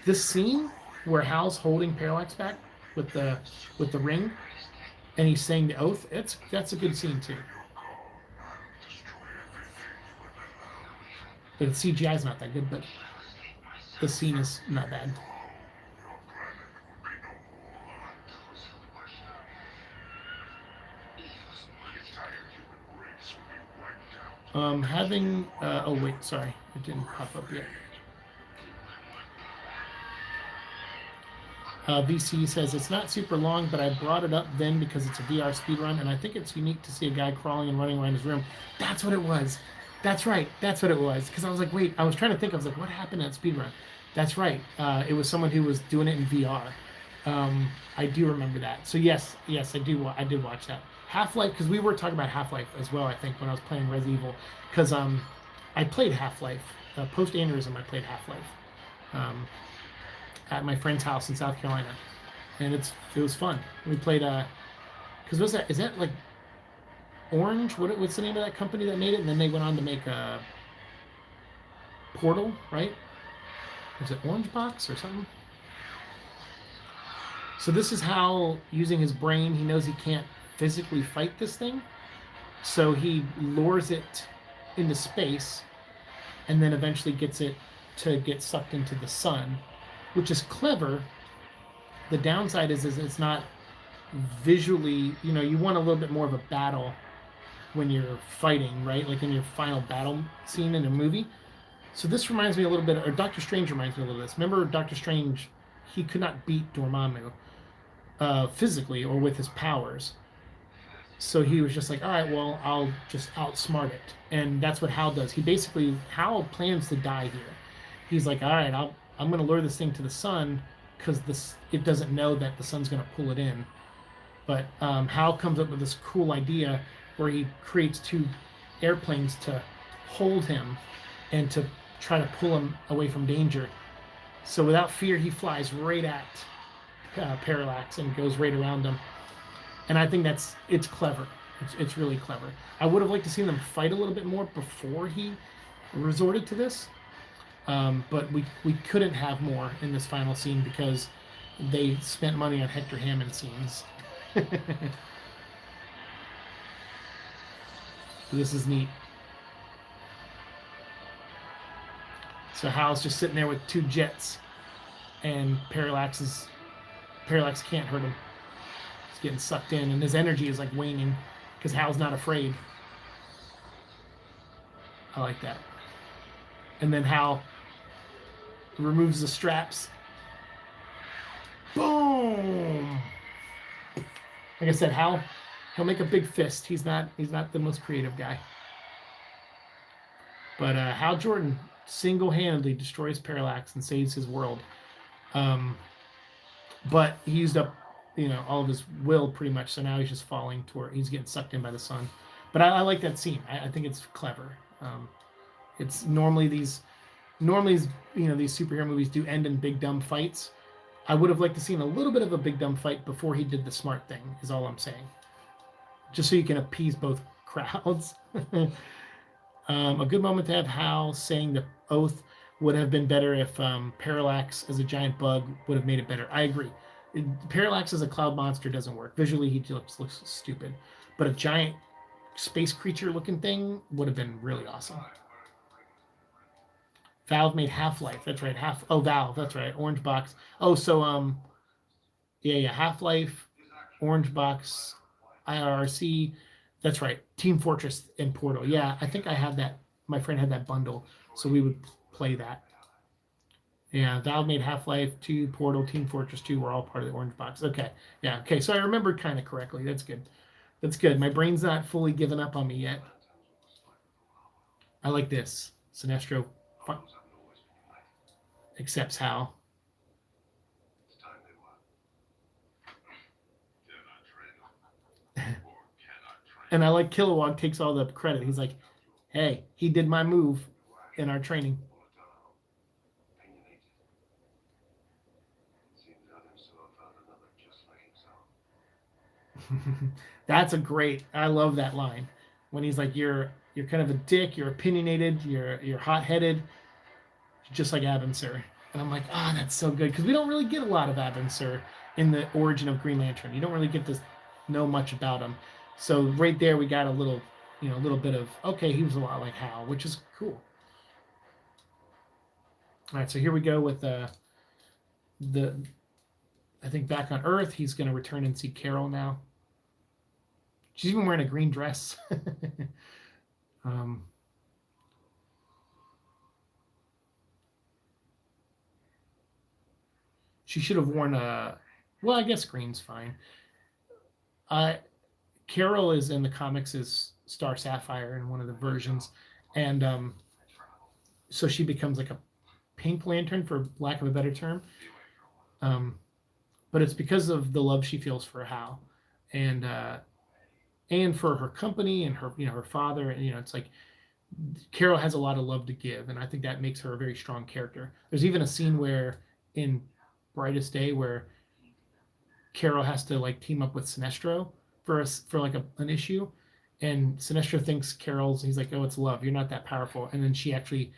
This scene where Hal's holding Parallax back with the ring, and he's saying the oath, that's a good scene too. The CGI is not that good, but the scene is not bad. Oh wait, sorry, it didn't pop up yet. VC says, it's not super long, but I brought it up then because it's a VR speedrun, and I think it's unique to see a guy crawling and running around his room. That's what it was. That's right. That's what it was. Because I was like, wait, I was trying to think. I was like, what happened at speedrun? That's right. It was someone who was doing it in VR. I do remember that. So yes, I did watch that. Half-Life, because we were talking about Half-Life as well, I think, when I was playing Res Evil. Because I played Half-Life. Post-ANEURYSM, I played Half-Life. At my friend's house in South Carolina. And it was fun. We played, because is that like Orange? What's the name of that company that made it? And then they went on to make Portal, right? Was it Orange Box or something? So this is how, using his brain, he knows he can't physically fight this thing. So he lures it into space and then eventually gets it to get sucked into the sun, which is clever. The downside is it's not visually, you want a little bit more of a battle when you're fighting, right? Like in your final battle scene in a movie. So this reminds me a little bit, or Doctor Strange reminds me a little bit of this. Remember Doctor Strange, he could not beat Dormammu physically or with his powers. So he was just like, all right, well, I'll just outsmart it. And that's what Hal does. Hal plans to die here. He's like, all right, I'm going to lure this thing to the sun because it doesn't know that the sun's going to pull it in. But Hal comes up with this cool idea where he creates 2 airplanes to hold him and to try to pull him away from danger. So without fear, he flies right at Parallax and goes right around him. And I think it's clever. It's really clever. I would have liked to see them fight a little bit more before he resorted to this. But we couldn't have more in this final scene because they spent money on Hector Hammond scenes. This is neat. So Hal's just sitting there with 2 jets, and Parallax can't hurt him. He's getting sucked in, and his energy is like waning because Hal's not afraid. I like that. And then Hal removes the straps. Boom! Like I said, he'll make a big fist. He's not the most creative guy. But Hal Jordan single-handedly destroys Parallax and saves his world. But he used up, all of his will pretty much. So now he's just falling he's getting sucked in by the sun. But I like that scene. I think it's clever. It's normally these superhero movies do end in big dumb fights. I would have liked to seen a little bit of a big dumb fight before he did the smart thing, is all I'm saying. Just so you can appease both crowds. A good moment to have Hal saying the oath would have been better if Parallax as a giant bug would have made it better. I agree. Parallax as a cloud monster doesn't work. Visually, he just looks stupid. But a giant space creature looking thing would have been really awesome. Valve made Half-Life. That's right. Valve. That's right. Orange Box. Oh, so yeah. Half-Life, Orange Box, IRC. That's right. Team Fortress and Portal. Yeah, I think I had that. My friend had that bundle, so we would play that. Yeah, Valve made Half-Life 2, Portal, Team Fortress 2 were all part of the Orange Box. Okay. Yeah. Okay. So I remembered kind of correctly. That's good. My brain's not fully given up on me yet. I like this. Sinestro accepts Hal. And I like Kilowog takes all the credit. He's like, hey, he did my move in our training. That's I love that line. When he's like, you're kind of a dick, you're opinionated, you're hot-headed, just like Abin Sur. And I'm like, that's so good. Because we don't really get a lot of Abin Sur in the origin of Green Lantern. You don't really get to know much about him. So right there we got a little bit of, okay, he was a lot like Hal, which is cool. All right, so here we go with I think back on Earth, he's going to return and see Carol now. She's even wearing a green dress. She should have worn I guess green's fine. Carol is in the comics as Star Sapphire in one of the versions. And so she becomes like a pink lantern, for lack of a better term. But it's because of the love she feels for Hal. And for her company and her, her father. And, it's like Carol has a lot of love to give. And I think that makes her a very strong character. There's even a scene where in Brightest Day where Carol has to like team up with Sinestro for like an issue, and Sinestro thinks he's like, oh, it's love, you're not that powerful, and then she actually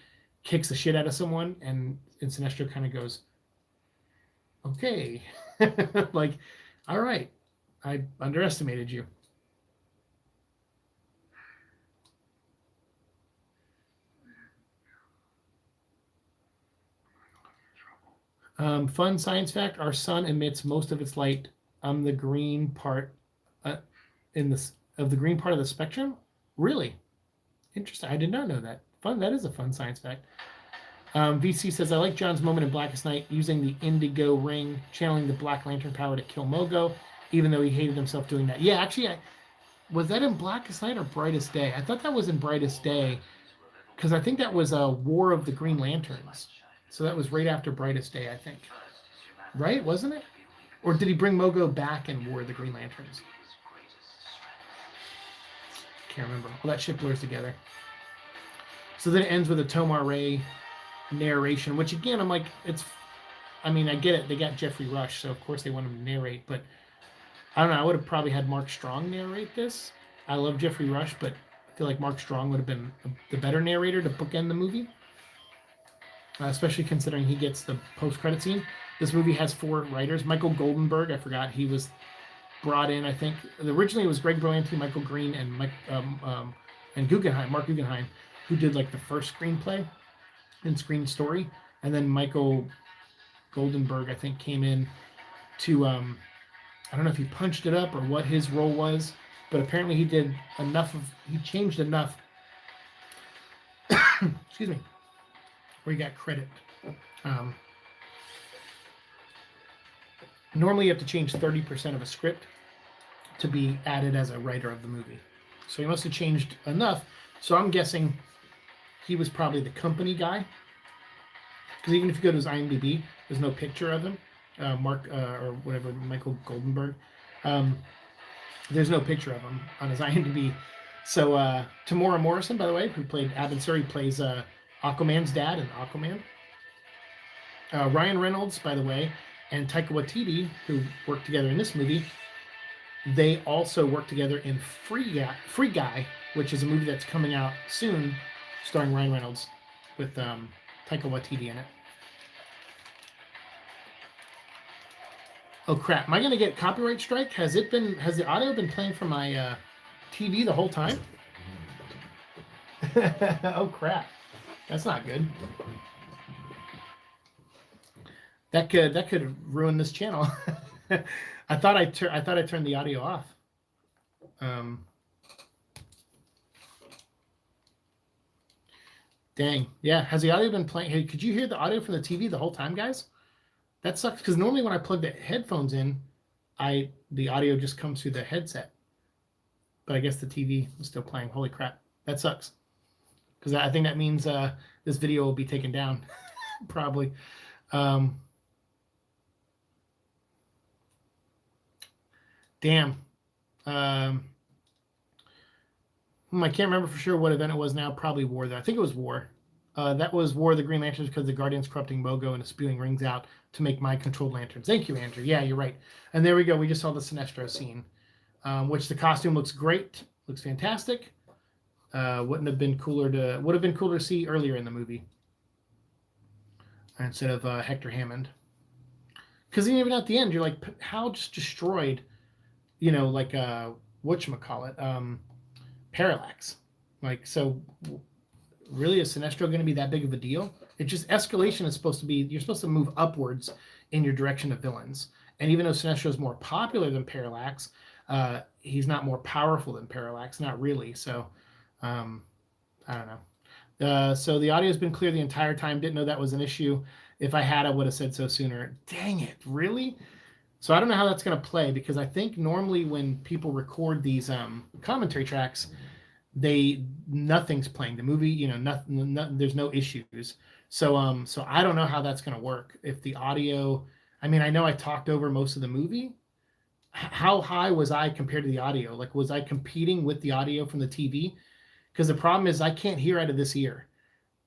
kicks the shit out of someone, and Sinestro kind of goes, okay, like, all right, I underestimated you. Fun science fact: our sun emits most of its light on the green part of the green part of the spectrum. Really? Interesting. I did not know that. Fun. That is a fun science fact. VC says, I like John's moment in Blackest Night using the indigo ring, channeling the Black Lantern power to kill Mogo, even though he hated himself doing that. Yeah, actually, was that in Blackest Night or Brightest Day? I thought that was in Brightest Day, because I think that was a War of the Green Lanterns. So that was right after Brightest Day, I think. Right? Wasn't it? Or did he bring Mogo back in War of the Green Lanterns? Can't remember. All that shit blurs together. So then it ends with a Tomar Ray narration, which again, I'm like, I get it. They got Jeffrey Rush, so of course they want him to narrate, but I don't know. I would have probably had Mark Strong narrate this. I love Jeffrey Rush, but I feel like Mark Strong would have been the better narrator to bookend the movie, especially considering he gets the post-credit scene. This movie has 4 writers. Michael Goldenberg, I forgot, he was brought in, I think. Originally it was Greg Berlanti, Michael Green, and Mark Guggenheim, who did like the first screenplay and screen story. And then Michael Goldenberg, I think, came in to, I don't know if he punched it up or what his role was, but apparently he changed enough, excuse me, where he got credit. Normally you have to change 30% of a script to be added as a writer of the movie. So he must have changed enough. So I'm guessing he was probably the company guy. Because even if you go to his IMDb, there's no picture of him. Michael Goldenberg. There's no picture of him on his IMDb. So Tamora Morrison, by the way, who played Abin Sur, plays Aquaman's dad in Aquaman. Ryan Reynolds, by the way, and Taika Waititi, who worked together in this movie, they also worked together in Free Guy, which is a movie that's coming out soon, starring Ryan Reynolds, with Taika Waititi in it. Oh crap! Am I gonna get copyright strike? Has the audio been playing from my TV the whole time? Oh crap! That's not good. That could ruin this channel. I thought I turned the audio off. Dang. Yeah. Has the audio been playing? Hey, could you hear the audio from the TV the whole time, guys? That sucks, because normally when I plug the headphones in, the audio just comes through the headset. But I guess the TV was still playing. Holy crap. That sucks. Because I think that means this video will be taken down. Probably. Damn. I can't remember for sure what event it was now. Probably War, though. I think it was War. That was War of the Green Lanterns, because the Guardian's corrupting Mogo and is spewing rings out to make mind-controlled lanterns. Thank you, Andrew. Yeah, you're right. And there we go. We just saw the Sinestro scene, which the costume looks great. Looks fantastic. Would have been cooler to see earlier in the movie instead of Hector Hammond. Because even at the end, you're like, how just destroyed, like whatchamacallit, Parallax. Like, so really, is Sinestro going to be that big of a deal? It just, escalation is supposed to be, you're supposed to move upwards in your direction of villains. And even though Sinestro is more popular than Parallax, he's not more powerful than Parallax, not really. So, I don't know. So the audio has been clear the entire time. Didn't know that was an issue. If I had, I would have said so sooner. Dang it, really? So I don't know how that's going to play, because I think normally when people record these commentary tracks, nothing's playing. The movie, nothing, there's no issues. So I don't know how that's going to work. If the audio, I know I talked over most of the movie. How high was I compared to the audio? Like, was I competing with the audio from the TV? Because the problem is I can't hear out of this ear.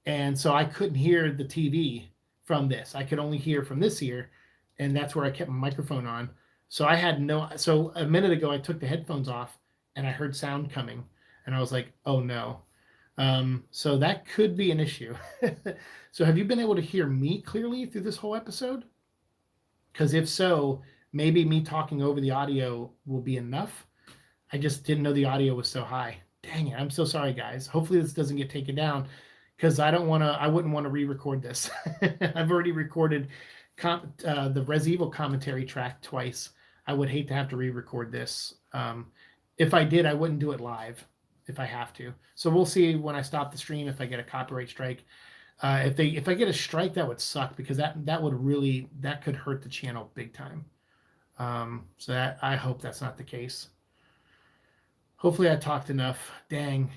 And so I couldn't hear the TV from this. I could only hear from this ear. And that's where I kept my microphone on. So so a minute ago, I took the headphones off and I heard sound coming. And I was like, oh no. So that could be an issue. So have you been able to hear me clearly through this whole episode? Because if so, maybe me talking over the audio will be enough. I just didn't know the audio was so high. Dang it. I'm so sorry, guys. Hopefully this doesn't get taken down, because I wouldn't want to re-record this. I've already recorded the Res Evil commentary track twice. I would hate to have to re-record this. If I did, I wouldn't do it live. if I have to. So we'll see when I stop the stream if I get a copyright strike. If I get a strike, that would suck, because that could hurt the channel big time. So that, I hope that's not the case. Hopefully I talked enough. Dang.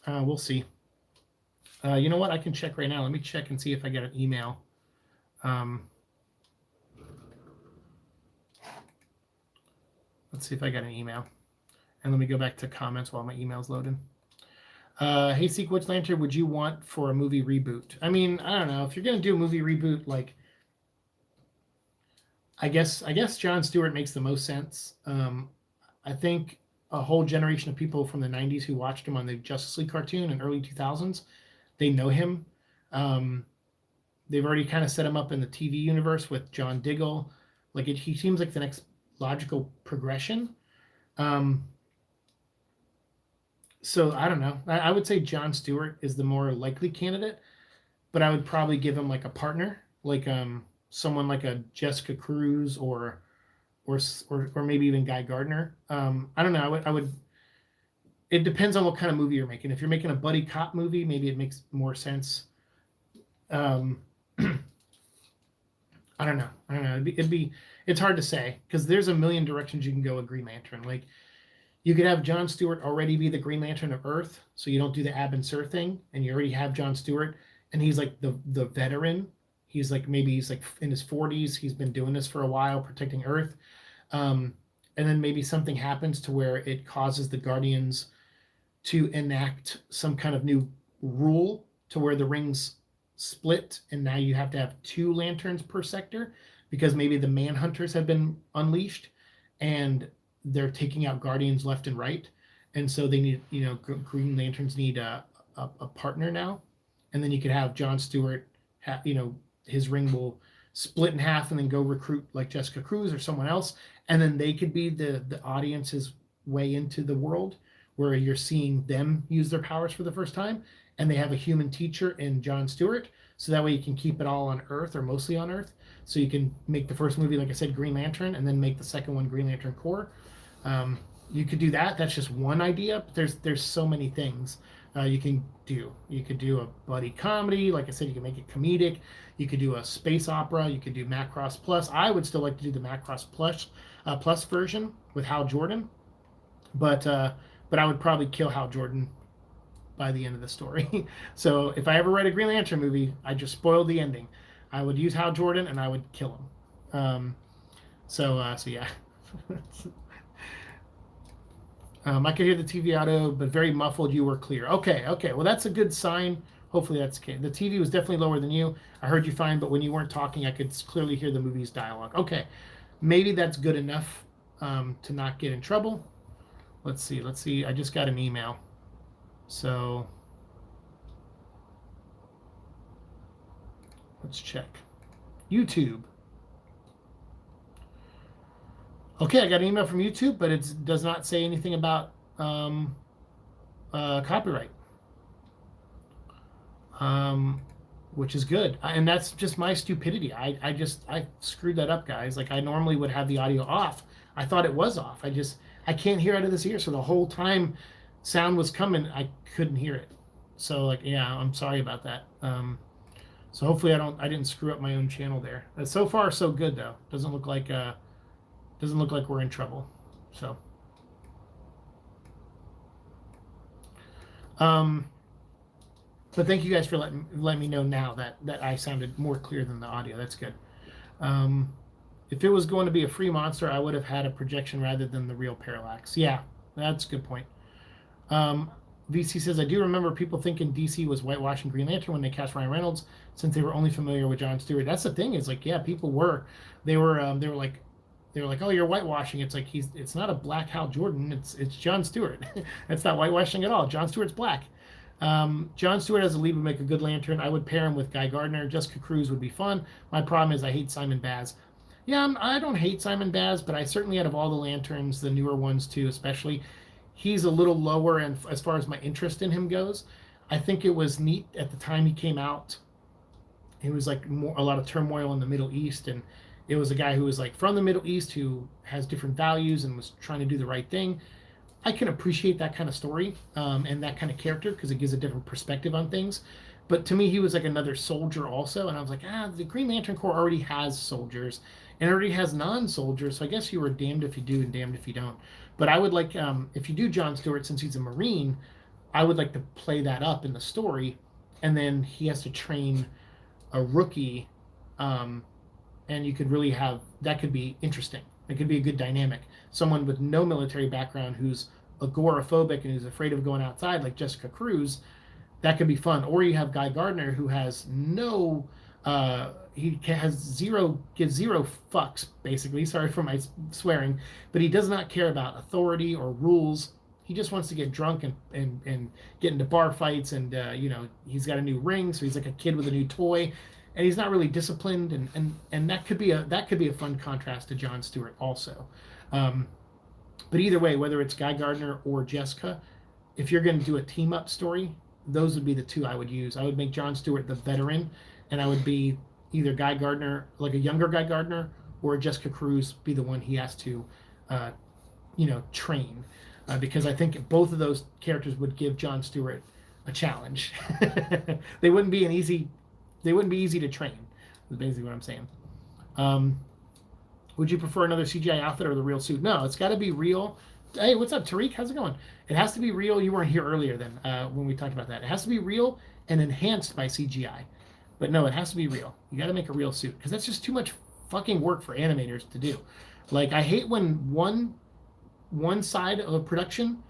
We'll see. You know what? I can check right now. Let me check and see if I get an email. Let's see if I got an email. And let me go back to comments while my email's loading. Hey, Seek, which lantern would you want for a movie reboot? I mean, I don't know. If you're going to do a movie reboot, like, I guess Jon Stewart makes the most sense. I think a whole generation of people from the 90s who watched him on the Justice League cartoon in early 2000s, they know him. They've already kind of set him up in the TV universe with John Diggle. Like, he seems like the next logical progression. So I don't know. I would say Jon Stewart is the more likely candidate, but I would probably give him like a partner, like someone like a Jessica Cruz or maybe even Guy Gardner. I don't know. I would. It depends on what kind of movie you're making. If you're making a buddy cop movie, maybe it makes more sense. I don't know. It's hard to say, because there's a million directions you can go with Green Lantern. Like, you could have Jon Stewart already be the Green Lantern of Earth, so you don't do the Abin Sur thing, and you already have Jon Stewart, and he's like the veteran. He's like in his 40s. He's been doing this for a while, protecting Earth. And then maybe something happens to where it causes the Guardians to enact some kind of new rule to where the rings split, and now you have to have 2 lanterns per sector, because maybe the Manhunters have been unleashed and they're taking out Guardians left and right, and so they need, Green Lanterns need a partner now. And then you could have Jon Stewart, his ring will split in half and then go recruit like Jessica Cruz or someone else, and then they could be the audience's way into the world, where you're seeing them use their powers for the first time, and they have a human teacher in Jon Stewart, so that way you can keep it all on Earth, or mostly on Earth. So you can make the first movie, like I said, Green Lantern, and then make the second one Green Lantern Corps. You could do that. That's just one idea, but there's so many things you can do. You could do a buddy comedy. Like I said, you can make it comedic. You could do a space opera. You could do Macross Plus. I would still like to do the Macross Plus version with Hal Jordan, but I would probably kill Hal Jordan by the end of the story. So if I ever write a Green Lantern movie, I just spoiled the ending. I would use Hal Jordan and I would kill him. So yeah. I could hear the TV audio, but very muffled. You were clear. Okay. Well, that's a good sign. Hopefully that's okay. The TV was definitely lower than you. I heard you fine, but when you weren't talking, I could clearly hear the movie's dialogue. Okay. Maybe that's good enough to not get in trouble. Let's see. I just got an email. So let's check. YouTube. Okay, I got an email from YouTube, but it does not say anything about copyright, which is good. And that's just my stupidity. I screwed that up, guys. Like, I normally would have the audio off. I thought it was off. I can't hear out of this ear, so the whole time sound was coming, I couldn't hear it. So, like, yeah, I'm sorry about that. So hopefully I didn't screw up my own channel there. So far, so good though. Doesn't look like we're in trouble. So but thank you guys for letting me know now that I sounded more clear than the audio. That's good. If it was going to be a free monster, I would have had a projection rather than the real parallax. Yeah, that's a good point. VC says, I do remember people thinking DC was whitewashing Green Lantern when they cast Ryan Reynolds, since they were only familiar with Jon Stewart. That's the thing, is like, yeah, people were. They were like, oh, you're whitewashing. It's like, it's not a black Hal Jordan. It's Jon Stewart. It's not whitewashing at all. Jon Stewart's black. Jon Stewart as a lead would make a good Lantern. I would pair him with Guy Gardner. Jessica Cruz would be fun. My problem is I hate Simon Baz. Yeah, I don't hate Simon Baz, but I certainly, out of all the Lanterns, the newer ones too, especially, he's a little lower, and as far as my interest in him goes, I think it was neat at the time he came out. It was like a lot of turmoil in the Middle East, and it was a guy who was like from the Middle East who has different values and was trying to do the right thing. I can appreciate that kind of story and that kind of character because it gives a different perspective on things. But to me, he was like another soldier also, and I was like, the Green Lantern Corps already has soldiers and already has non-soldiers, so I guess you were damned if you do and damned if you don't. But I would like, if you do John Stewart, since he's a Marine, I would like to play that up in the story, and then he has to train a rookie, um, and you could really have that could be interesting. It could be a good dynamic. Someone with no military background who's agoraphobic and who's afraid of going outside, like Jessica Cruz, that could be fun. Or you have Guy Gardner who has no, gives zero fucks basically. Sorry for my swearing, but he does not care about authority or rules. He just wants to get drunk and get into bar fights, and he's got a new ring, so he's like a kid with a new toy, and he's not really disciplined, and that could be a fun contrast to John Stewart also. Um, but either way, whether it's Guy Gardner or Jessica, if you're going to do a team up story, those would be the two I would use. I would make John Stewart the veteran, and I would be either Guy Gardner, like a younger Guy Gardner, or Jessica Cruz be the one he has to, uh, train, because I think both of those characters would give John Stewart a challenge. They wouldn't be easy to train. Is basically what I'm saying. Would you prefer another CGI outfit or the real suit? No, it's got to be real. Hey, what's up, Tariq? How's it going? It has to be real. You weren't here earlier then when we talked about that. It has to be real and enhanced by CGI. But no, it has to be real. You got to make a real suit because that's just too much fucking work for animators to do. Like, I hate when one side of a production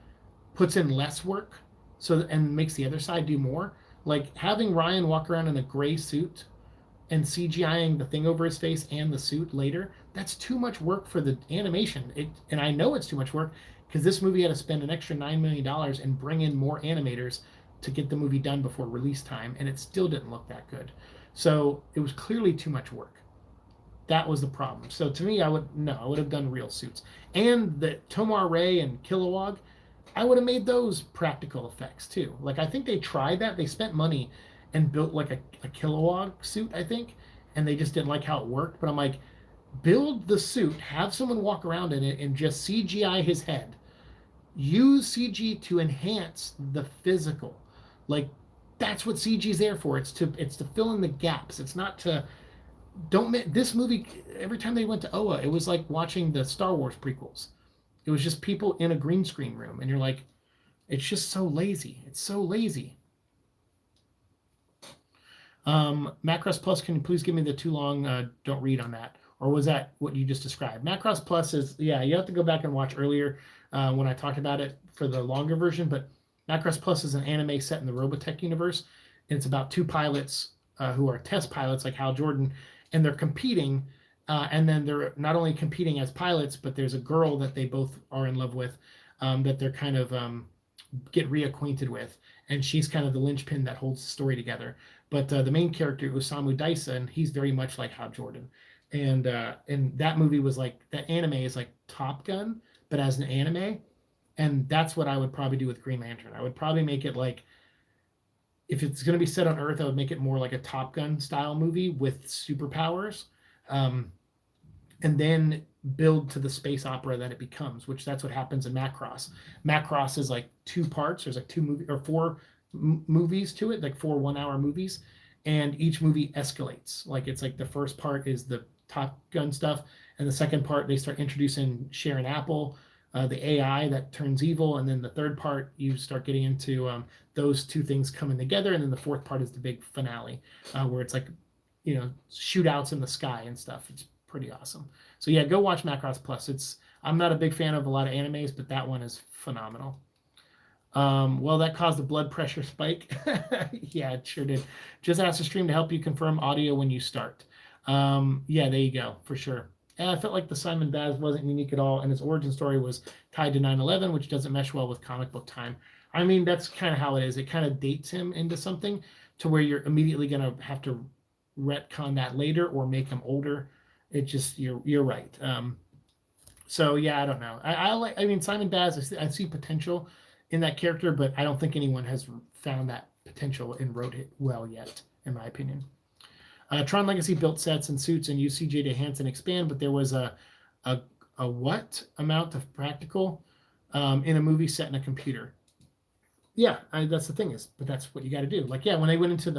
puts in less work and makes the other side do more. Like having Ryan walk around in a gray suit and CGIing the thing over his face and the suit later, that's too much work for the animation. And I know it's too much work because this movie had to spend an extra $9 million and bring in more animators to get the movie done before release time, and it still didn't look that good. So it was clearly too much work. That was the problem. So to me, I would have done real suits. And the Tomar Ray and Kilowog, I would have made those practical effects too. Like, I think they tried that. They spent money and built like a Kilowog suit, I think, and they just didn't like how it worked. But I'm like, build the suit, have someone walk around in it and just CGI his head. Use CG to enhance the physical. Like, that's what CG is there for. It's to fill in the gaps. It's not to this movie, every time they went to Oa, it was like watching the Star Wars prequels. It was just people in a green screen room, and you're like, it's just so lazy. It's so lazy. Macross Plus, can you please give me the too long don't read on that? Or was that what you just described? Macross Plus is, yeah, you have to go back and watch earlier when I talked about it for the longer version, but Macross Plus is an anime set in the Robotech universe. And it's about two pilots who are test pilots like Hal Jordan, and they're competing, and then they're not only competing as pilots, but there's a girl that they both are in love with that they're kind of get reacquainted with, and she's kind of the linchpin that holds the story together. But the main character, Osamu Dyson, he's very much like Hal Jordan, and that movie was like, that anime is like Top Gun, but as an anime, and that's what I would probably do with Green Lantern. I would probably make it like, if it's going to be set on Earth, I would make it more like a Top Gun style movie with superpowers, and then build to the space opera that it becomes, which that's what happens in Macross. Macross is like 2 parts. There's like 4 movies to it, like 4 1-hour movies, and each movie escalates. Like, it's like the first part is the Top Gun stuff, and the second part they start introducing Sharon Apple, the AI that turns evil, and then the third part you start getting into those two things coming together, and then the fourth part is the big finale where it's like, shootouts in the sky and stuff. It's pretty awesome. So yeah, go watch Macross Plus. I'm not a big fan of a lot of animes, but that one is phenomenal. Well, that caused a blood pressure spike. Yeah, it sure did. Just ask the stream to help you confirm audio when you start. Yeah, there you go, for sure. And I felt like the Simon Baz wasn't unique at all, and his origin story was tied to 9/11, which doesn't mesh well with comic book time. I mean, that's kind of how it is. It kind of dates him into something to where you're immediately going to have to retcon that later or make him older. It just, you're right. So yeah, I don't know. I mean, Simon Baz, I see potential in that character, but I don't think anyone has found that potential and wrote it well yet, in my opinion. Tron Legacy built sets and suits and used CJ to enhance and expand, but there was a what amount of practical? in a movie set in a computer. Yeah, that's the thing is, but that's what you got to do. Like, yeah, when they went into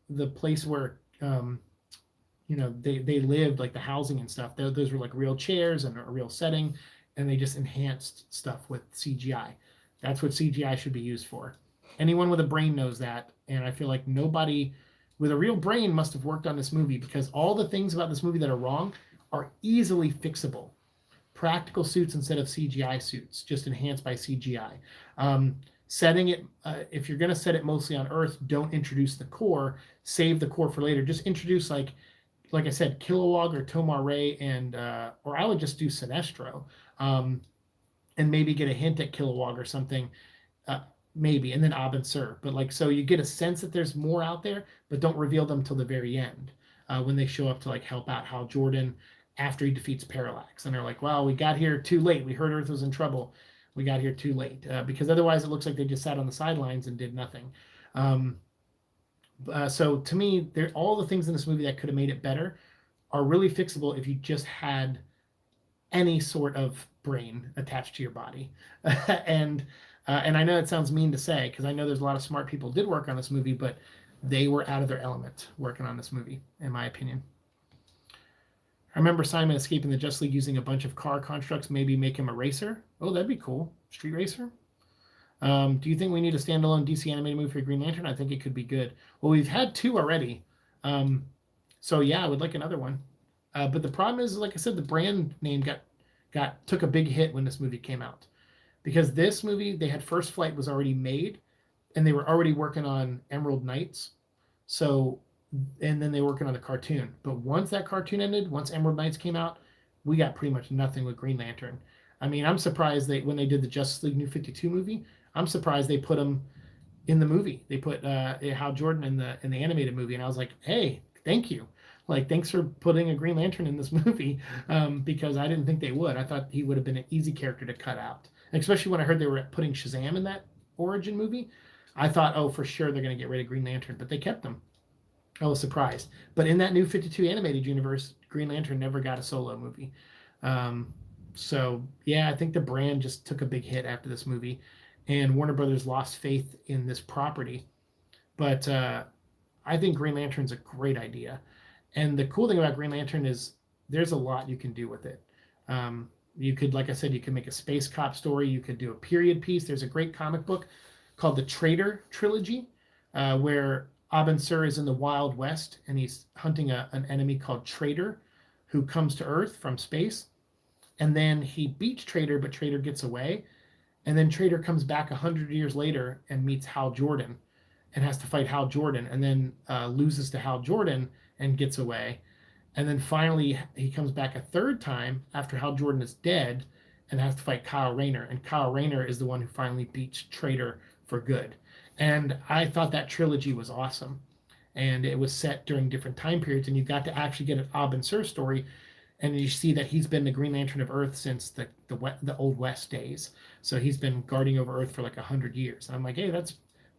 the place where they lived, like the housing and stuff, those were like real chairs and a real setting, and they just enhanced stuff with CGI. That's what CGI should be used for. Anyone with a brain knows that, and I feel like nobody with a real brain must have worked on this movie, because all the things about this movie that are wrong are easily fixable. Practical suits instead of CGI suits, just enhanced by CGI. Setting it, if you're going to set it mostly on Earth, don't introduce the core. Save the core for later. Just introduce, like I said, Kilowog or Tomar Ray, and or I would just do Sinestro, and maybe get a hint at Kilowog or something, maybe, and then Abin Sur. But like, so you get a sense that there's more out there, but don't reveal them till the very end, when they show up to like help out Hal Jordan after he defeats Parallax, and they're like, "Well, we got here too late. We heard Earth was in trouble. We got here too late," because otherwise it looks like they just sat on the sidelines and did nothing. So to me, all the things in this movie that could have made it better are really fixable if you just had any sort of brain attached to your body. and I know it sounds mean to say, because I know there's a lot of smart people did work on this movie, but they were out of their element working on this movie, in my opinion. I remember Simon escaping the Just League using a bunch of car constructs, maybe make him a racer. Oh, that'd be cool. Street racer. Do you think we need a standalone DC animated movie for Green Lantern? I think it could be good. Well, we've had 2 already. So yeah, I would like another one. But the problem is, like I said, the brand name took a big hit when this movie came out. Because this movie, they had First Flight was already made, and they were already working on Emerald Knights. So, and then they were working on the cartoon. But once that cartoon ended, once Emerald Knights came out, we got pretty much nothing with Green Lantern. I mean, I'm surprised when they did the Justice League New 52 movie, I'm surprised they put him in the movie. They put Hal Jordan in the animated movie, and I was like, hey, thank you. Like, thanks for putting a Green Lantern in this movie, because I didn't think they would. I thought he would have been an easy character to cut out. And especially when I heard they were putting Shazam in that origin movie, I thought, oh, for sure they're going to get rid of Green Lantern, but they kept him. I was surprised. But in that New 52 animated universe, Green Lantern never got a solo movie. So, yeah, I think the brand just took a big hit after this movie, and Warner Brothers lost faith in this property. But I think Green Lantern's a great idea. And the cool thing about Green Lantern is there's a lot you can do with it. You could, like I said, you could make a space cop story. You could do a period piece. There's a great comic book called the Traitor Trilogy, where Abin Sur is in the Wild West, and he's hunting an enemy called Traitor, who comes to Earth from space. And then he beats Traitor, but Traitor gets away. And then Traitor comes back 100 years later and meets Hal Jordan and has to fight Hal Jordan, and then loses to Hal Jordan and gets away. And then finally he comes back a third time after Hal Jordan is dead and has to fight Kyle Rayner. And Kyle Rayner is the one who finally beats Traitor for good. And I thought that trilogy was awesome. And it was set during different time periods, and you got to actually get an Abin Sur story, and you see that he's been the Green Lantern of Earth since the Old West days. So he's been guarding over Earth for like 100 years. And I'm like, hey, that's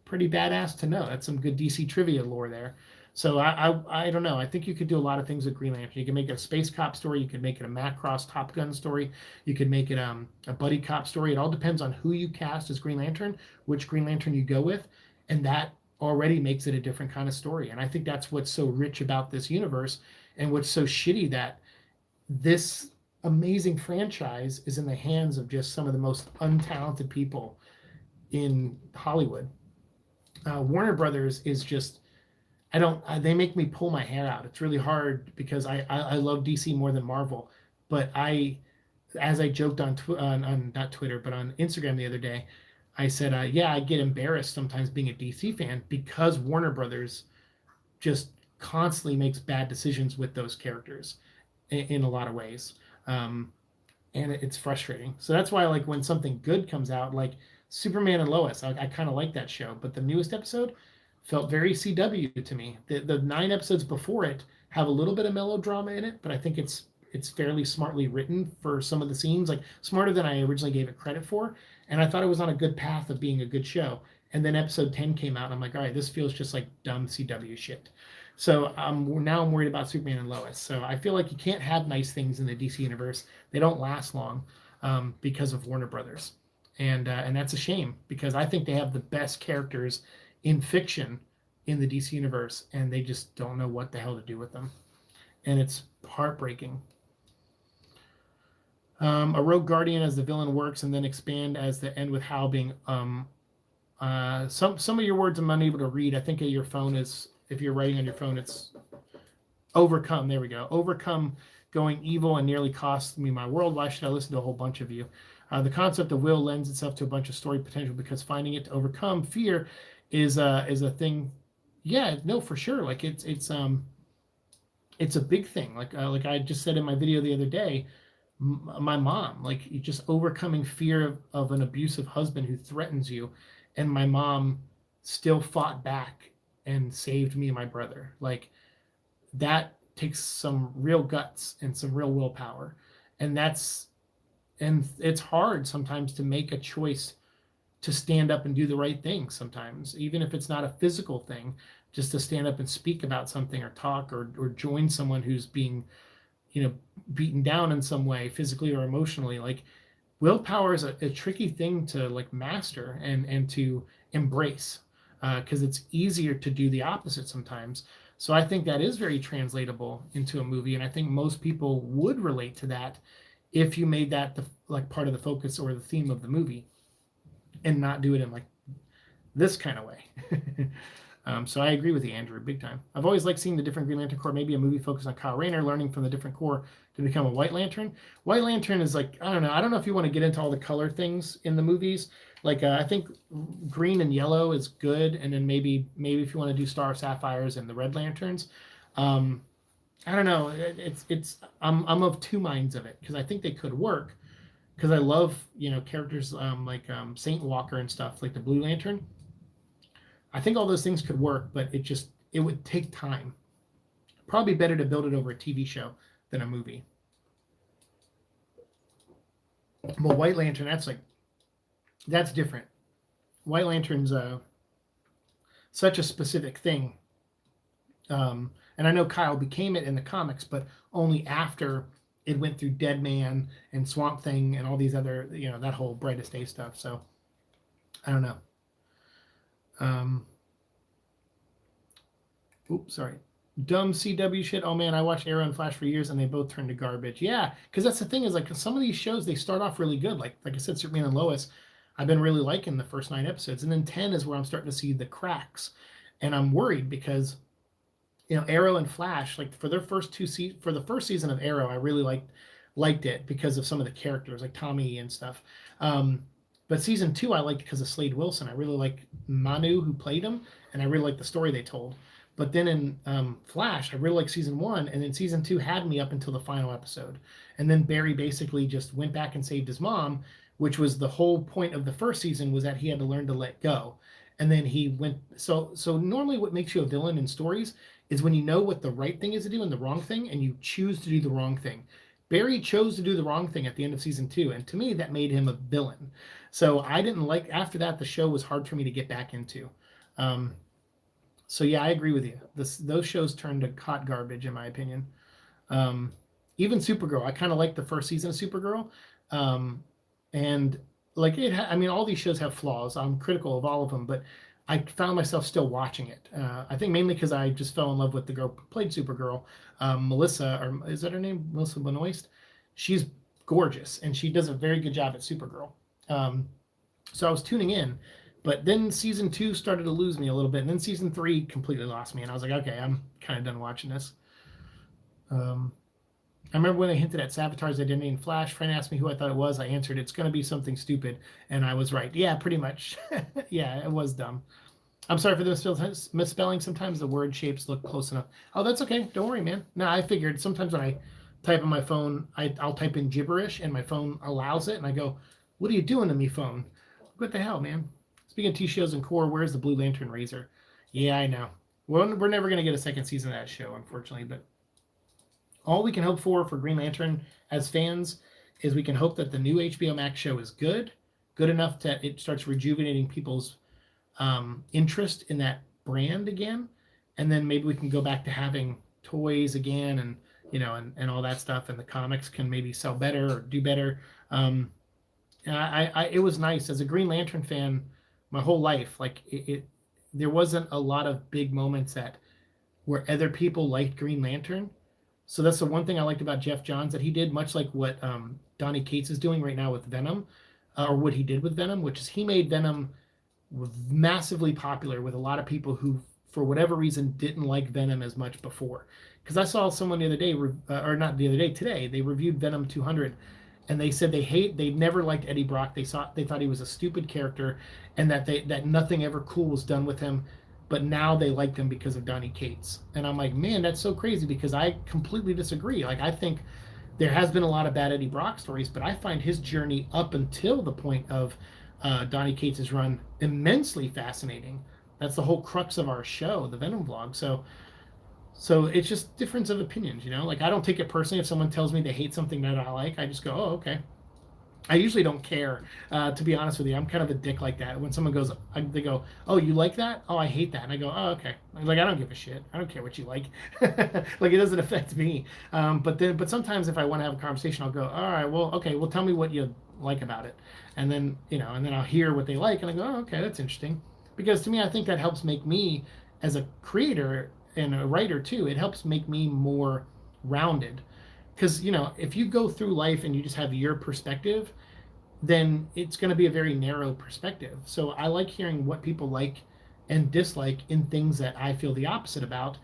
pretty badass to know. That's some good DC trivia lore there. So I don't know. I think you could do a lot of things with Green Lantern. You can make it a space cop story. You could make it a Macross Top Gun story. You could make it a buddy cop story. It all depends on who you cast as Green Lantern, which Green Lantern you go with, and that already makes it a different kind of story. And I think that's what's so rich about this universe, and what's so shitty that this amazing franchise is in the hands of just some of the most untalented people in Hollywood. Warner Brothers is just, they make me pull my hair out. It's really hard because I love DC more than Marvel. But as I joked on not Twitter, but on Instagram the other day, I said, yeah, I get embarrassed sometimes being a DC fan because Warner Brothers just constantly makes bad decisions with those characters in a lot of ways. And it's frustrating. So that's why, like, when something good comes out, like Superman and Lois, I kind of like that show. But the newest episode felt very CW to me. The 9 episodes before it have a little bit of melodrama in it, but I think it's fairly smartly written for some of the scenes, like smarter than I originally gave it credit for. And I thought it was on a good path of being a good show. And then episode 10 came out, and I'm like, all right, this feels just like dumb CW shit. So now I'm worried about Superman and Lois. So I feel like you can't have nice things in the DC universe. They don't last long. because of Warner Brothers, and that's a shame because I think they have the best characters in fiction in the DC universe, and they just don't know what the hell to do with them, and it's heartbreaking. A rogue guardian as the villain works, and then expand as the end with Hal being some of your words I'm unable to read. I think your phone is, if you're writing on your phone, it's overcome. There we go. Overcome going evil and nearly cost me my world. Why should I listen to a whole bunch of you? The concept of will lends itself to a bunch of story potential because finding it to overcome fear is a thing. Yeah, no, for sure. Like it's a big thing. Like I just said in my video the other day, my mom, like just overcoming fear of an abusive husband who threatens you, and my mom still fought back and saved me and my brother. Like that takes some real guts and some real willpower, and it's hard sometimes to make a choice to stand up and do the right thing sometimes, even if it's not a physical thing, just to stand up and speak about something or talk or join someone who's being beaten down in some way, physically or emotionally. Like willpower is a tricky thing to like master and to embrace, because it's easier to do the opposite sometimes. So I think that is very translatable into a movie, and I think most people would relate to that if you made that the like part of the focus or the theme of the movie, and not do it in like this kind of way. So I agree with you, Andrew, big time. I've always liked seeing the different Green Lantern Corps, maybe a movie focused on Kyle Rayner, learning from the different Corps to become a White Lantern. White Lantern is like, I don't know if you want to get into all the color things in the movies. Like I think green and yellow is good, and then maybe if you want to do Star Sapphires and the Red Lanterns. I don't know. I'm of two minds of it because I think they could work, because I love characters like Saint Walker and stuff, like the Blue Lantern. I think all those things could work, but it would take time. Probably better to build it over a TV show than a movie. Well, White Lantern, that's different. White Lantern's such a specific thing. And I know Kyle became it in the comics, but only after it went through Dead Man and Swamp Thing and all these other, that whole Brightest Day stuff. So I don't know. Oops, sorry. Dumb CW shit. Oh man, I watched Arrow and Flash for years and they both turned to garbage. Yeah, because that's the thing is like some of these shows, they start off really good. Like I said, Superman and Lois, I've been really liking the first 9 episodes, and then 10 is where I'm starting to see the cracks, and I'm worried because Arrow and Flash, like for the first season of Arrow, I really liked it because of some of the characters like Tommy and stuff. But season 2 I liked because of Slade Wilson. I really liked Manu, who played him, and I really liked the story they told. But then in Flash, I really liked season 1, and then season 2 had me up until the final episode. And then Barry basically just went back and saved his mom, which was the whole point of the first season, was that he had to learn to let go. And then he went, so normally what makes you a villain in stories is when you know what the right thing is to do and the wrong thing, and you choose to do the wrong thing. Barry chose to do the wrong thing at the end of season 2, and to me, that made him a villain. So I didn't like, after that, the show was hard for me to get back into. So yeah, I agree with you. Those shows turned to hot garbage, in my opinion. Even Supergirl, I kind of liked the first season of Supergirl. And like all these shows have flaws. I'm critical of all of them, but I found myself still watching it. I think mainly because I just fell in love with the girl who played Supergirl, Melissa, or is that her name? Melissa Benoist. She's gorgeous, and she does a very good job at Supergirl. So I was tuning in, but then season 2 started to lose me a little bit, and then season 3 completely lost me, and I was like, okay, I'm kind of done watching this. I remember when I hinted at Savitar's identity in Flash, friend asked me who I thought it was. I answered, it's going to be something stupid, and I was right. Yeah, pretty much. Yeah, it was dumb. I'm sorry for the misspelling. Sometimes the word shapes look close enough. Oh, that's okay. Don't worry, man. No, I figured sometimes when I type on my phone, I'll type in gibberish, and my phone allows it, and I go, what are you doing to me, phone? What the hell, man? Speaking of T-shows and core, where's the Blue Lantern Razor? Yeah, I know. We're never going to get a second season of that show, unfortunately, but all we can hope for Green Lantern as fans is we can hope that the new HBO Max show is good enough that it starts rejuvenating people's interest in that brand again, and then maybe we can go back to having toys again, and and all that stuff, and the comics can maybe sell better or do better. Um, and it was nice as a Green Lantern fan my whole life. Like there wasn't a lot of big moments that where other people liked Green Lantern. So that's the one thing I liked about Jeff Johns that he did, much like what Donny Cates is doing right now with Venom, or what he did with Venom, which is he made Venom massively popular with a lot of people who, for whatever reason, didn't like Venom as much before. Because I saw someone the other day, or not the other day, today, they reviewed Venom 200, and they said they never liked Eddie Brock. They thought he was a stupid character, and that nothing ever cool was done with him. But now they liked him because of Donny Cates, and I'm like, man, that's so crazy because I completely disagree. Like I think there has been a lot of bad Eddie Brock stories, but I find his journey up until the point of Donny Cates' run immensely fascinating. That's the whole crux of our show, the Venom vlog. So it's just difference of opinions, you know. Like I don't take it personally if someone tells me they hate something that I like. I just go, oh, okay. I usually don't care, to be honest with you. I'm kind of a dick like that. When someone goes, they go, "Oh, you like that? Oh, I hate that." And I go, "Oh, okay." Like I don't give a shit. I don't care what you like. Like it doesn't affect me. But sometimes if I want to have a conversation, I'll go, "All right, well, okay, well, tell me what you like about it," and then and then I'll hear what they like, and I go, "Oh, okay, that's interesting," because to me, I think that helps make me as a creator and a writer too. It helps make me more rounded because if you go through life and you just have your perspective, then it's going to be a very narrow perspective. So I like hearing what people like and dislike in things that I feel the opposite about,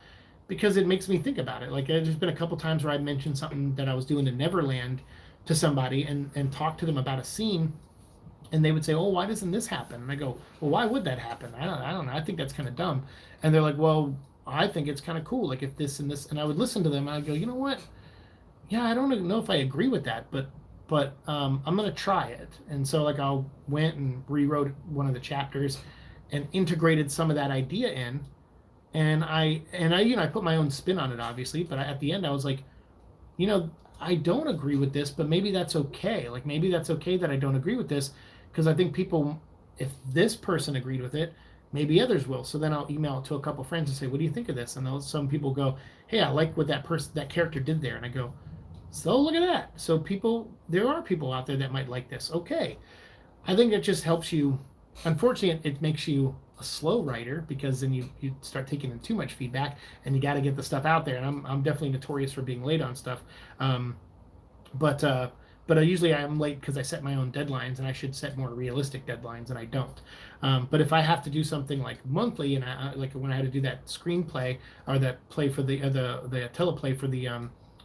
because it makes me think about it. Like there's been a couple times where I mentioned something that I was doing in Neverland to somebody and talk to them about a scene, and they would say, "Oh, why doesn't this happen?" And I go, "Well, why would that happen? I don't know. I think that's kind of dumb." And they're like, "Well, I think it's kind of cool. Like if this and this." And I would listen to them and I go, "You know what? Yeah, I don't know if I agree with that, but I'm gonna try it." And so like I went and rewrote one of the chapters and integrated some of that idea in, and I put my own spin on it, obviously. But at the end, I was like, I don't agree with this, but maybe that's okay. Like maybe that's okay that I don't agree with this, because I think people, if this person agreed with it, maybe others will. So then I'll email it to a couple friends and say, "What do you think of this?" And some people go, "Hey, I like what that character did there," and I go, "So look at that." So there are people out there that might like this. Okay. I think it just helps you. Unfortunately, it makes you a slow writer, because then you start taking in too much feedback, and you got to get the stuff out there. And I'm definitely notorious for being late on stuff. Um, but uh, but usually I'm late because I set my own deadlines, and I should set more realistic deadlines, and I don't. But if I have to do something like monthly, and like when I had to do that screenplay, or that play for the teleplay for the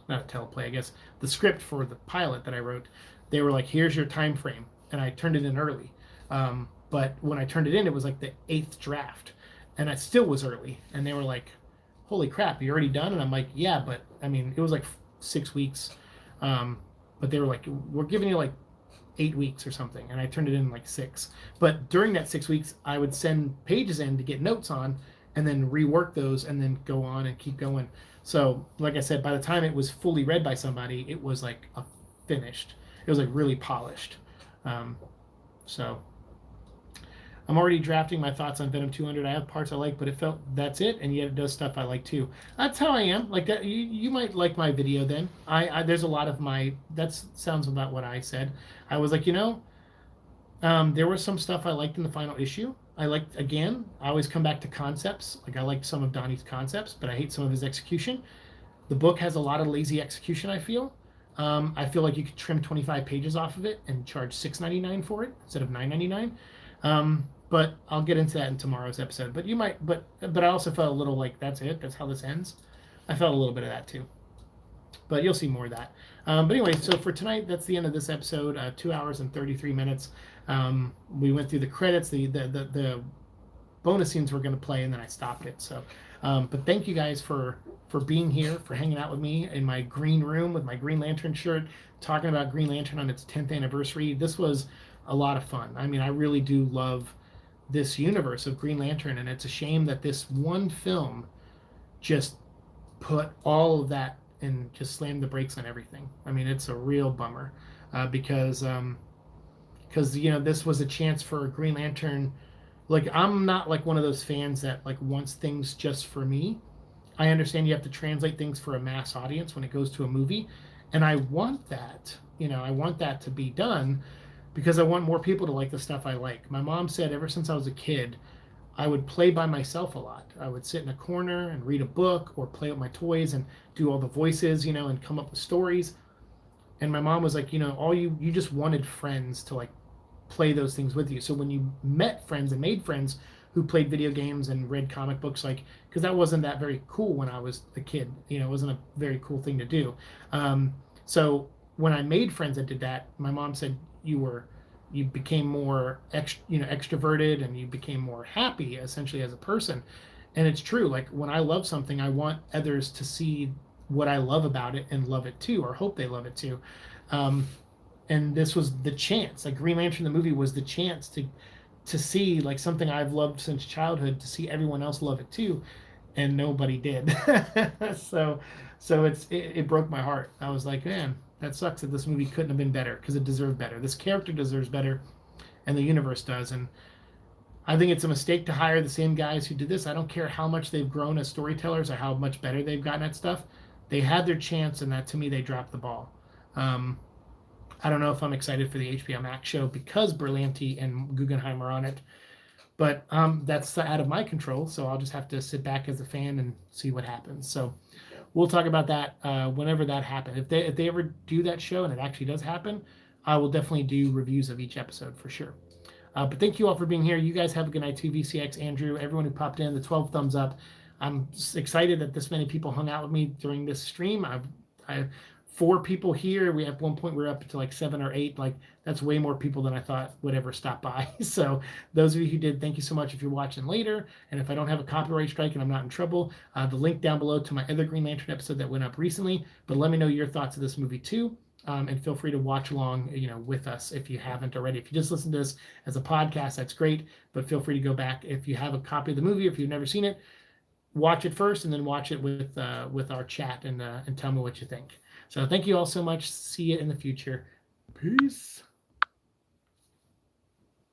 not a teleplay, I guess, the script for the pilot that I wrote, they were like, "Here's your time frame," and I turned it in early. But when I turned it in, it was like the 8th draft, and I still was early, and they were like, "Holy crap, you already done?" And I'm like, "Yeah, but I mean, it was like 6 weeks." Um, but they were like, "We're giving you like 8 weeks or something," and I turned it in like 6. But during that 6 weeks, I would send pages in to get notes on, and then rework those, and then go on and keep going. So, like I said, by the time it was fully read by somebody, it was like finished. It was like really polished. Um, so I'm already drafting my thoughts on Venom 200. I have parts I like, but it felt that's it, and yet it does stuff I like too. That's how I am. Like that, you might like my video then. There's a lot of my that sounds about what I said. I was like, there was some stuff I liked in the final issue. I liked, again, I always come back to concepts. Like I liked some of Donnie's concepts, but I hate some of his execution. The book has a lot of lazy execution, I feel. I feel like you could trim 25 pages off of it and charge $6.99 for it instead of $9.99. But I'll get into that in tomorrow's episode. But you might, but I also felt a little like that's it. That's how this ends. I felt a little bit of that too. But you'll see more of that. But anyway, so for tonight, that's the end of this episode. 2 hours and 33 minutes. We went through the credits, the bonus scenes we're going to play, and then I stopped it. So, but thank you guys for being here, for hanging out with me in my green room with my Green Lantern shirt, talking about Green Lantern on its 10th anniversary. This was a lot of fun. I mean, I really do love this universe of Green Lantern, and it's a shame that this one film just put all of that and just slammed the brakes on everything. I mean, it's a real bummer, because this was a chance for Green Lantern. Like, I'm not like one of those fans that like wants things just for me. I understand you have to translate things for a mass audience when it goes to a movie, and I want that. I want that to be done because I want more people to like the stuff I like. My mom said ever since I was a kid, I would play by myself a lot. I would sit in a corner and read a book or play with my toys and do all the voices, and come up with stories. And my mom was like, all you just wanted friends to like play those things with you. So when you met friends and made friends who played video games and read comic books, like, because that wasn't that very cool when I was a kid, it wasn't a very cool thing to do. So when I made friends that did that, my mom said you became more extroverted, and you became more happy essentially as a person. And it's true. Like when I love something, I want others to see what I love about it and love it too, or hope they love it too. Um, and this was the chance. Like Green Lantern the movie was the chance to see like something I've loved since childhood, to see everyone else love it too, and nobody did. so it broke my heart. I was like, man, that sucks that this movie couldn't have been better, because it deserved better. This character deserves better, and the universe does. And I think it's a mistake to hire the same guys who did this. I don't care how much they've grown as storytellers or how much better they've gotten at stuff. They had their chance, and that to me they dropped the ball. I don't know if I'm excited for the HBO Max show because Berlanti and Guggenheim are on it, but that's out of my control. So I'll just have to sit back as a fan and see what happens. So we'll talk about that whenever that happens. If they ever do that show and it actually does happen, I will definitely do reviews of each episode for sure. But thank you all for being here. You guys have a good night too. VCX, Andrew, everyone who popped in, the 12 thumbs up. I'm excited that this many people hung out with me during this stream. I 4 people here. We at one point we were up to like 7 or 8. Like that's way more people than I thought would ever stop by. So those of you who did, thank you so much. If you're watching later, and if I don't have a copyright strike and I'm not in trouble, the link down below to my other Green Lantern episode that went up recently. But let me know your thoughts of this movie too. And feel free to watch along, with us if you haven't already. If you just listen to this as a podcast, that's great. But feel free to go back if you have a copy of the movie. If you've never seen it, watch it first, and then watch it with our chat, and tell me what you think. So thank you all so much. See you in the future. Peace.